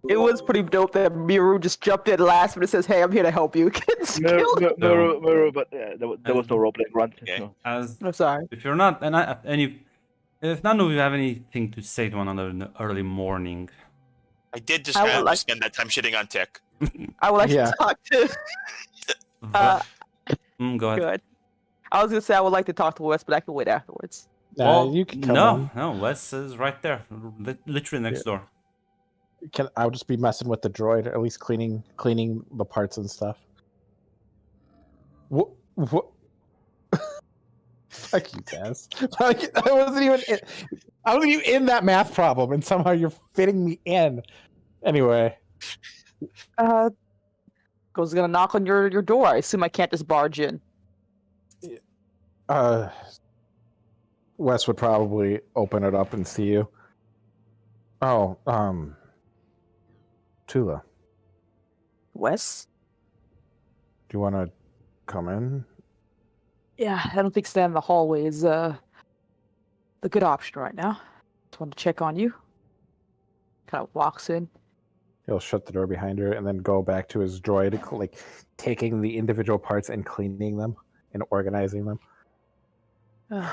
It was pretty dope that Miru just jumped in last minute and says, "Hey, I'm here to help you." Gets killed. Miro, but there was no roleplay run. Okay. So. As I'm sorry. if you're not, if none of you have anything to say to one another in the early morning, I did just I would rather like- spend that time shitting on Tick. I would like Yeah. to talk to. go ahead. Good. I was gonna say I would like to talk to Wes, but I can wait afterwards. You can come in. no, Wes is right there, literally next door. I'll just be messing with the droid, or at least cleaning the parts and stuff. What? Fuck you, Taz. I wasn't even in that math problem, and somehow you're fitting me in. Anyway, Goes gonna knock on your door. I assume I can't just barge in. Wes would probably open it up and see you. Oh, Tula, Wes? do you want to come in? Yeah, I don't think standing in the hallway is the good option right now. Just wanted to check on you. Kind of walks in. He'll shut the door behind her and then go back to his droid, like taking the individual parts and cleaning them and organizing them. A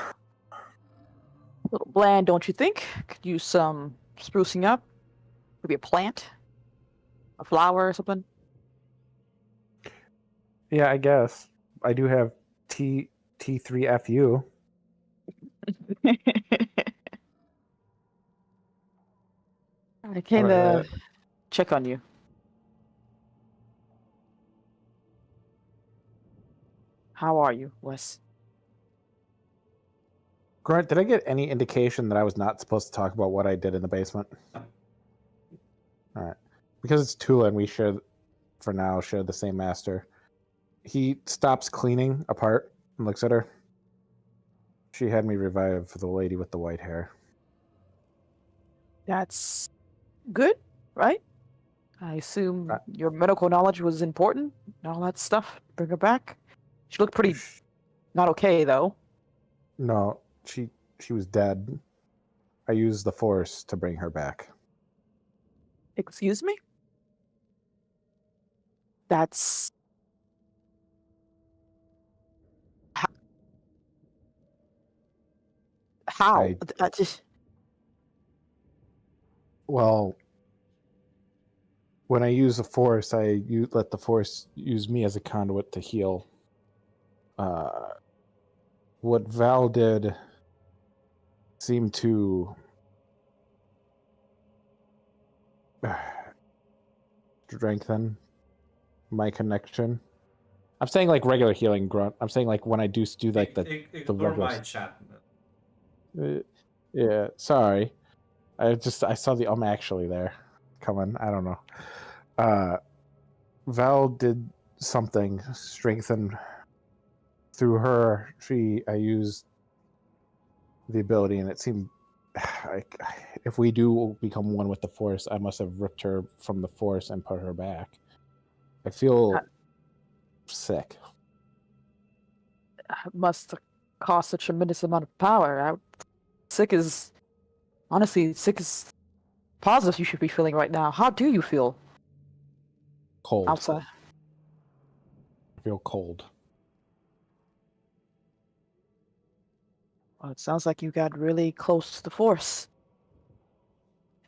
little bland, don't you think? Could use some sprucing up. Maybe a plant, a flower or something. Yeah, I guess I do have T3FU. I came to Alright. check on you. How are you, Wes? Grant, did I get any indication that I was not supposed to talk about what I did in the basement? All right, because it's Tula and we share, for now, share the same master. He stops cleaning a part and looks at her. She had me revive for the lady with the white hair. That's good, right? I assume Uh, your medical knowledge was important and all that stuff. Bring her back. She looked pretty not okay, though. No, she was dead. I used the force to bring her back. Excuse me? That's. How? I- Just. Well, when I use the force, let the force use me as a conduit to heal. What Val did seemed to strengthen my connection. I'm saying like regular healing grunt. I'm saying like when I do like the Ignore my regular. chat. Yeah, sorry. I saw the actually there coming. I don't know. Val did something strengthen through her. I used the ability, and it seemed like if we do become one with the force, I must have ripped her from the force and put her back. I feel sick. Must cost a tremendous amount of power. Sick is. Honestly, sick is positive you should be feeling right now. How do you feel Cold. outside? I feel cold. Well, it sounds like you got really close to the Force.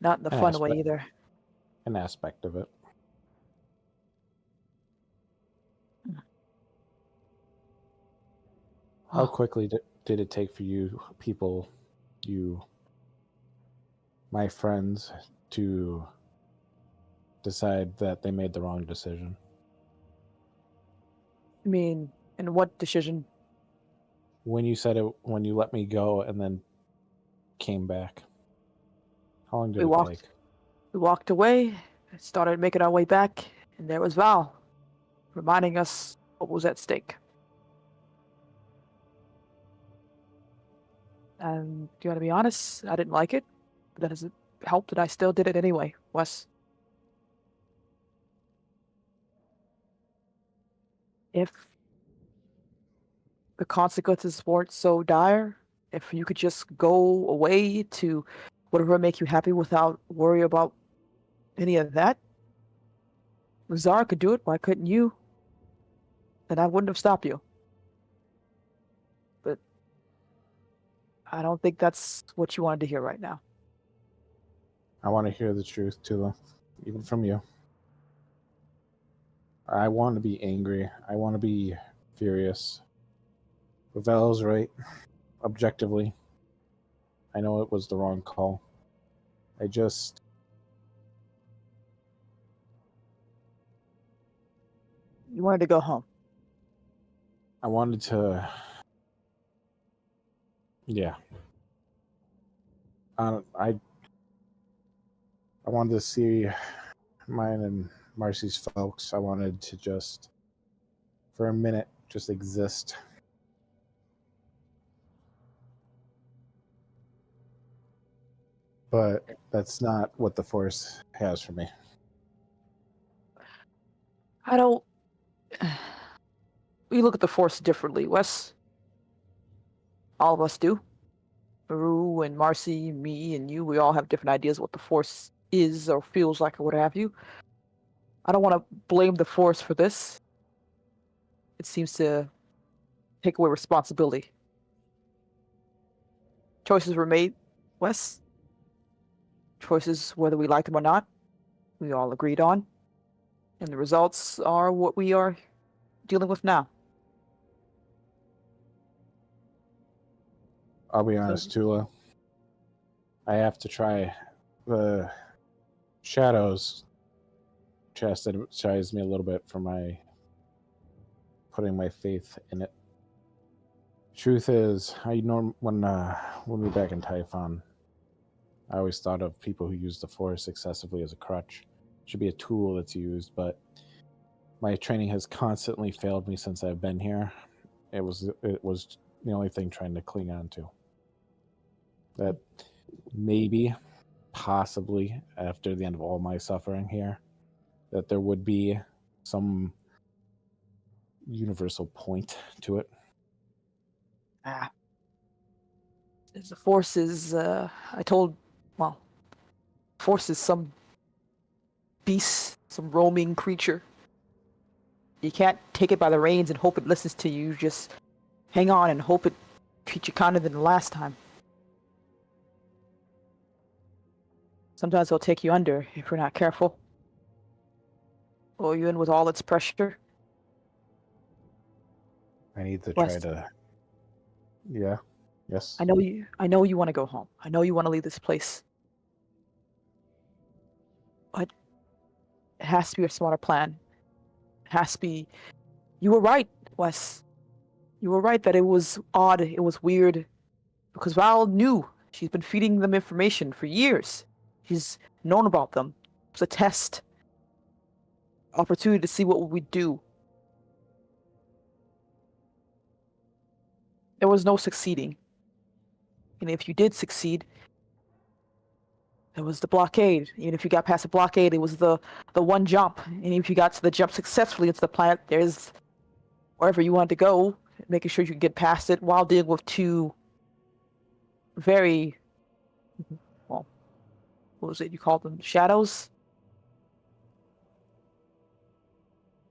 Not in the An fun way aspect. either. An aspect of it. How Oh, quickly did it take for you people, my friends, to decide that they made the wrong decision? I mean, and what decision? When you said it, when you let me go and then came back, how long did We it walked. take? We walked away, started making our way back, and there was Val, reminding us what was at stake. And do you want to be honest? I didn't like it, but that doesn't help that I still did it anyway, Wes. If the consequences weren't so dire, if you could just go away to whatever make you happy without worry about any of that, Zara could do it, why couldn't you? Then I wouldn't have stopped you. But I don't think that's what you wanted to hear right now. I want to hear the truth, Tula, even from you. I want to be angry. I want to be furious. But Val's right. Objectively, I know it was the wrong call. I just. You wanted to go home. I wanted to. Yeah. I wanted to see mine and Marcy's folks. I wanted to just, for a minute, just exist. But that's not what the Force has for me. I don't. We look at the Force differently, Wes. All of us do. Maru and Marcy, me and you, we all have different ideas what the Force is or feels like or what have you. I don't want to blame the Force for this. It seems to take away responsibility. Choices were made, Wes. Choices, whether we liked them or not, we all agreed on. And the results are what we are dealing with now. I'll be honest, Tula. I have to try. The shadows chastise me a little bit for my putting my faith in it. Truth is, when we were back in Typhon, I always thought of people who use the Force excessively as a crutch. It should be a tool that's used, but my training has constantly failed me since I've been here. It was the only thing trying to cling on to. That maybe, possibly, after the end of all my suffering here, that there would be some universal point to it. Ah. The Force is, Force is some beast, some roaming creature. You can't take it by the reins and hope it listens to you. Just hang on and hope it treats you kinder than the last time. Sometimes it'll take you under if you're not careful. Or you in with all its pressure. I need to West. try to. Yeah. Yes. I know you want to go home. I know you want to leave this place. But it has to be a smarter plan. It has to be. You were right, Wes. You were right that it was odd, it was weird. Because Val knew. She's been feeding them information for years. She's known about them. It was a test. Opportunity to see what we do. There was no succeeding. And if you did succeed, there was the blockade. Even if you got past the blockade, it was the one jump. And if you got to the jump successfully into the planet, there's wherever you wanted to go, making sure you could get past it while dealing with two very, well, what was it you called them? Shadows?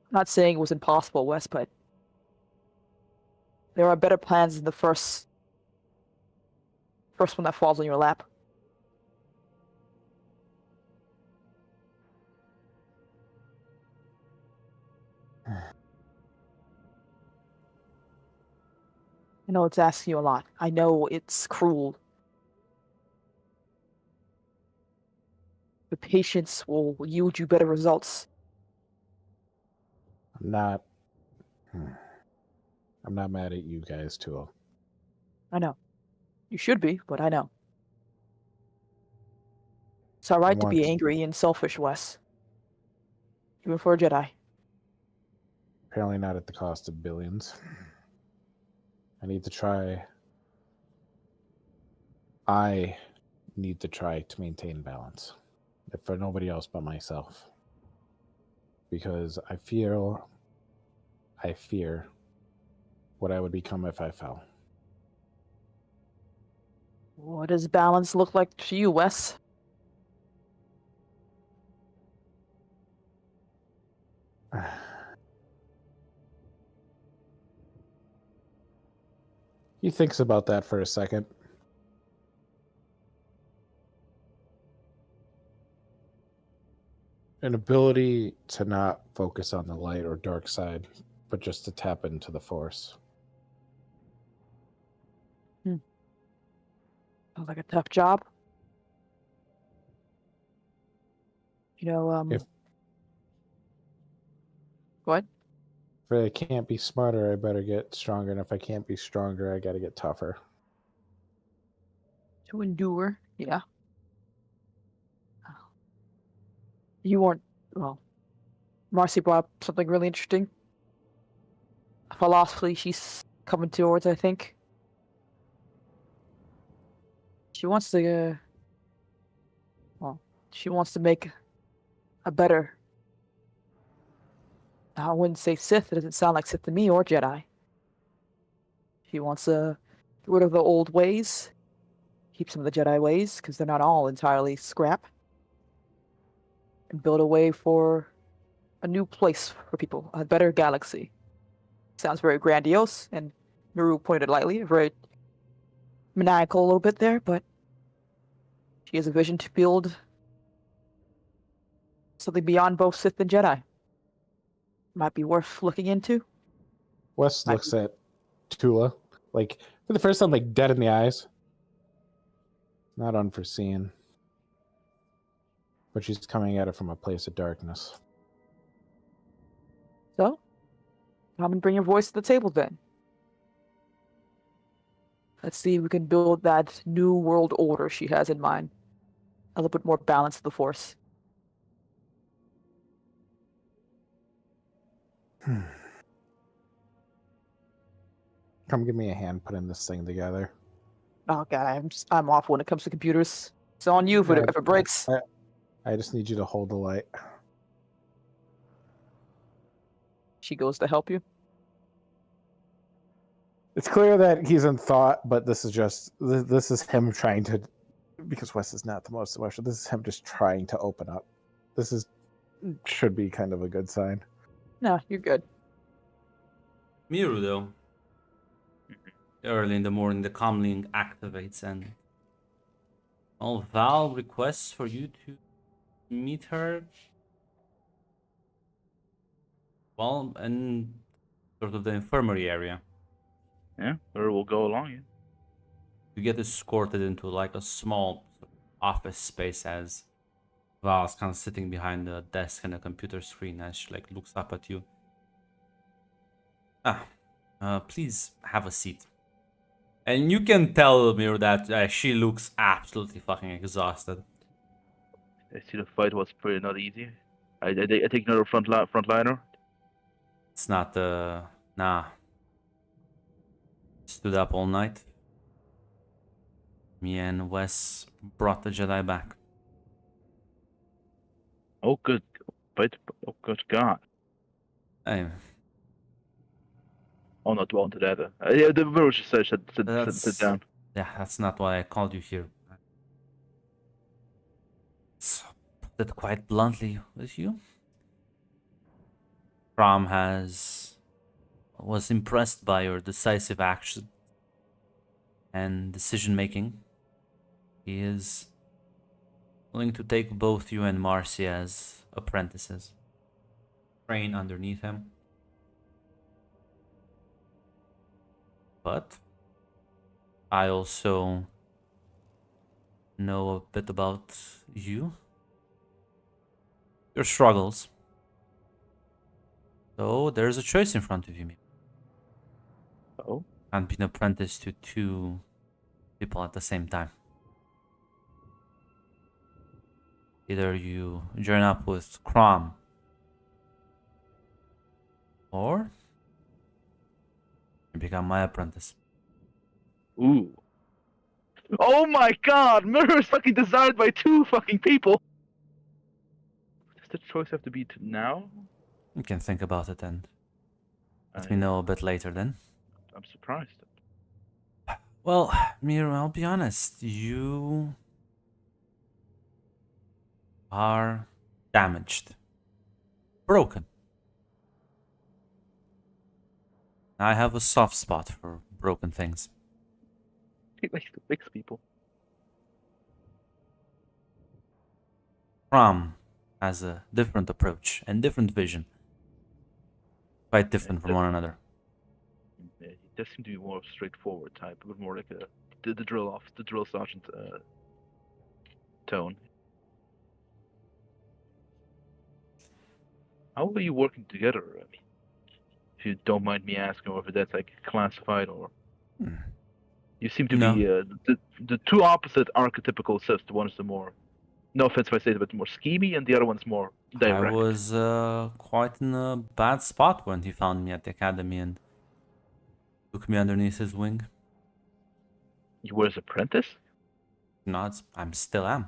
I'm not saying it was impossible, Wes, but there are better plans than the first one that falls on your lap. I know it's asking you a lot. I know it's cruel. But patience will yield you better results. I'm not. I'm not mad at you guys, too. I know. You should be, but I know. It's alright to be angry and selfish, Wes. Even for a Jedi. Apparently not at the cost of billions. I need to try to maintain balance. If for nobody else but myself. Because I fear what I would become if I fell. What does balance look like to you, Wes? He thinks about that for a second. An ability to not focus on the light or dark side, but just to tap into the Force. Sounds like a tough job. If What? I can't be smarter, I better get stronger. And if I can't be stronger, I gotta get tougher. To endure, yeah. You weren't, well, Marcy brought up something really interesting. A philosophy she's coming towards, I think. She wants to, she wants to make a better, I wouldn't say Sith, it doesn't sound like Sith to me, or Jedi. She wants to get rid of the old ways, keep some of the Jedi ways, because they're not all entirely scrap, and build a way for a new place for people, a better galaxy. Sounds very grandiose, and Naru pointed lightly, very maniacal a little bit there, but she has a vision to build something beyond both Sith and Jedi. Might be worth looking into. Wes looks at Tula, like, for the first time, like, dead in the eyes. Not unforeseen. But she's coming at it from a place of darkness. So, come and bring your voice to the table then. Let's see if we can build that new world order she has in mind. A little bit more balance to the Force. Come give me a hand putting this thing together. Oh god, I'm awful when it comes to computers. It's on you if it breaks. I just need you to hold the light. She goes to help you. It's clear that he's in thought, but this is him trying to, because Wes is not the most emotional. This is him just trying to open up. Should be kind of a good sign. No, you're good. Miru, though, early in the morning, the comlink activates, and Val requests for you to meet her. Well, in sort of the infirmary area. Yeah, or we'll go along. Yeah. You get escorted into like a small office space as Val's kind of sitting behind the desk and a computer screen as she like looks up at you. Please have a seat. And you can tell Mir that she looks absolutely fucking exhausted. I see the fight was pretty not easy. I take another frontliner. It's not nah. Stood up all night. Me and Wes brought the Jedi back. Oh good, but oh good God. Hey, I'll not dwell into that. Yeah, the mirror just said sit down. yeah, that's not why I called you here. So, put it quite bluntly with you. Rom was impressed by your decisive action and decision making. He is willing to take both you and Marcy as apprentices. Train underneath him. But I also know a bit about you, your struggles. So there's a choice in front of you. Oh, Can't be an apprentice to two people at the same time. Either you join up with Crom, or you become my apprentice. ooh. Oh my God! Mirror is fucking designed by two fucking people. Does the choice have to be to now? You can think about it and let me know a bit later then. I'm surprised. Well, Miro, I'll be honest. You are damaged. Broken. I have a soft spot for broken things. He likes to fix people. Ram has a different approach and different vision. Quite different from one another. Yeah, he does seem to be more of a straightforward type, but more like the drill sergeant tone. How are you working together? I mean, if you don't mind me asking, or if that's like classified, or you seem to No. be the two opposite archetypical Siths. One is the more, no offense if I say it, but more schemy, and the other one's more direct. I was quite in a bad spot when he found me at the academy and took me underneath his wing. You were his apprentice? No, I'm still am.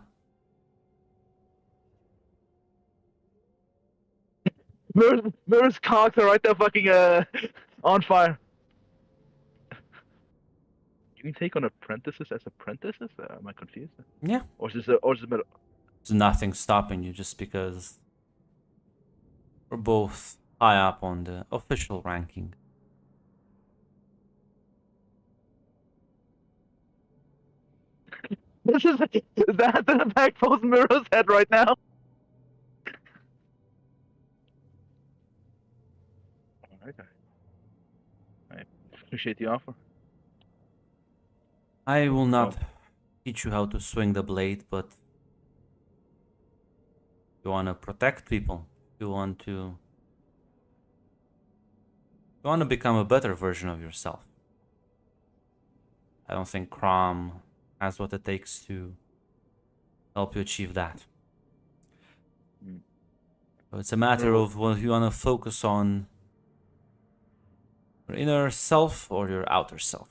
Mirror's cocks are right there fucking on fire. You can take on apprentices as apprentices? Am I confused? Yeah. Or is it better? There's nothing stopping you just because we're both high up on the official ranking. This is that the backpost Mirror's head right now. Alright. I appreciate the offer. I will not teach you how to swing the blade, but you want to protect people. You want to become a better version of yourself. I don't think Crom has what it takes to help you achieve that. So it's a matter of what you want to focus on Your inner self or your outer self?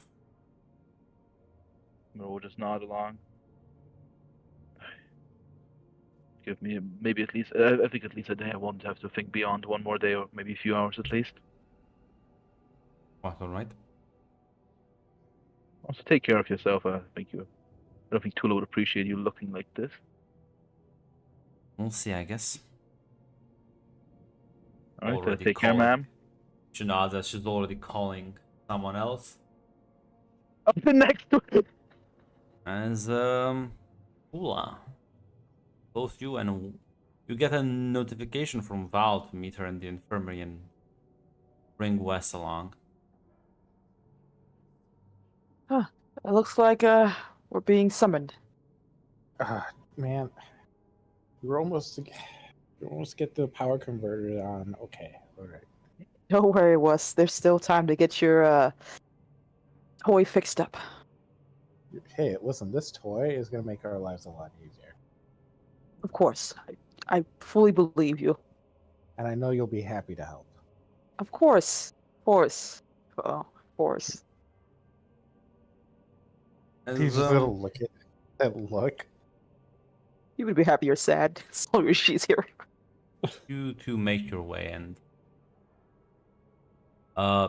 Miro will just nod along. Give me maybe at least. I think at least a day. I won't have to think beyond one more day, or maybe a few hours at least. What, alright? Also, take care of yourself. I don't think Tula would appreciate you looking like this. We'll see, I guess. All right, Already take care, calling. ma'am. She nods as she's already calling someone else. Up the next one. As, Ula. Both you and you get a notification from Val to meet her in the infirmary and bring Wes along. It looks like we're being summoned. Man, you're almost get the power converter on. Okay, all right. Don't worry, Wes. There's still time to get your toy fixed up. Hey, listen, this toy is gonna make our lives a lot easier, Of course. I fully believe you. and I know you'll be happy to help. Of course. Of course. Oh, of course. As, You just gotta look at that look. You would be happy or sad as long as she's here. you two make your way and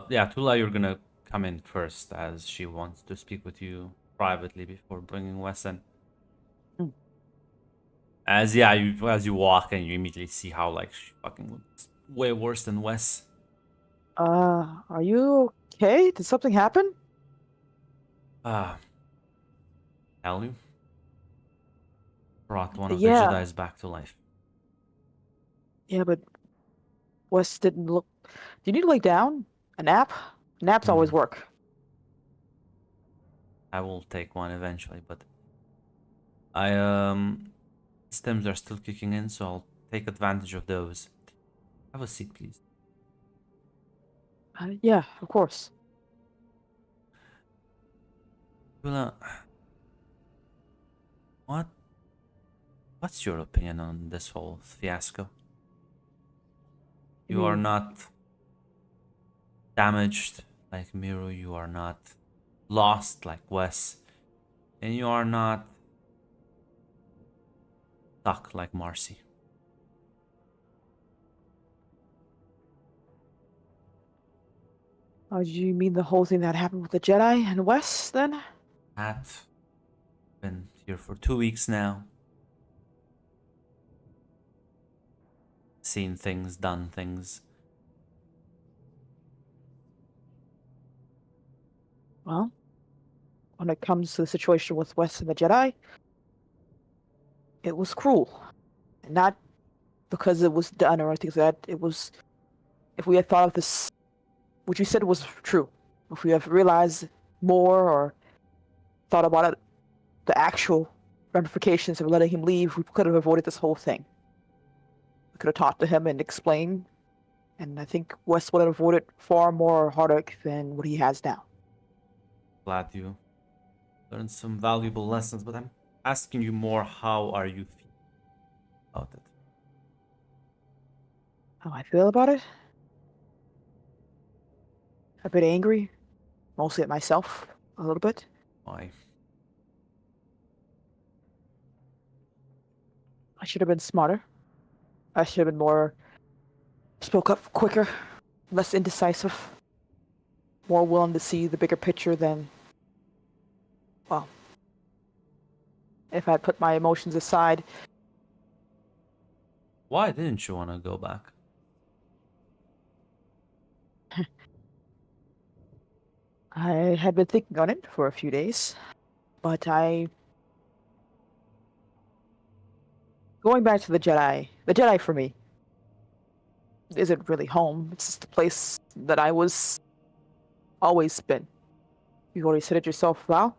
yeah, Tula, you're gonna come in first as she wants to speak with you privately before bringing Wes in. Mm. As you walk and you immediately see how like she fucking looks way worse than Wes. Are you okay? Did something happen? Tell you brought one of Yeah. the Jedi's back to life. Yeah, but Wes didn't look. Do you need to lay down? A nap? Naps always work. I will take one eventually, but stems are still kicking in, so I'll take advantage of those. Have a seat, please. Yeah, of course. Tula, what's your opinion on this whole fiasco? You are not damaged like Miro, you are not lost like Wes, and you are not stuck like Marcy. Oh, do you mean the whole thing that happened with the Jedi and Wes, then? I've been here for 2 weeks now. Seen things, done things. Well, when it comes to the situation with Wes and the Jedi, it was cruel. Not because it was done or anything like that. It was, if we had thought of this, what you said was true. If we have realized more or thought about it, the actual ramifications of letting him leave, we could have avoided this whole thing. We could have talked to him and explained, and I think Wes would have avoided far more heartache than what he has now. Glad you learned some valuable lessons, but I'm asking you more, how are you feeling about it? How I feel about it? A bit angry, mostly at myself, a little bit. Why? I should have been smarter. I should have been more, spoke up quicker, less indecisive, more willing to see the bigger picture than, well, if I had put my emotions aside. Why didn't you want to go back? I had been thinking on it for a few days, but going back to the Jedi for me isn't really home. It's just the place that I was always been. You already said it yourself, Val.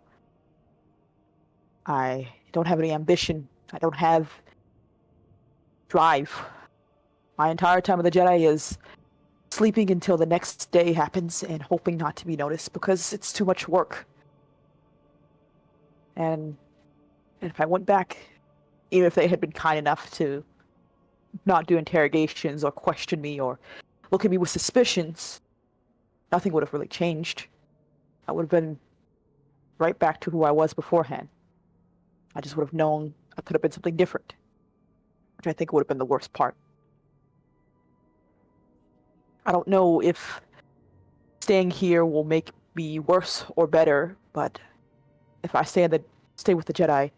I don't have any ambition. I don't have drive. My entire time with the Jedi is sleeping until the next day happens and hoping not to be noticed because it's too much work. And if I went back, even if they had been kind enough to not do interrogations or question me or look at me with suspicions, nothing would have really changed. I would have been right back to who I was beforehand. I just would have known I could have been something different, which I think would have been the worst part. I don't know if staying here will make me worse or better, but if I stay with the Jedi,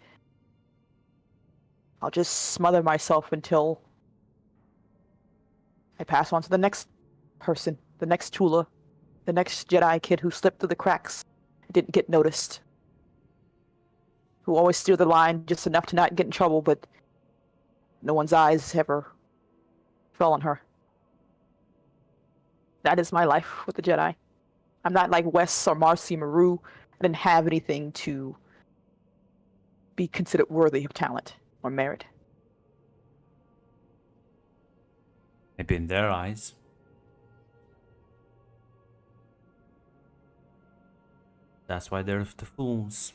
I'll just smother myself until I pass on to the next person, the next Tula, the next Jedi kid who slipped through the cracks, didn't get noticed, who always steered the line just enough to not get in trouble, but no one's eyes ever fell on her. That is my life with the Jedi. I'm not like Wes or Marcy Maru. I didn't have anything to be considered worthy of talent or merit. Maybe in their eyes. That's why they're the fools.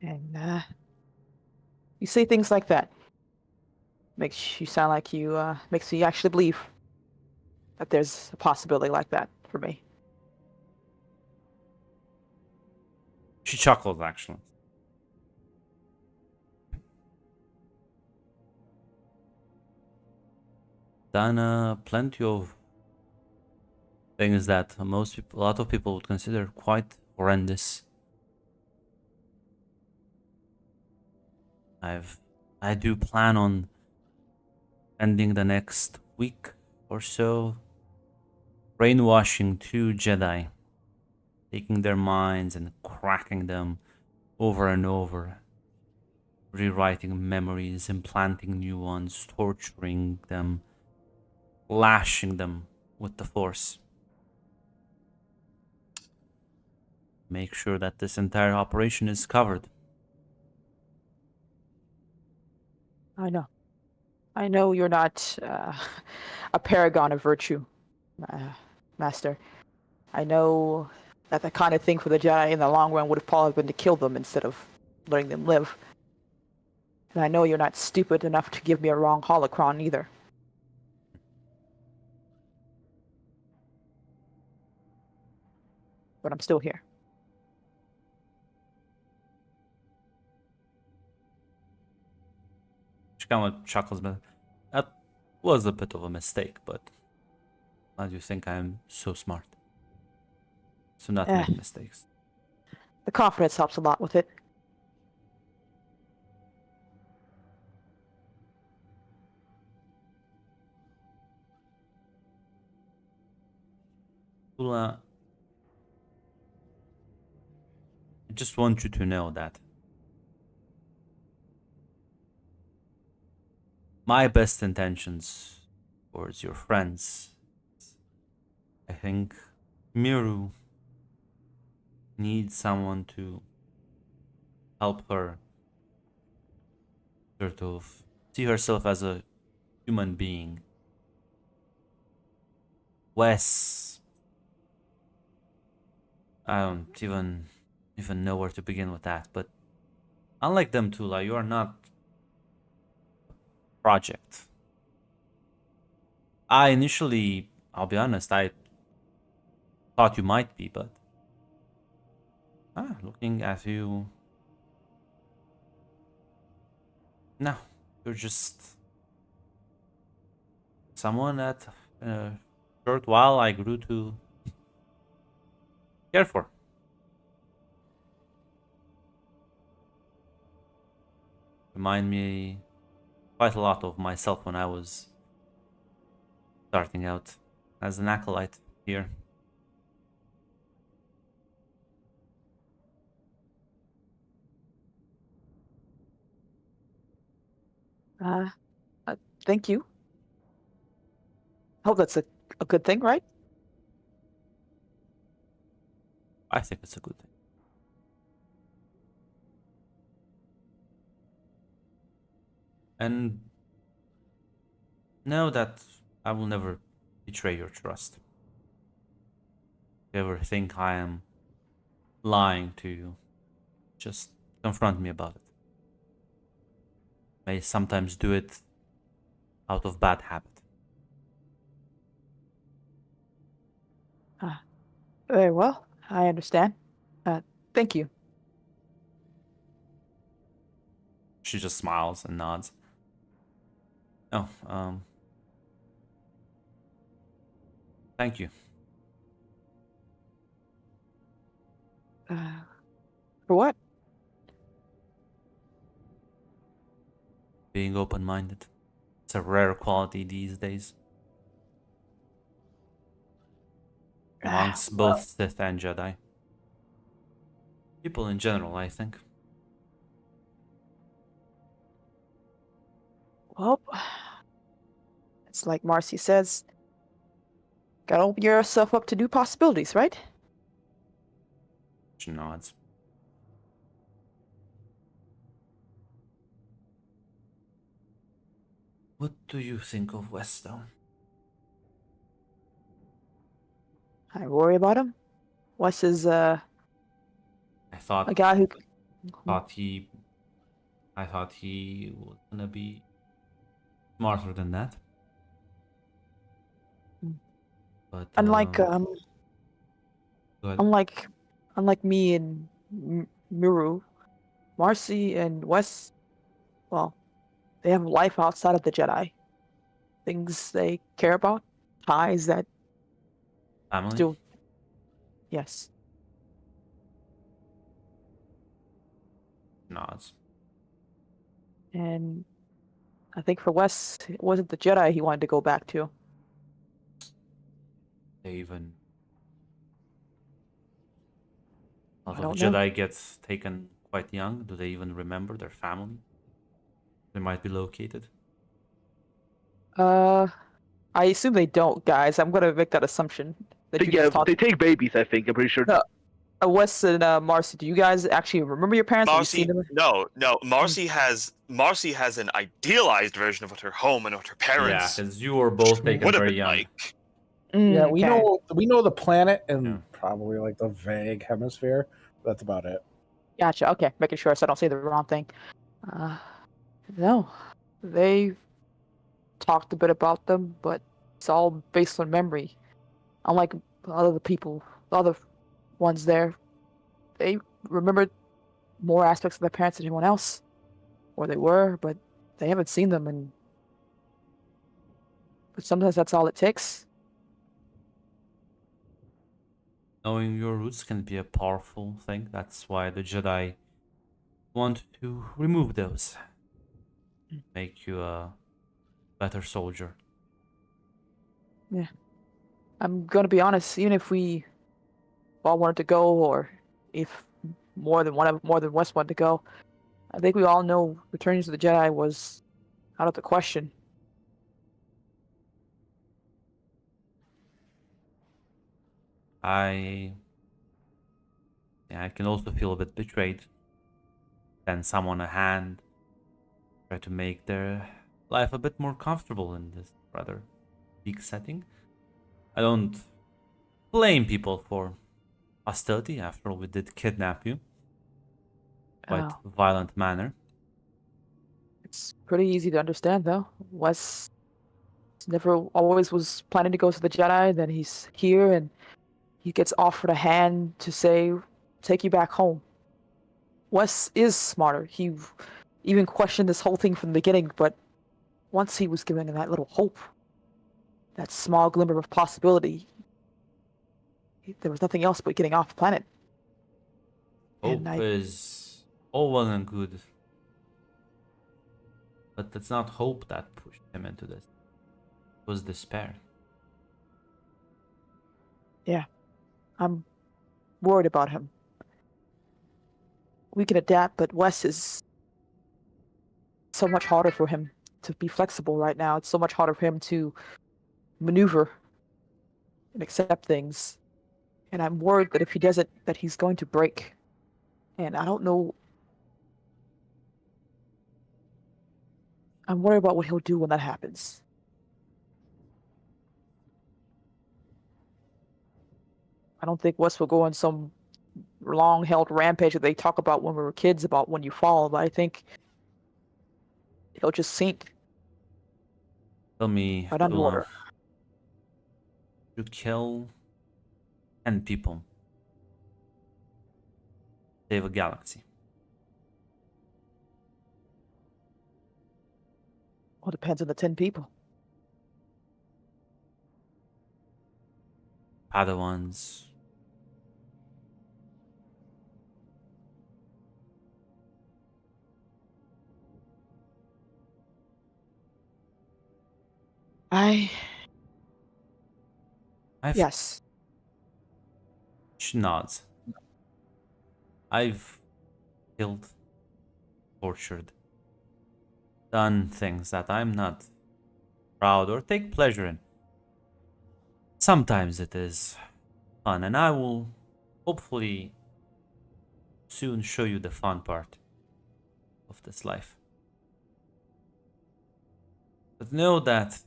And you say things like that. Makes you sound like makes me actually believe that there's a possibility like that for me. She chuckled, actually. Done plenty of things that a lot of people would consider quite horrendous. I do plan on ending the next week or so brainwashing 2 Jedi, taking their minds and cracking them over and over, rewriting memories, implanting new ones, torturing them, lashing them with the Force. Make sure that this entire operation is covered. I know you're not a paragon of virtue, Master. I know that the kind of thing for the Jedi in the long run would have probably been to kill them instead of letting them live. And I know you're not stupid enough to give me a wrong holocron either. But I'm still here. She kind of chuckles, but that was a bit of a mistake, but why do you think I'm so smart? So not make mistakes. The confidence helps a lot with it. Well, I just want you to know that my best intentions towards your friends. I think Miru needs someone to help her sort of see herself as a human being. Wes, I don't even know where to begin with that, but unlike them, Tula, you are not project. I initially, I'll be honest, I thought you might be, but looking at you, no, you're just someone that in a short while I grew to care for. Remind me quite a lot of myself when I was starting out as an acolyte here. Thank you. Hope that's a good thing, right? I think it's a good thing. And know that I will never betray your trust. If you ever think I am lying to you, just confront me about it. May sometimes do it out of bad habit. Very well. I understand. Thank you. She just smiles and nods. Oh, thank you. For what? Being open-minded. It's a rare quality these days. Amongst both Sith and Jedi. People in general, I think. Well, it's like Marcy says. Gotta open yourself up to new possibilities, right? She nods. What do you think of Weststone? I worry about him. Wes is I thought a guy who thought he I thought he was gonna be smarter than that. But unlike go ahead. unlike me and Miru, Marcy and Wes, well, they have life outside of the Jedi. Things they care about, ties that Family? still, yes. Nods. And I think for Wes, it wasn't the Jedi he wanted to go back to. They even a I lot of don't know. Jedi gets taken quite young. Do they even remember their family? They might be located. I assume they don't, guys. I'm gonna make that assumption that you Yeah, just talked. they take babies. I think. I'm pretty sure. No. Wes and Marcy, do you guys actually remember your parents? Have you seen Marcy, them? no. Marcy has an idealized version of what her home and what her Yeah, parents because you were both taken would have very been young. like. Yeah, we Okay. know the planet and Yeah. probably like the vague hemisphere. That's about it. Gotcha. Okay, making sure so I don't say the wrong thing. Uh, no, they talked a bit about them, but it's all based on memory. Unlike the other ones there, they remembered more aspects of their parents than anyone else, or they were, but they haven't seen them, and but sometimes that's all it takes. Knowing your roots can be a powerful thing. That's why the Jedi want to remove those. Make you a better soldier. I'm gonna be honest. Even if we all wanted to go, or if more than West wanted to go, I think we all know returning to the Jedi was out of the question. I can also feel a bit betrayed. Send someone a hand, try to make their life a bit more comfortable in this rather big setting. I don't blame people for hostility. After all, we did kidnap you. Quite Oh, violent manner. it's pretty easy to understand, though. Wes never always was planning to go to the Jedi. Then he's here, and he gets offered a hand to say, "Take you back home." Wes is smarter. He even questioned this whole thing from the beginning, but once he was given that little hope, that small glimmer of possibility, there was nothing else but getting off the planet. And Hope is all well and good, but it's not hope that pushed him into this. It was despair. I'm worried about him. We can adapt, but Wes is so much harder for him to be flexible right now. It's so much harder for him to maneuver and accept things. And I'm worried that if he doesn't, that he's going to break. And I don't know. I'm worried about what he'll do when that happens. I don't think Wes will go on some long-held rampage that they talk about when we were kids about when you fall, but I think he'll just sink. Tell me, Right Tula, underwater. you kill 10 people, save a galaxy. Well, depends on the 10 people. Padawans. I I've yes. she nods. I've killed, tortured, done things that I'm not proud or take pleasure in. Sometimes it is fun, and I will hopefully soon show you the fun part of this life. But know that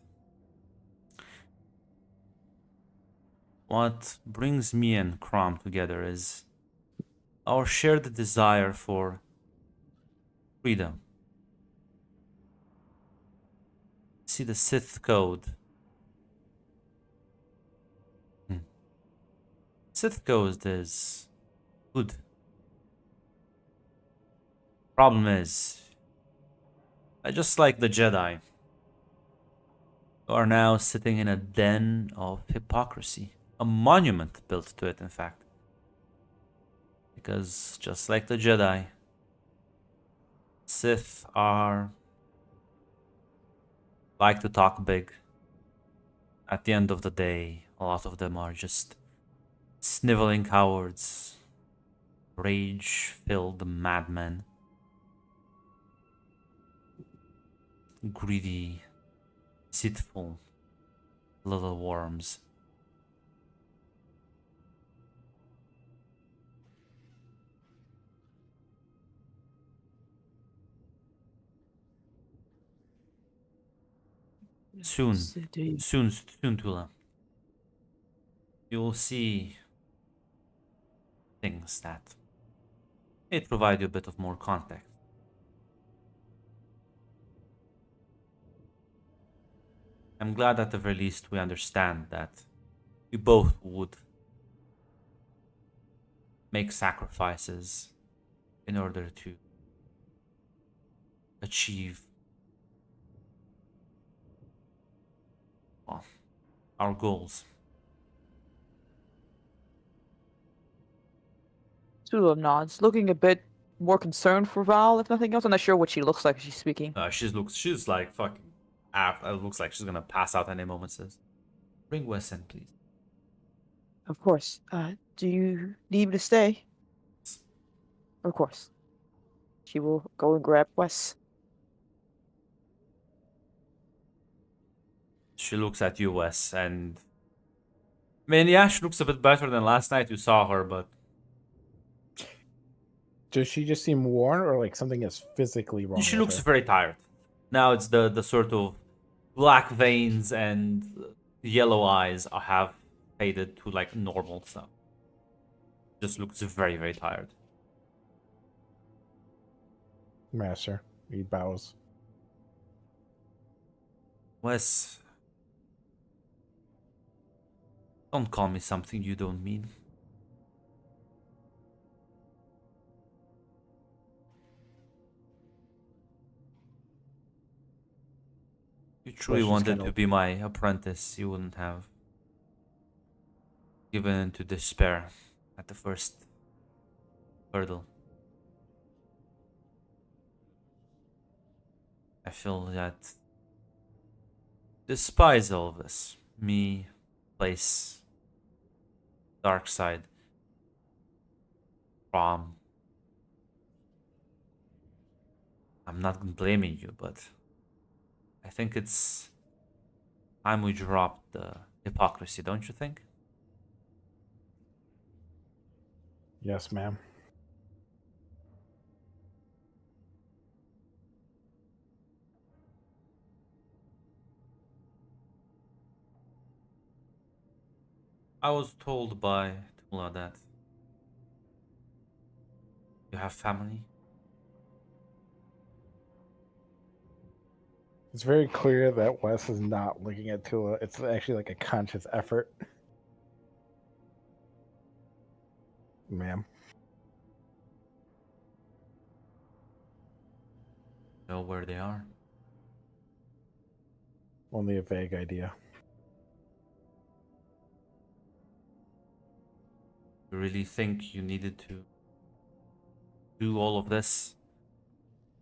what brings me and Crom together is our shared desire for freedom. See the Sith code. Sith code is good. Problem is, I just like the Jedi, who are now sitting in a den of hypocrisy. A monument built to it, in fact. Because just like the Jedi, Sith are like to talk big. At the end of the day, a lot of them are just sniveling cowards, rage-filled madmen, greedy, deceitful little worms. Soon, soon, Tula, you will see things that may provide you a bit of more context. I'm glad at the very least we understand that we both would make sacrifices in order to achieve, well, our goals. Tula nods, looking a bit more concerned for Val, if nothing else. I'm not sure what she looks like as she's speaking. She's like fucking. It looks like she's gonna pass out any moment. Says, "Bring Wes in, please." Of course. Do you need me to stay? Of course. She will go and grab Wes. She looks at you, Wes, and I mean, yeah, she looks a bit better than last night you saw her, but Does she just seem worn, or like something is physically wrong she with looks her? very tired. Now it's the sort of black veins and yellow eyes have faded to like normal stuff. Just looks very tired. Master, he bows. Wes, don't call me something you don't mean. If you truly Wes just wanted kind to of be my apprentice, you wouldn't have given in to despair at the first hurdle. I feel that despite all of this, me, place, dark side, prom. I'm not blaming you, but I think it's time we drop the hypocrisy, don't you think? yes, ma'am. I was told by Tula that you have family. It's very clear that Wes is not looking at Tula. It's actually like a conscious effort. Ma'am. Know where they are. Only a vague idea. You really think you needed to do all of this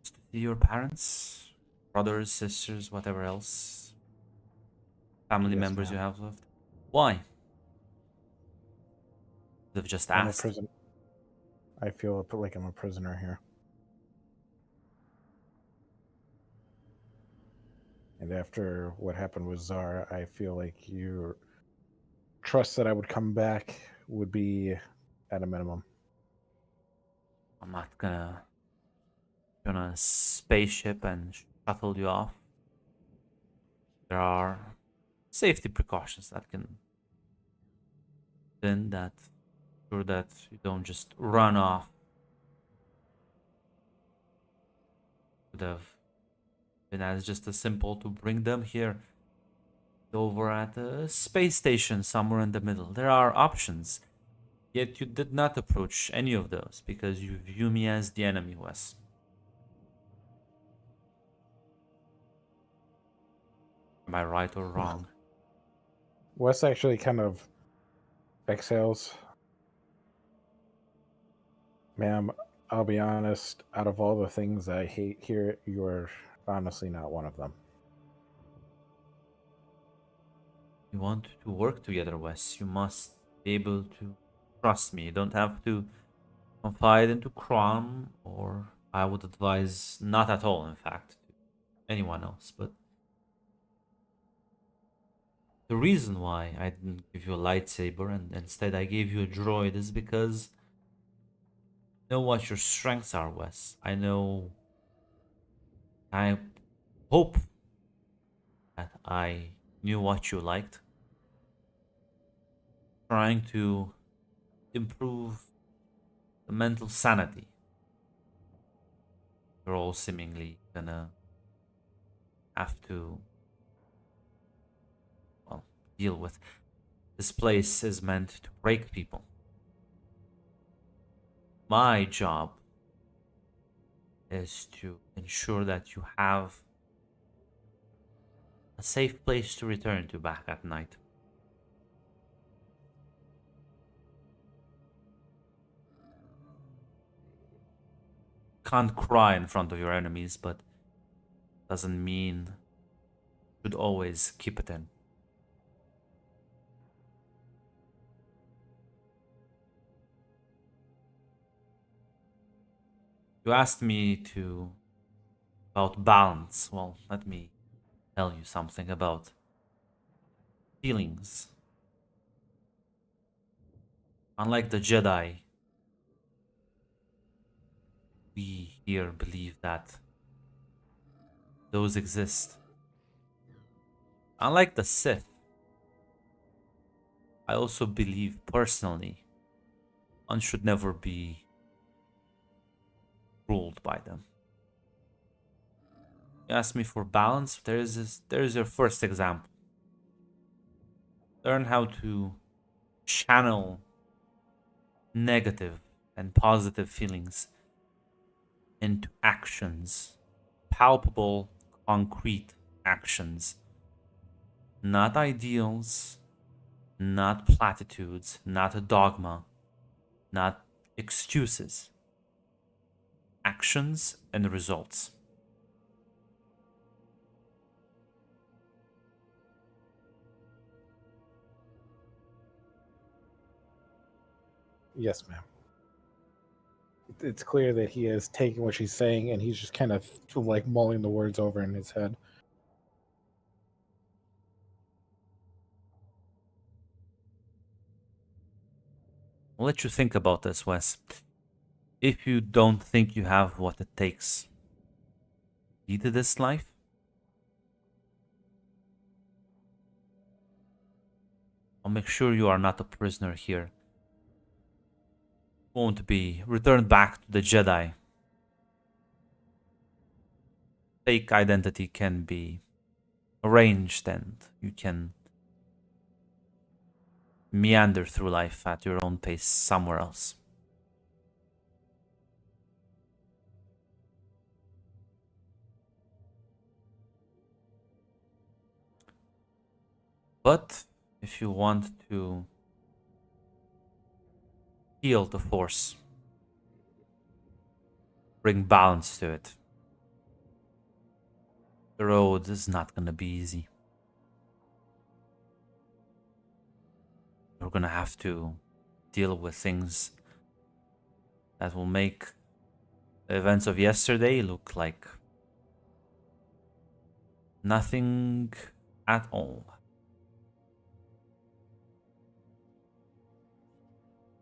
just to see your parents, brothers, sisters, whatever else, family Yes, members you ma'am. have left? Why? They've just I'm a asked. prison. I feel like I'm a prisoner here. And after what happened with Czar, I feel like your trust that I would come back would be at a minimum. I'm not gonna get on a spaceship and shuttle you off. There are safety precautions that can then that sure that you don't just run off. Would have been as just as simple to bring them here over at a space station somewhere in the middle. There are options. Yet you did not approach any of those because you view me as the enemy, Wes. Am I right or wrong? Wes actually kind of exhales. Ma'am, I'll be honest, out of all the things I hate here, you're honestly not one of them. You want to work together, Wes. You must be able to trust me. You don't have to confide into Crom, or I would advise not at all, in fact, to anyone else. But the reason why I didn't give you a lightsaber and instead I gave you a droid is because I know what your strengths are, Wes. I hope that I knew what you liked. Trying to improve the mental sanity. You're all seemingly gonna have to, well, deal with. This place is meant to break people. My job is to ensure that you have a safe place to return to back at night. Can't cry in front of your enemies, but doesn't mean you should always keep it in. You asked me to about balance. Well, let me tell you something about feelings. Unlike the Jedi, we here believe that those exist. Unlike the Sith, I also believe personally one should never be ruled by them. You ask me for balance, there's your first example. Learn how to channel negative and positive feelings into actions, palpable, concrete actions, not ideals, not platitudes, not a dogma, not excuses, actions and results. Yes, ma'am. It's clear that he is taking what she's saying and he's just kind of like mulling the words over in his head. I'll let you think about this, Wes. If you don't think you have what it takes, lead this life, I'll make sure you are not a prisoner here. Won't be returned back to the Jedi. fake identity can be arranged and you can meander through life at your own pace somewhere else. But if you want to heal the force, bring balance to it, the road is not gonna be easy. You're gonna have to deal with things that will make the events of yesterday look like nothing at all.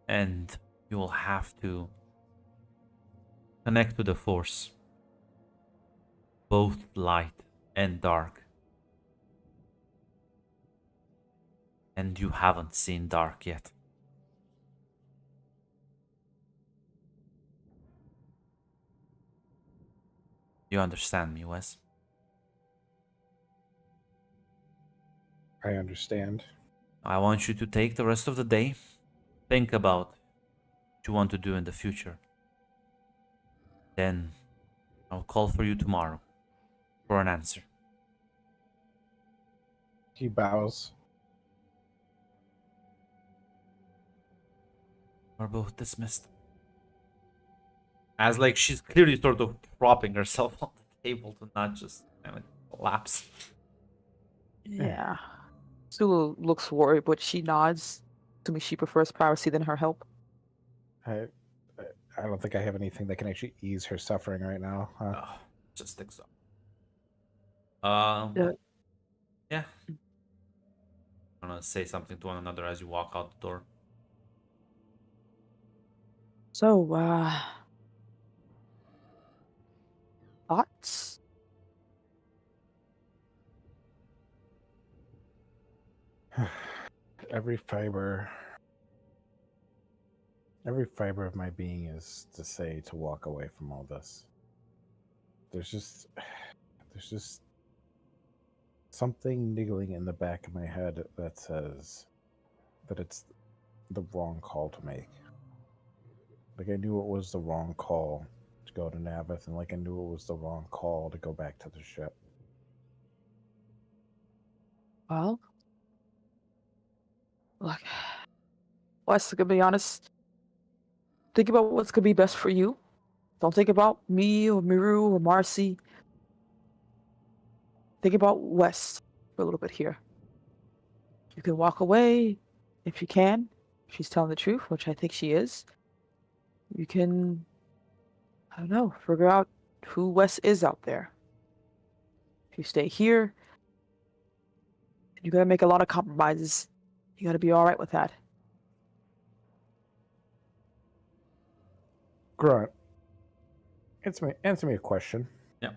And you will have to connect to the force, both light and dark. And you haven't seen dark yet. You understand me, Wes? I understand. I want you to take the rest of the day, think about what you want to do in the future. Then I'll call for you tomorrow for an answer. He bows. We're both dismissed. As like she's clearly sort of propping herself on the table to not just kind of collapse. Yeah. Sulu looks worried, but she nods. To me, she prefers privacy than her help. I don't think I have anything that can actually ease her suffering right now. Just think so. Yeah. Yeah. I'm gonna say something to one another as you walk out the door. So, thoughts? Every fiber of my being is to say to walk away from all this. There's just something niggling in the back of my head that says that it's the wrong call to make. Like I knew it was the wrong call to go to Navith, and like I knew it was the wrong call to go back to the ship. Well, look, Wes, to be honest, think about what's gonna be best for you. Don't think about me or Miru or Marcy. Think about Wes for a little bit here. You can walk away if you can. If she's telling the truth, which I think she is. You can, I don't know, figure out who Wes is out there. If you stay here, you gotta make a lot of compromises. You gotta be all right with that. Grunt, answer me a question. Yeah.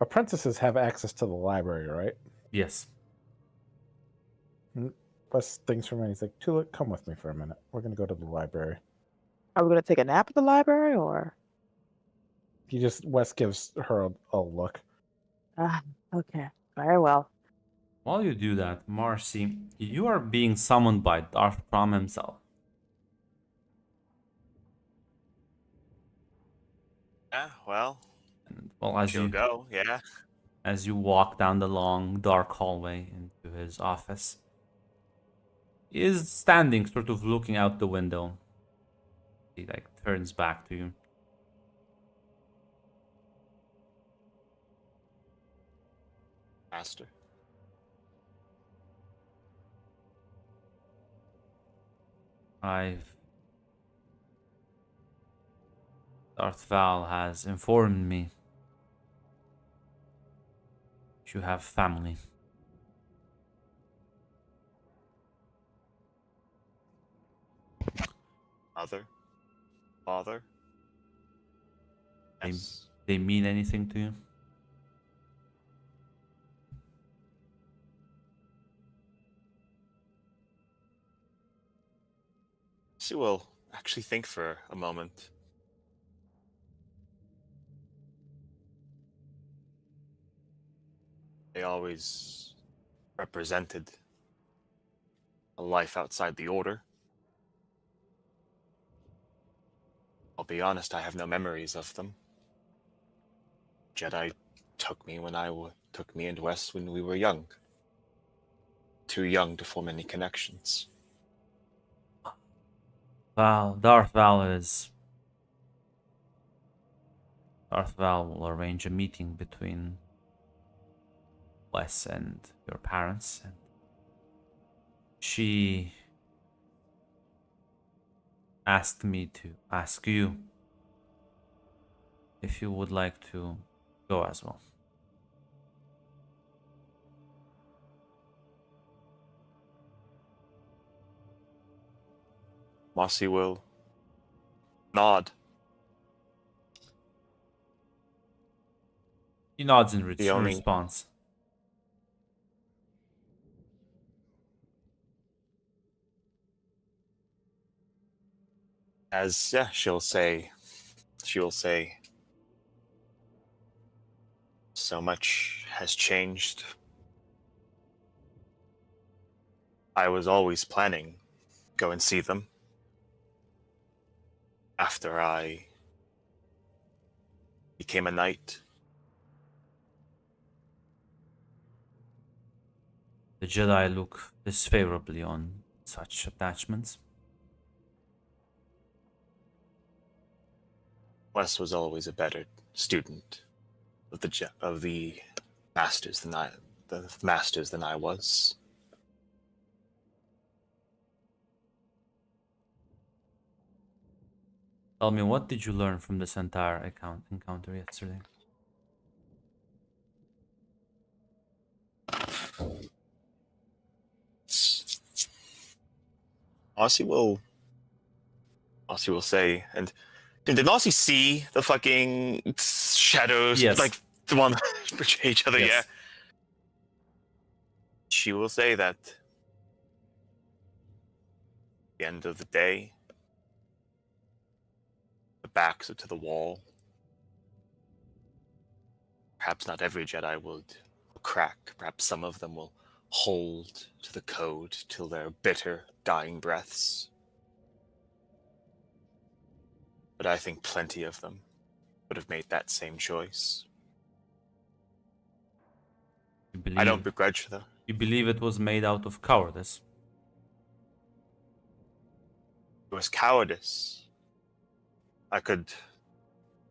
Apprentices have access to the library, right? Yes. Wes thinks for a minute. He's like, Tulip, come with me for a minute. We're gonna go to the library. Are we gonna take a nap at the library, or? Wes gives her a look. Ah, okay, very well. While you do that, Marcy, you are being summoned by Darth Prom himself. Yeah, well, And well, as she'll you go. Yeah. as you walk down the long, dark hallway into his office, he is standing, sort of looking out the window. He like turns back to you. Master. Darth Val has informed me you have family. Mother. Father. They- Yes. They mean anything to you? She will actually think for a moment. They always represented a life outside the order. I'll be honest, I have no memories of them. Jedi took me took me and Wes when we were young. Too young to form any connections. Darth Val will arrange a meeting between Wes and your parents, and she asked me to ask you if you would like to go as well. Mossy will nod. He nods in The only- response. As she'll say, so much has changed. I was always planning go and see them after I became a knight. The Jedi look disfavorably on such attachments. Wes was always a better student of the masters than I was. Tell me, what did you learn from this entire encounter yesterday? Aussie will say, and did Aussie see the fucking shadows, Yes. like the one that betray each other? Yes. Yeah. She will say that at the end of the day, the backs are to the wall. Perhaps not every Jedi will crack. Perhaps some of them will hold to the code till their bitter, dying breaths. But I think plenty of them would have made that same choice. I don't begrudge them. You believe it was made out of cowardice? It was cowardice. I could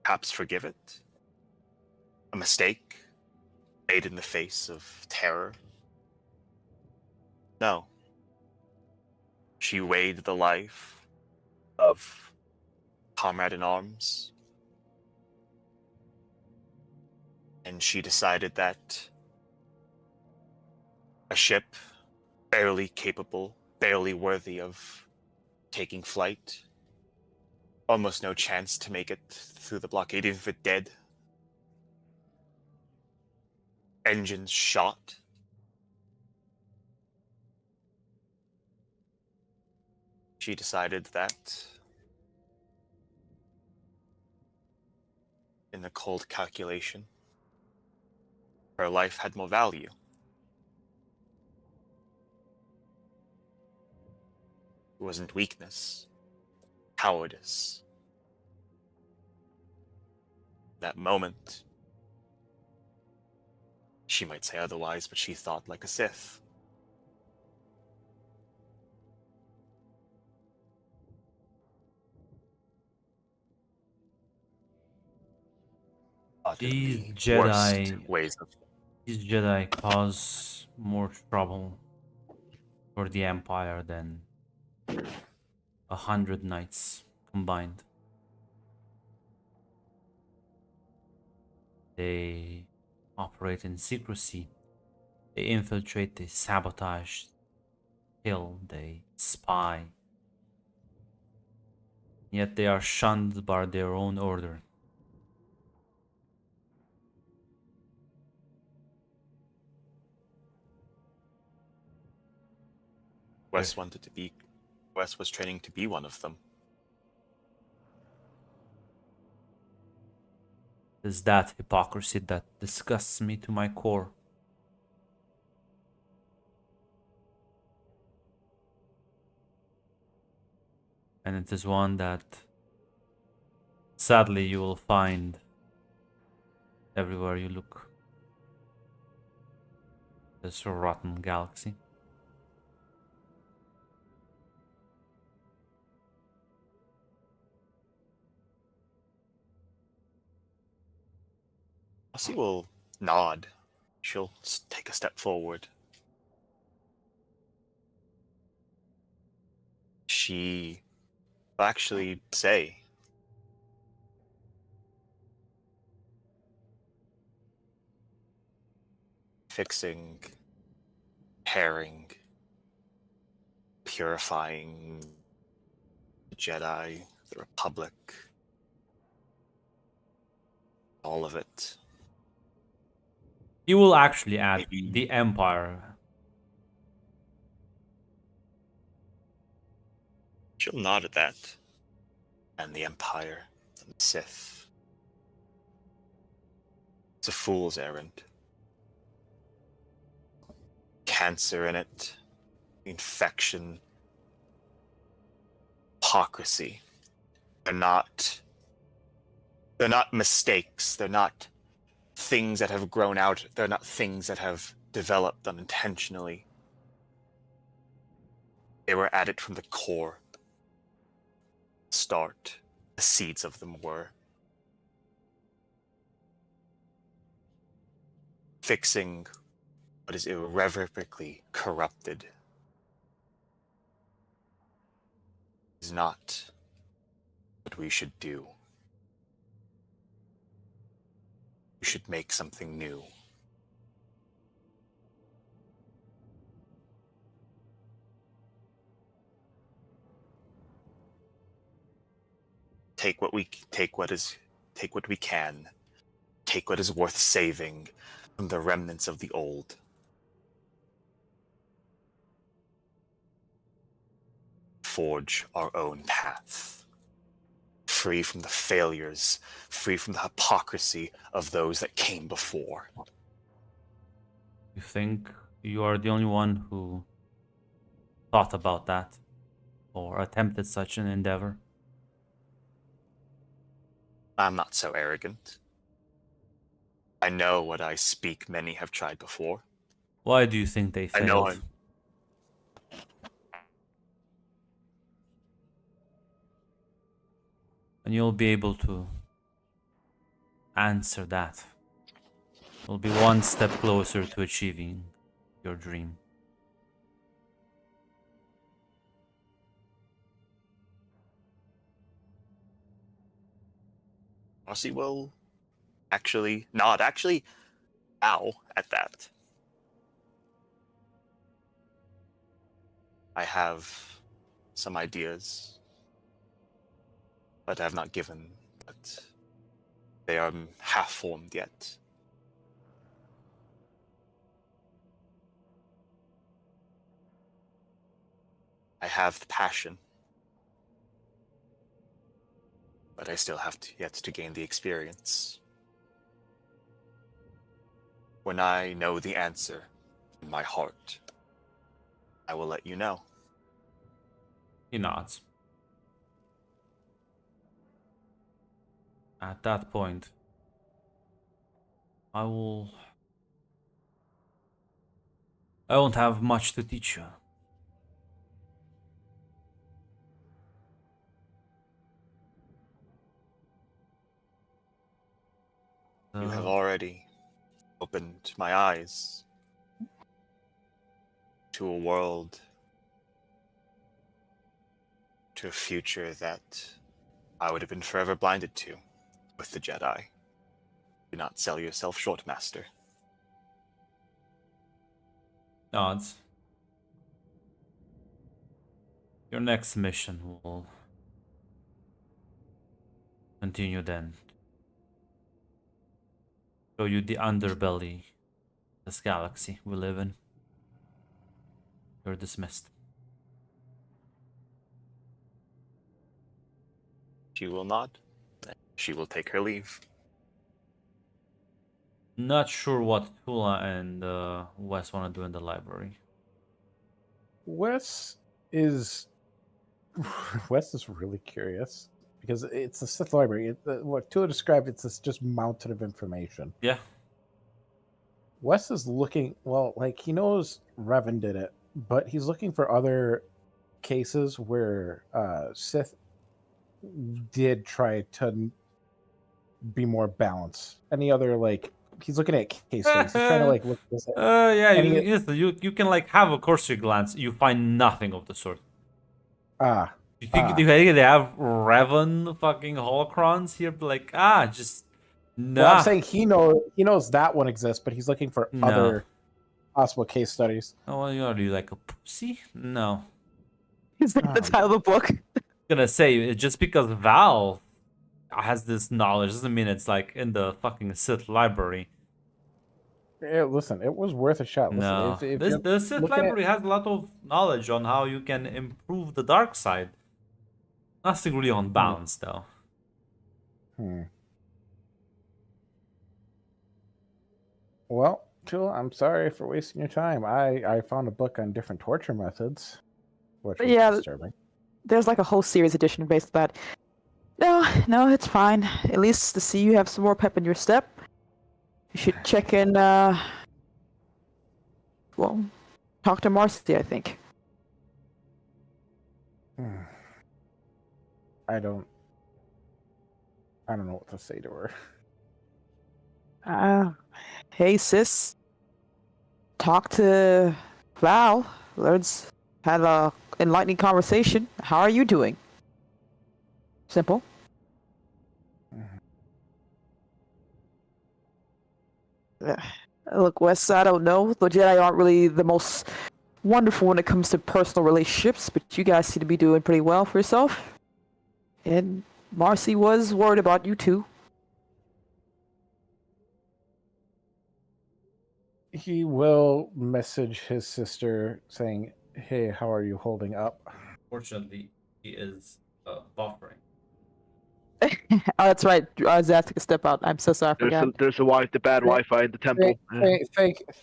perhaps forgive it. A mistake made in the face of terror. No. She weighed the life of comrade in arms, and she decided that a ship barely capable, barely worthy of taking flight, almost no chance to make it through the blockade, even if it did. Engines shot. She decided that in a cold calculation, her life had more value. It wasn't weakness, cowardice. That moment, she might say otherwise, but she thought like a Sith. Thought it'd These be worst Jedi, ways of these Jedi cause more trouble for the Empire than 100 knights combined. They operate in secrecy. They infiltrate, they sabotage, kill, they spy. Yet they are shunned by their own order. Wes wanted to be. Wes was training to be one of them. It is that hypocrisy that disgusts me to my core. And it is one that sadly you will find everywhere you look. This rotten galaxy. Elsie will nod. She'll take a step forward. She will actually say, fixing, pairing, purifying the Jedi, the Republic, all of it. You will actually add Maybe- the Empire. She'll nod at that. And the Empire, and the Sith. It's a fool's errand. Cancer in it, infection, hypocrisy. They're not mistakes. They're not things that have grown out. They're not things that have developed unintentionally. They were added from the core. Start. The seeds of them were. Fixing what is irrevocably corrupted is not what we should do. We should make something new. Take what we can. Take what is worth saving from the remnants of the old. Forge our own path. Free from the failures, free from the hypocrisy of those that came before. You think you are the only one who thought about that or attempted such an endeavor? I'm not so arrogant. I know what I speak many have tried before. Why do you think they I failed? know I'm And you'll be able to answer that. You'll be one step closer to achieving your dream. Marcy will actually nod, actually bow at that. I have some ideas, but I have not given, but they are half formed yet. I have the passion, but I still have yet to gain the experience. When I know the answer in my heart, I will let you know. He nods. At that point, I won't have much to teach you. You have already opened my eyes to a world, to a future that I would have been forever blinded to with the Jedi. Do not sell yourself short, Master. Nods. Your next mission will continue then. Show you the underbelly, this galaxy we live in. You're dismissed. She will nod. She will take her leave. Not sure what Tula and Wes want to do in the library. Wes is Wes is really curious because it's a Sith library. What Tula described, it's this just mountain of information. Yeah. Wes is looking, well, like he knows Revan did it, but he's looking for other cases where Sith did try to be more balanced. Any other, like, he's looking at case studies. He's trying to like look at this. Yeah, And you can like have a cursory glance. You find nothing of the sort. You think Ah. they have Revan fucking holocrons here? Like just Well, I'm nah. saying he knows that one exists, but he's looking for No. other possible case studies. Oh, what are you like a pussy? No. Is that the title of the book? Gonna say just because Val has this knowledge doesn't mean it's like in the fucking Sith library. Yeah, listen, it was worth a shot. Listen, No, if this you're the Sith looking at- library has a lot of knowledge on how you can improve the dark side. Nothing really on balance though. Well, Tula, I'm sorry for wasting your time. I found a book on different torture methods, which was Yeah. disturbing. There's like a whole series edition based on that. No, it's fine. At least to see you have some more pep in your step. You should check in, well, talk to Marcy, I think. I don't know what to say to her. Hey, sis. Talk to Val. Let's have a enlightening conversation. How are you doing? Simple. Look, Wes, I don't know. The Jedi aren't really the most wonderful when it comes to personal relationships, but you guys seem to be doing pretty well for yourself. And Marcy was worried about you too. He will message his sister saying, "Hey, how are you holding up?" Fortunately, he is buffering. Oh, that's right. I was asking to step out. I'm so sorry. I forgot. There's the bad Wi-Fi in the temple.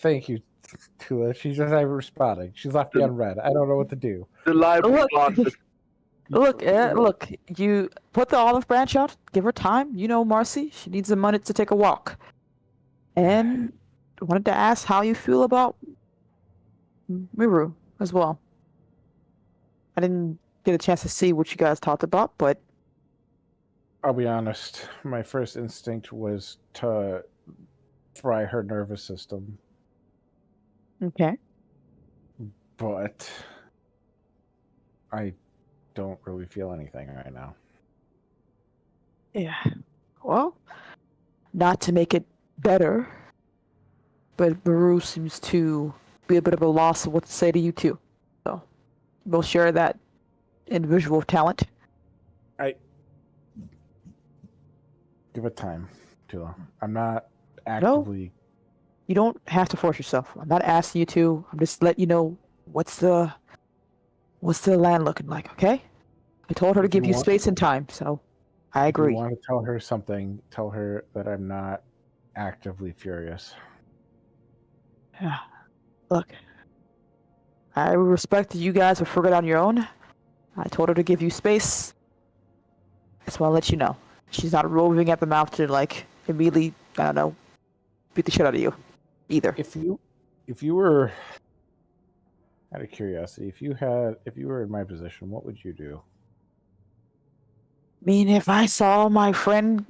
Thank you, Tula. She's just responding. She's left me on red. I don't know what to do. The library Look. lost it. Look, you put the olive branch out, give her time. You know Marcy, she needs a minute to take a walk. And wanted to ask how you feel about Miru as well. I didn't get a chance to see what you guys talked about, but I'll be honest. My first instinct was to fry her nervous system, okay. but I don't really feel anything right now. Yeah. Well, not to make it better, but Miru seems to be a bit of a loss of what to say to you too. So we'll share that individual talent. Give it time, Tula. I'm not actively. You don't have to force yourself. I'm not asking you to. I'm just letting you know what's the land looking like, okay? I told her to If give you you want- space and time, so I If you agree. want to tell her something, tell her that I'm not actively furious. Yeah. Look, I respect that you guys have figured it out on your own. I told her to give you space. I just want to let you know. She's not roving at the mouth to, like, immediately, I don't know, beat the shit out of you, either. If you were, out of curiosity, if you were in my position, what would you do? I mean, if I saw my friend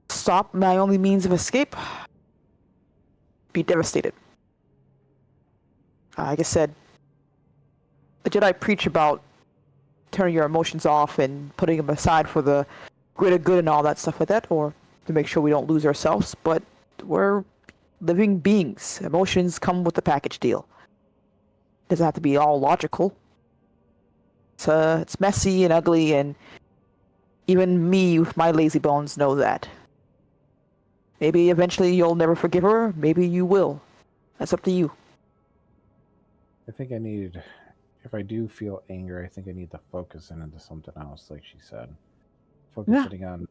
stop my only means of escape, be devastated. Like I said, the Jedi preach about turning your emotions off and putting them aside for the greater good and all that stuff like that, or to make sure we don't lose ourselves, but we're living beings. Emotions come with the package deal. It doesn't have to be all logical. It's messy and ugly, and even me with my lazy bones know that. Maybe eventually you'll never forgive her, maybe you will. That's up to you. I think if I do feel anger, I think I need to focus in into something else, like she said. Focusing on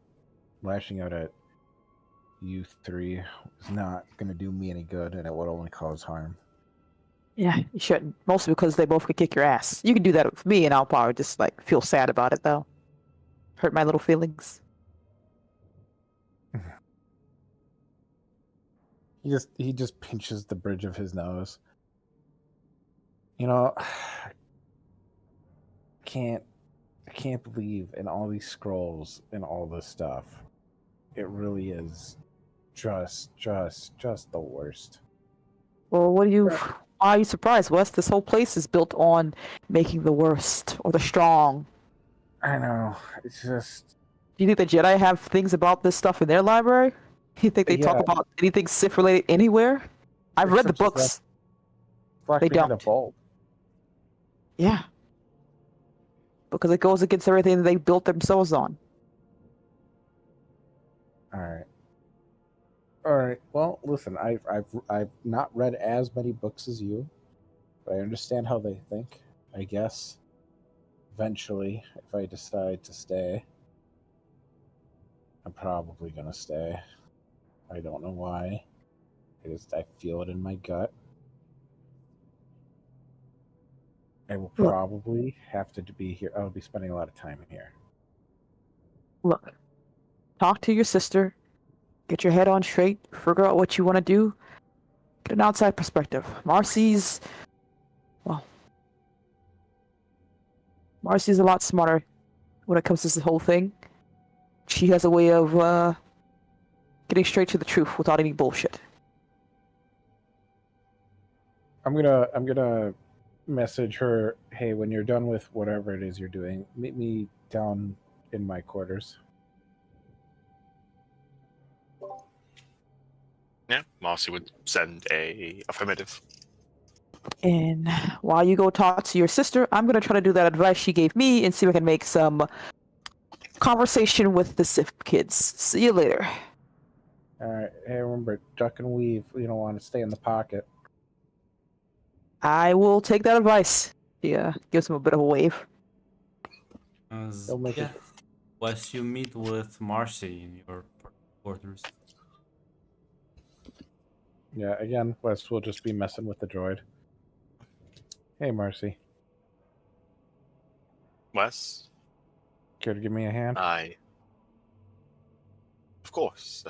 lashing out at you three is not going to do me any good, and it would only cause harm. Yeah, you shouldn't. Mostly because they both could kick your ass. You can do that with me, and I'll probably just like feel sad about it though. Hurt my little feelings. He just pinches the bridge of his nose. You know, can't I can't believe in all these scrolls and all this stuff. It really is just the worst. Well, what do you? Why are you surprised, Wes? This whole place is built on making the worst or the strong. I know. It's just Do you think the Jedi have things about this stuff in their library? You think they talk Yeah. about anything Sith related anywhere? I've read the Except books. just locked They behind a don't. vault. Yeah, because it goes against everything they built themselves on. All right. All right. Well, listen, I've not read as many books as you, but I understand how they think. I guess eventually, if I decide to stay, I'm probably gonna stay. I don't know why. I feel it in my gut. I will Look. probably have to be here. I'll be spending a lot of time here. Look, talk to your sister, get your head on straight, figure out what you want to do, get an outside perspective. Marcy's a lot smarter when it comes to this whole thing. She has a way of getting straight to the truth without any bullshit. I'm gonna message her. Hey, when you're done with whatever it is you're doing, meet me down in my quarters. Yeah, Mossy would send a affirmative. And while you go talk to your sister, I'm gonna try to do that advice she gave me and see if I can make some conversation with the Sith kids. See you later. All right. Hey, remember, duck and weave. You don't want to stay in the pocket. I will take that advice. Yeah, gives him a bit of a wave. They'll make Yeah. it. Once you meet with Marcy in your quarters. Yeah. Again, Wes will just be messing with the droid. Hey, Marcy, Wes, care to give me a hand? Of course,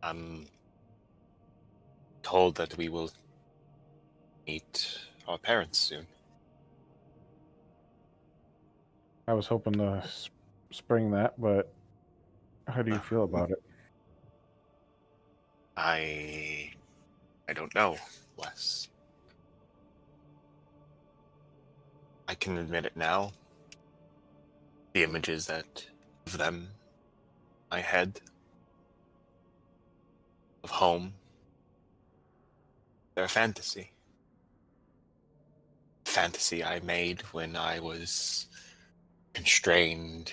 I'm told that we will meet our parents soon. I was hoping to spring that, but how do you feel about it? I don't know, Wes. I can admit it now. The images that of them in my head of home, they're a fantasy. Fantasy I made when I was constrained,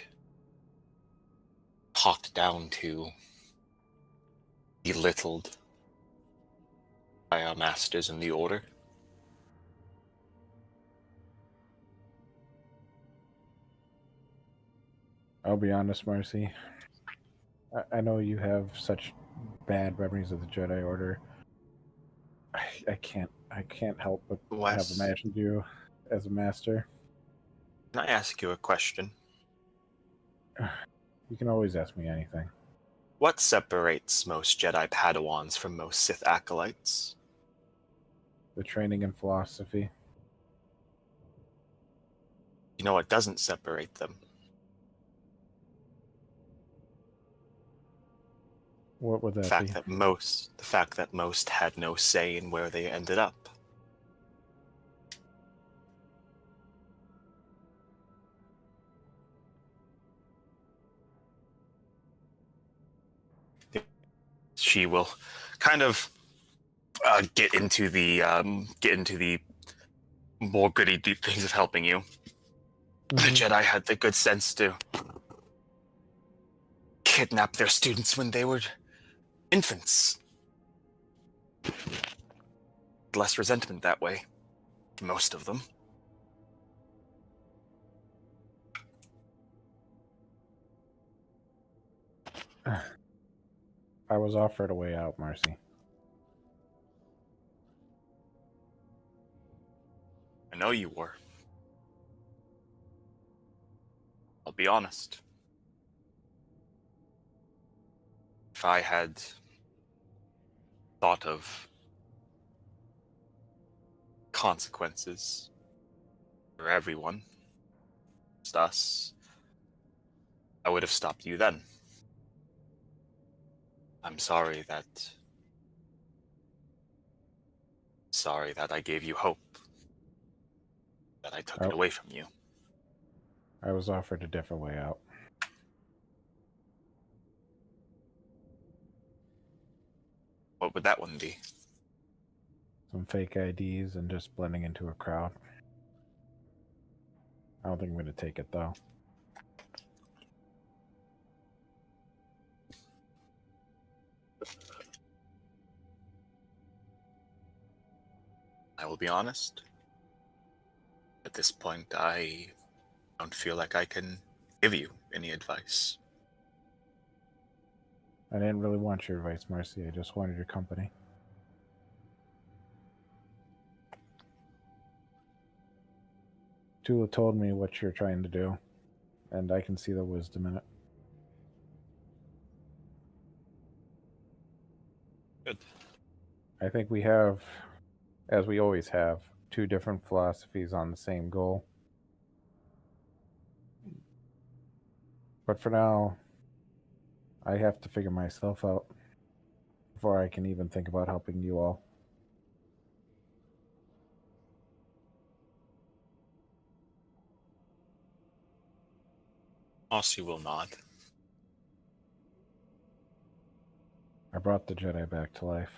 talked down to, belittled by our masters in the order. I'll be honest, Marcy. I know you have such bad memories of the Jedi Order. I can't help but have Wes, imagined you as a master. can I ask you a question? You can always ask me anything. What separates most Jedi Padawans from most Sith acolytes? The training and philosophy. You know what doesn't separate them? What would The that fact be? that most had no say in where they ended up. She will kind of get into the more goody deep things of helping you. The Jedi had the good sense to kidnap their students when they were infants. Less resentment that way. Most of them. I was offered a way out, Marcy. know you were. I'll be honest. If I had thought of consequences for everyone, just us, I would have stopped you then. I'm sorry that I gave you hope, that I took it Oh. away from you. I was offered a different way out. What would that one be? Some fake IDs and just blending into a crowd. I don't think I'm going to take it, though. I will be honest. At this point, I don't feel like I can give you any advice. I didn't really want your advice, Marcy. I just wanted your company. Tula told me what you're trying to do, and I can see the wisdom in it. Good. I think we have, as we always have, two different philosophies on the same goal. But for now, I have to figure myself out before I can even think about helping you all. Aussie will nod. I brought the Jedi back to life.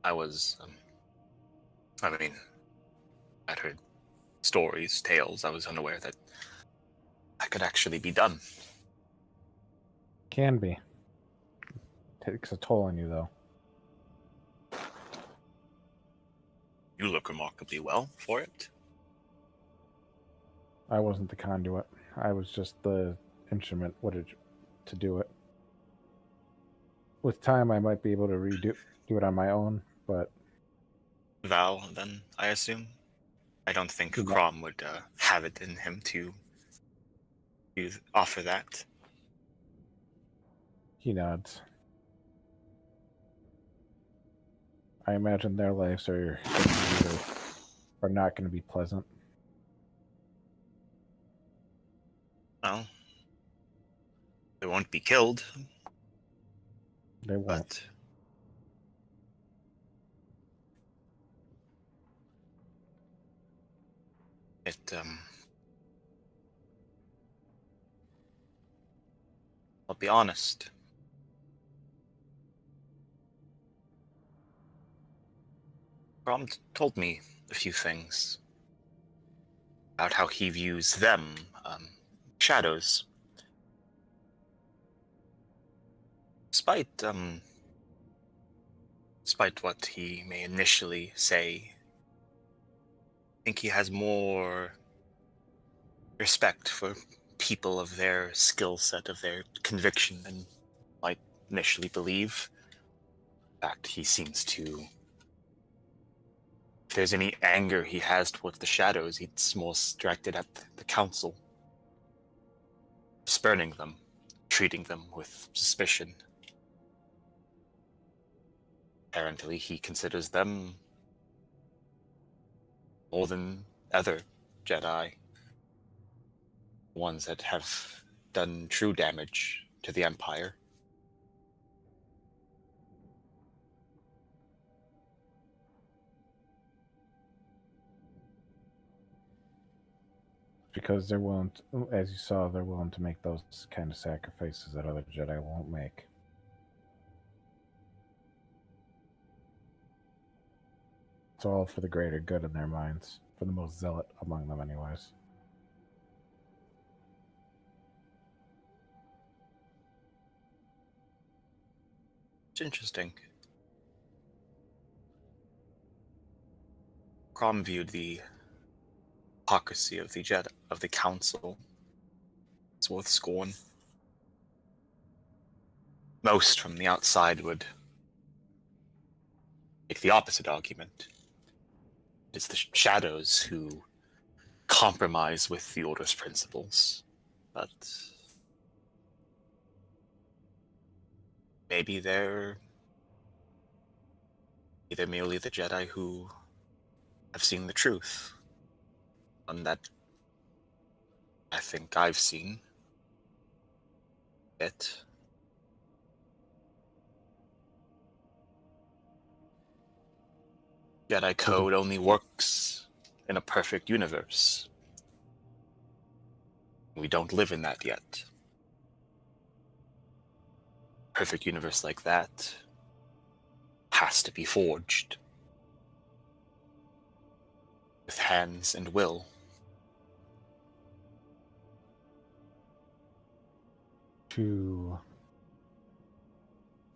I was, I'd heard stories, tales. I was unaware that that could actually be done. Can be. Takes a toll on you, though. You look remarkably well for it. I wasn't the conduit. I was just the instrument to do it. With time, I might be able to do it on my own, but Val, then, I assume? I don't think Yeah. Crom would have it in him to offer that. he nods. I imagine their lives are not going to be pleasant. Well, they won't be killed, They won't. but I'll be honest. Crom told me a few things about how he views them, shadows. Despite what he may initially say, I think he has more respect for people of their skill set, of their conviction than might initially believe. In fact, he seems to... If there's any anger he has towards the shadows, it's more directed at the council. Spurning them, treating them with suspicion. Apparently, he considers them more than other Jedi. Ones that have done true damage to the Empire. Because they're willing to, as you saw, they're willing to make those kind of sacrifices that other Jedi won't make. It's all for the greater good in their minds, for the most zealot among them anyways. It's interesting. Crom viewed the hypocrisy of the Jedi, of the Council, as with scorn. Most from the outside would make the opposite argument. It's the shadows who compromise with the Order's principles. But maybe they're either merely the Jedi who have seen the truth, and that I think I've seen it. Jedi code only works in a perfect universe. We don't live in that yet. A perfect universe like that has to be forged with hands and will. To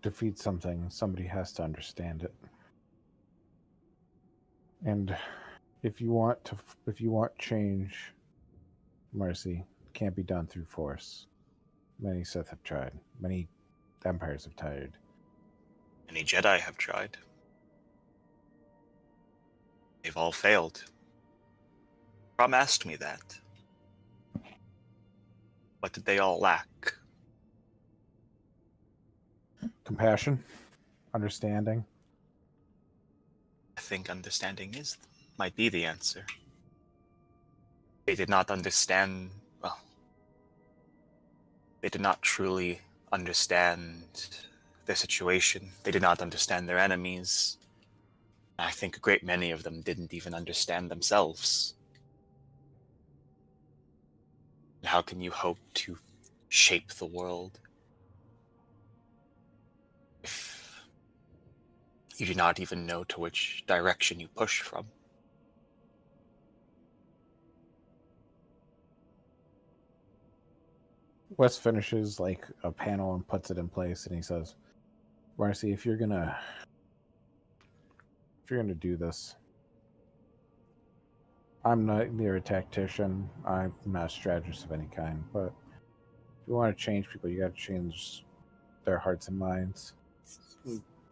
defeat something, somebody has to understand it. And if you want change, Mercy, it can't be done through force. Many Sith have tried. Many empires have tried. Many Jedi have tried. They've all failed. Rom asked me that. What did they all lack? Compassion, understanding. I think understanding might be the answer. They did not understand, well, they did not truly understand their situation. They did not understand their enemies. I think a great many of them didn't even understand themselves. How can you hope to shape the world if you do not even know to which direction you push from? Wes finishes like a panel and puts it in place, and he says, "Marcy, if you're gonna do this, I'm not near a tactician. I'm not a strategist of any kind. But if you want to change people, you got to change their hearts and minds.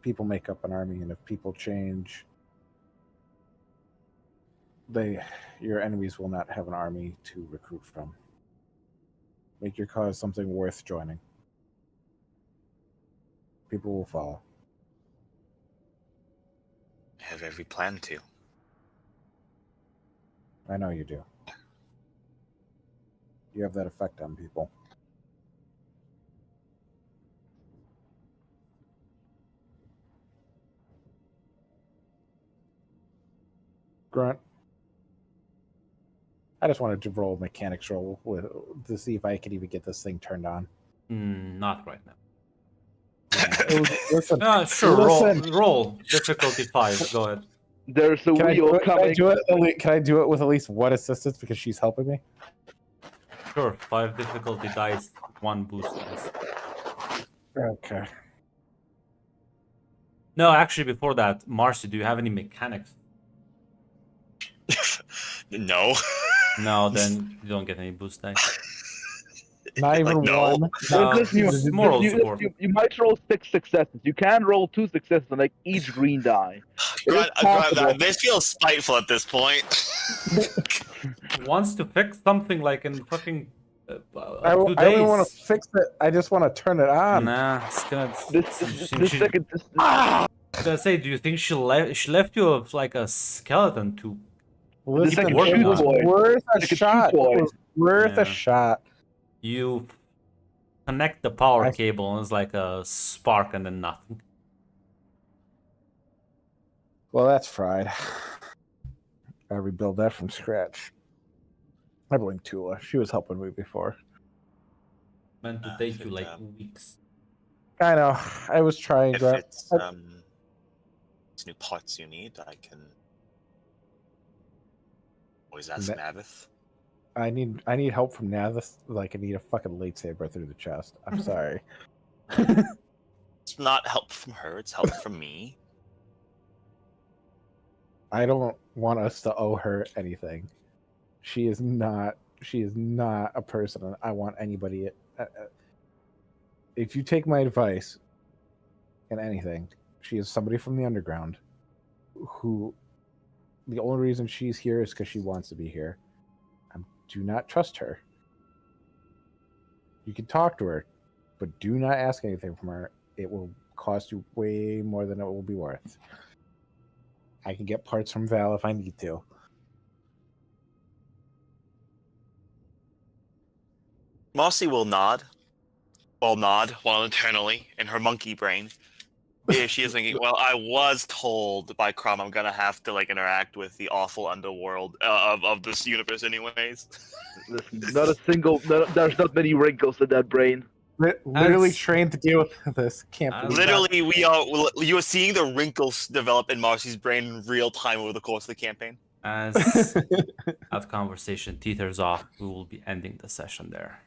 People make up an army, and if people change, your enemies will not have an army to recruit from. Make your cause something worth joining. People will follow." I have every plan to. I know you do. You have that effect on people. Grunt. I just wanted to roll a mechanics roll to see if I could even get this thing turned on. Not right now. Listen, Sure, listen. roll. Difficulty 5, go ahead. There's a Can I, wheel coming. can I do it with at least one assistance because she's helping me? Sure, 5 difficulty dice, 1 boost dice. Okay. No, actually, before that, Marcy, do you have any mechanics? No. No, then you don't get any boost dice. Not even no. one. No, Listen, it's moral you, support. you might roll 6 successes. You can roll 2 successes on like each green die. It is possible. This feels spiteful at this point. Wants to fix something like in fucking 2 I days. don't want to fix it. I just want to turn it on. Nah, it's gonna. Ah! I was gonna say, do you think she left you like a skeleton to? Listen, like a work it chew was on it. toy. worth a Like a chew shot. toy. It was worth Yeah. a shot. You connect the power I- cable and it's like a spark and then nothing. Well, that's fried. I rebuild that from scratch. I blame Tula. She was helping me before. Meant to If take you it, like weeks. I know. I was trying. If Grant. it's new parts you need, I can always ask Navith. I need help from Navith. Like I need a fucking lightsaber through the chest. I'm sorry. It's not help from her, it's help from me. I don't want us to owe her anything. She is not a person I want anybody if you take my advice in anything, she is somebody from the underground who the only reason she's here is because she wants to be here. Do not trust her. You can talk to her, but do not ask anything from her. It will cost you way more than it will be worth. I can get parts from Val if I need to. Mossy will nod. Will nod while internally in her monkey brain. She is thinking, well, I was told by Crom I'm gonna have to like interact with the awful underworld of this universe anyways. Listen, not a single. There's not many wrinkles in that brain. Literally As- trained to deal with this. Can't as believe Literally, you are seeing the wrinkles develop in Marcy's brain in real time over the course of the campaign. As that conversation teeters off, we will be ending the session there.